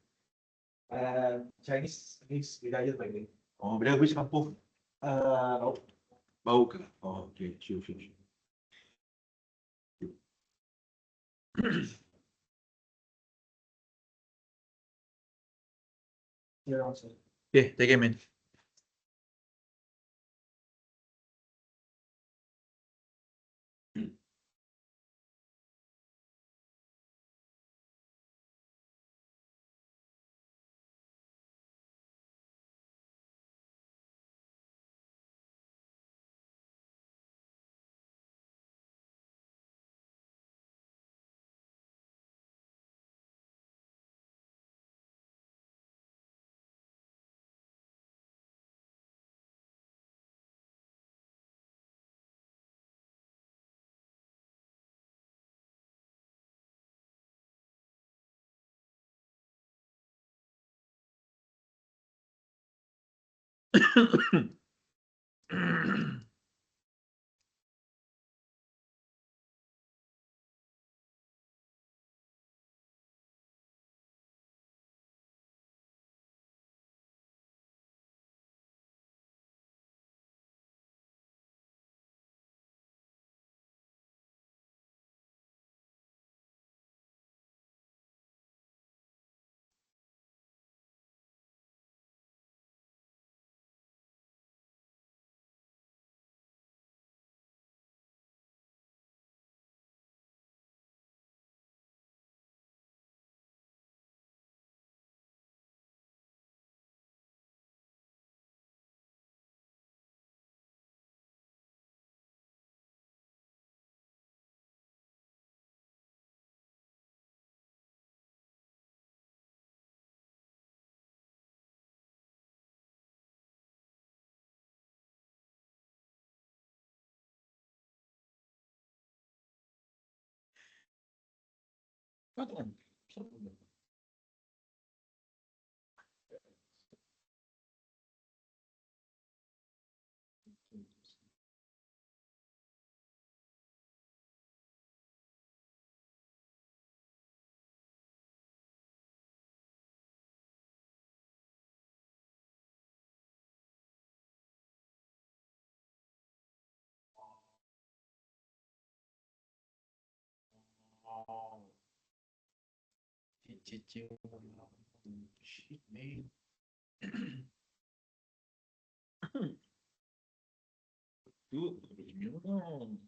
Chinese mix budaya by the way. Oh, budaya which kampung? Bau ke? Oh, okay, sure. Yeah, also. Okay, take care, man. Come on. Come on. Shit, man. Tuh, minum.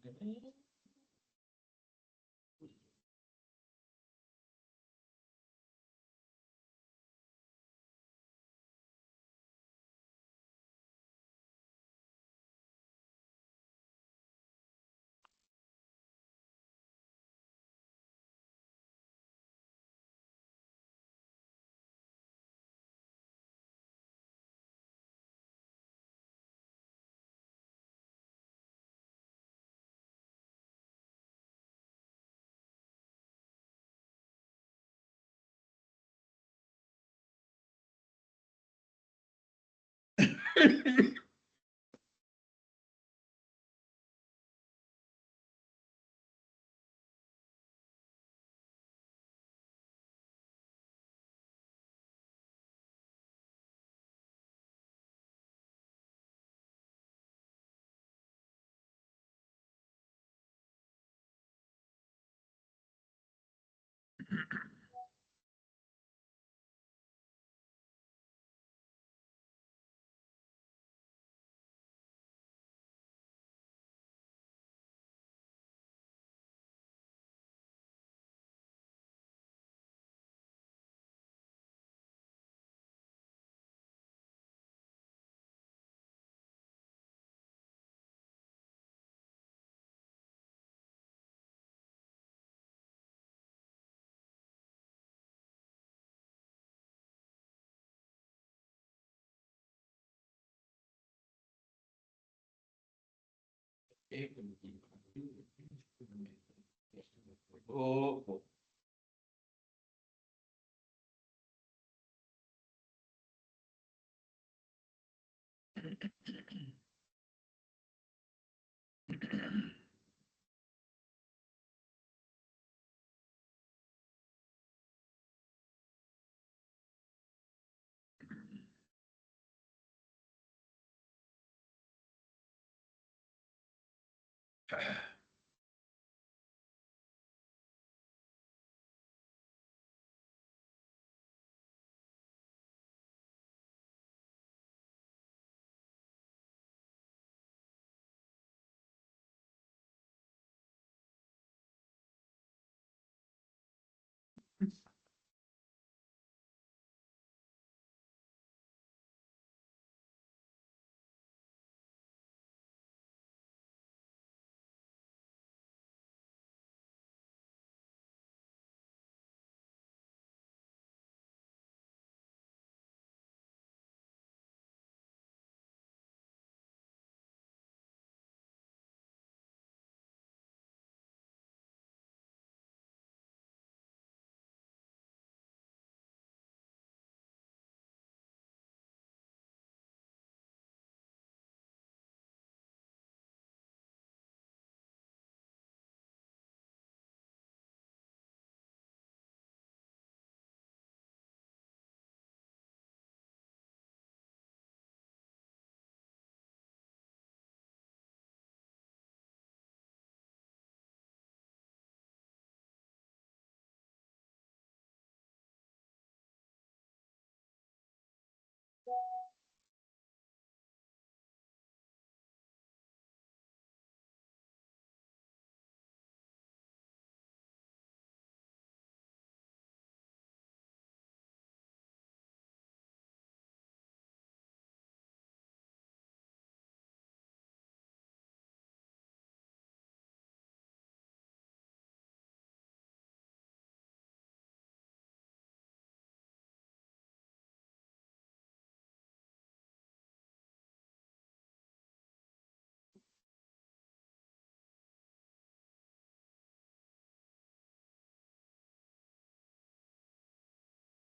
Oh,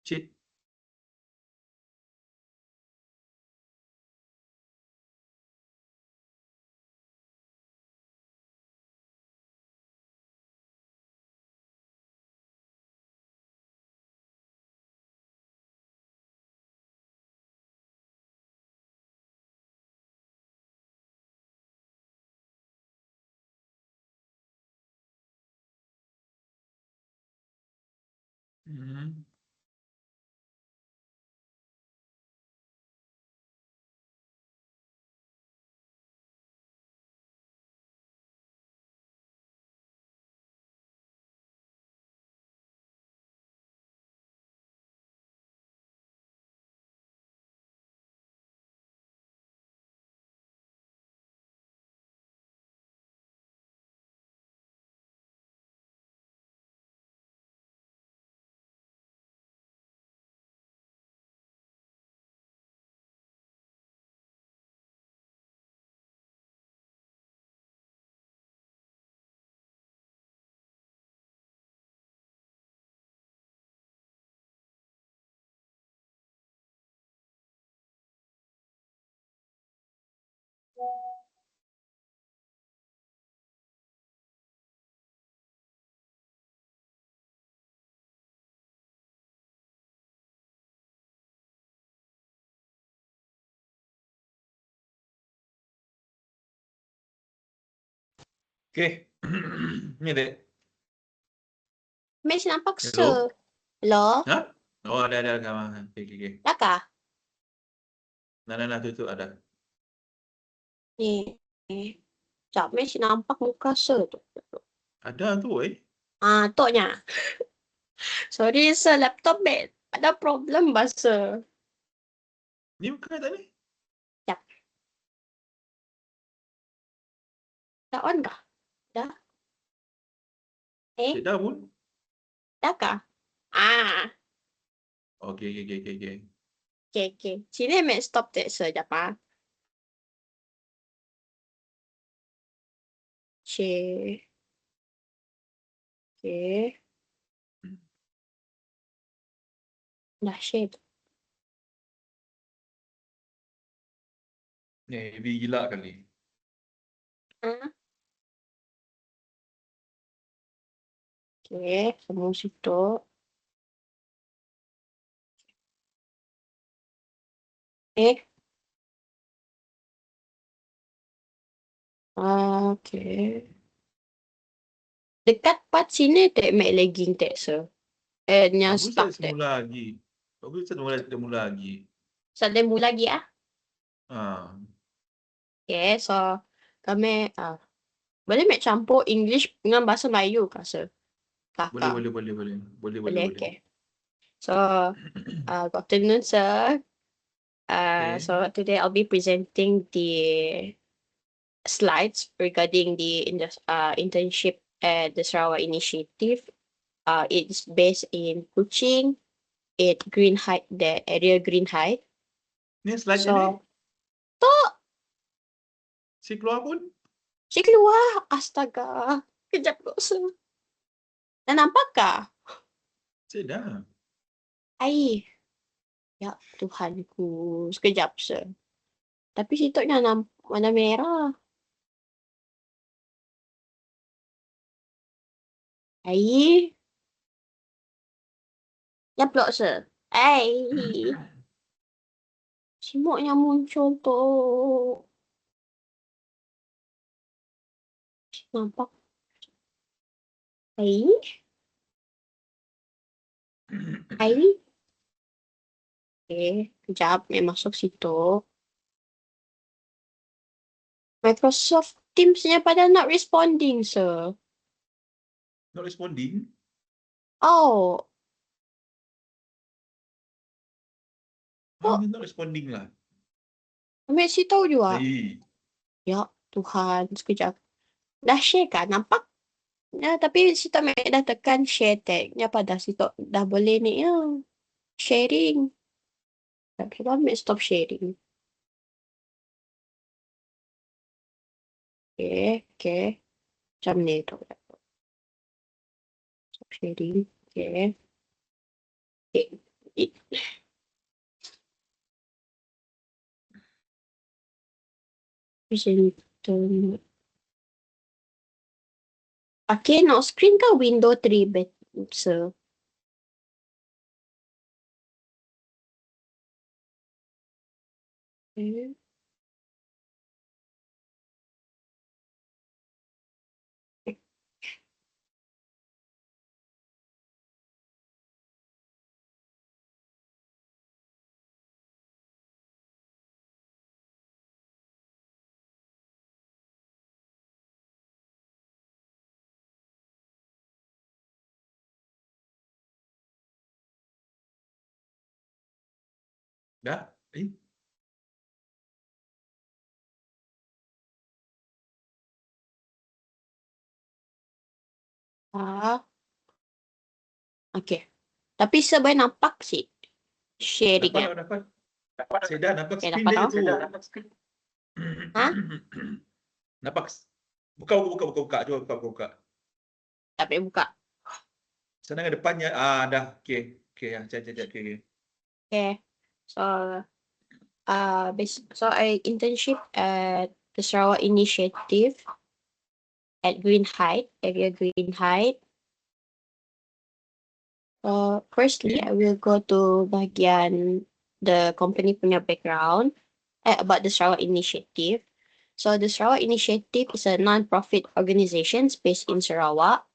Cik. Hmm. Okay. Ni dek. Match nampak Hello? Hello? Ha? Oh, ada kawan. Okay. Dah kah? Nah, tu ada. Ni. Sekejap, Match nampak muka tu. Ada tu, Toknya. Sorry, sir. Laptop bed. Ada problem bahasa. Ni bukan tak ni? Sekejap. Dah on kah? Dah? Cik dah pun. Dah kah? Okay. Okay. Sini Match stop tak sekejap Cik. Okay. Dah share tu. Ni, heavy gila kali. Okay, semua situ. Okay. Dekat part sini tak make lagging tak sir. Nya Bagus stuck tak tak. semula lagi. Bagus tak mula lagi. Sada mula lagi Ha. Okay, so kami boleh make campur English dengan bahasa Melayu kah sir? Kakak. Boleh. Okay. So, good afternoon sir. Okay. So today I'll be presenting the slides regarding the internship at the Sarawak initiative. It's based in Kuching, at Green Height, the area Green Height. Ni slide ni. So, Si keluar pun. si keluar. Astaga. Kejap kok sir. Dah nampak kah? Si dah. Air. Ya Tuhanku. Sekejap sir. Tapi situ dah warna merah. Air. Ya blok sir. Air. Simuknya muncul tu. Nampak? Air. Air. Okay. Kejap. May masuk situ. Microsoft Teams-nya pada not responding, sir. Not responding. Oh, Not responding lah. ambil si tahu juga. Ya. Ya Tuhan, sekejap. Dah share kan? Nampak? Ya, tapi si tahu dah tekan share tag-nya pada si tahu dah boleh ni ya. Sharing. Kita ambil stop sharing. Okay. Macam ni tu. Stop sharing. Okay. It, presenter. Pakai nak screen ke window 3 better? Hmm. Dah? Okay. Tapi saya nampak sih sharingnya. Dapat. Saya dah nampak Okay, screen dapat dia tak? tu. Hah? Nampak. Buka. Cuba buka. Tak boleh buka. Sana ke depannya. Dah. Okay. Okay. Okay. Okay. So, so I internship at the Sarawak Initiative at Green Height, area Green Height. Firstly, I will go to bahagian the company punya background about the Sarawak Initiative. So the Sarawak Initiative is a non-profit organization based in Sarawak.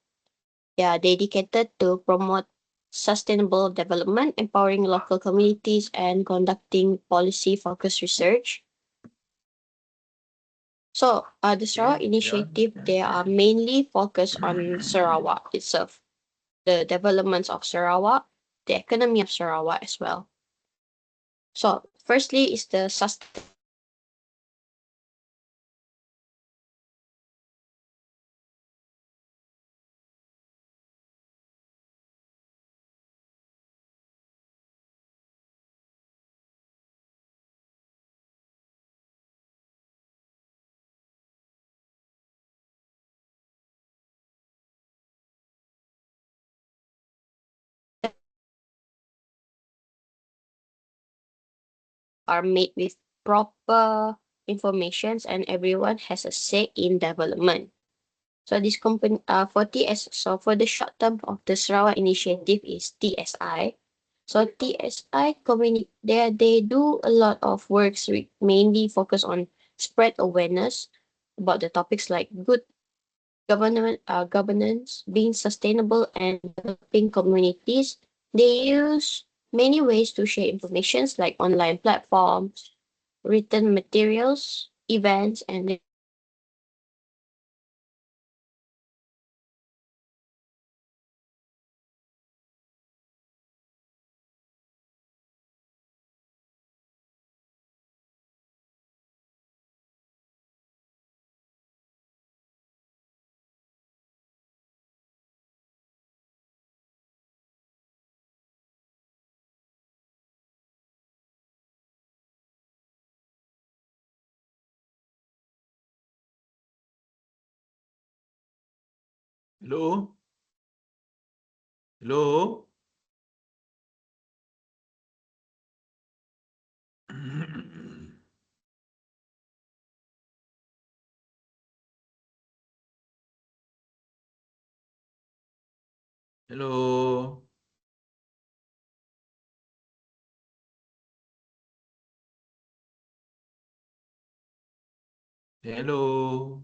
They are dedicated to promote sustainable development, empowering local communities, and conducting policy-focused research. So, the Sarawak Initiative, they are mainly focused on Sarawak itself, the developments of Sarawak, the economy of Sarawak as well. So, firstly is the are made with proper informations and everyone has a say in development. So this company for so for the short term of the Sarawak initiative is TSI. So TSI they do a lot of works mainly focus on spread awareness about the topics like good governance, being sustainable, and developing communities. They use many ways to share informations like online platforms, written materials, events, and Hello? Hello? Hello? Hello?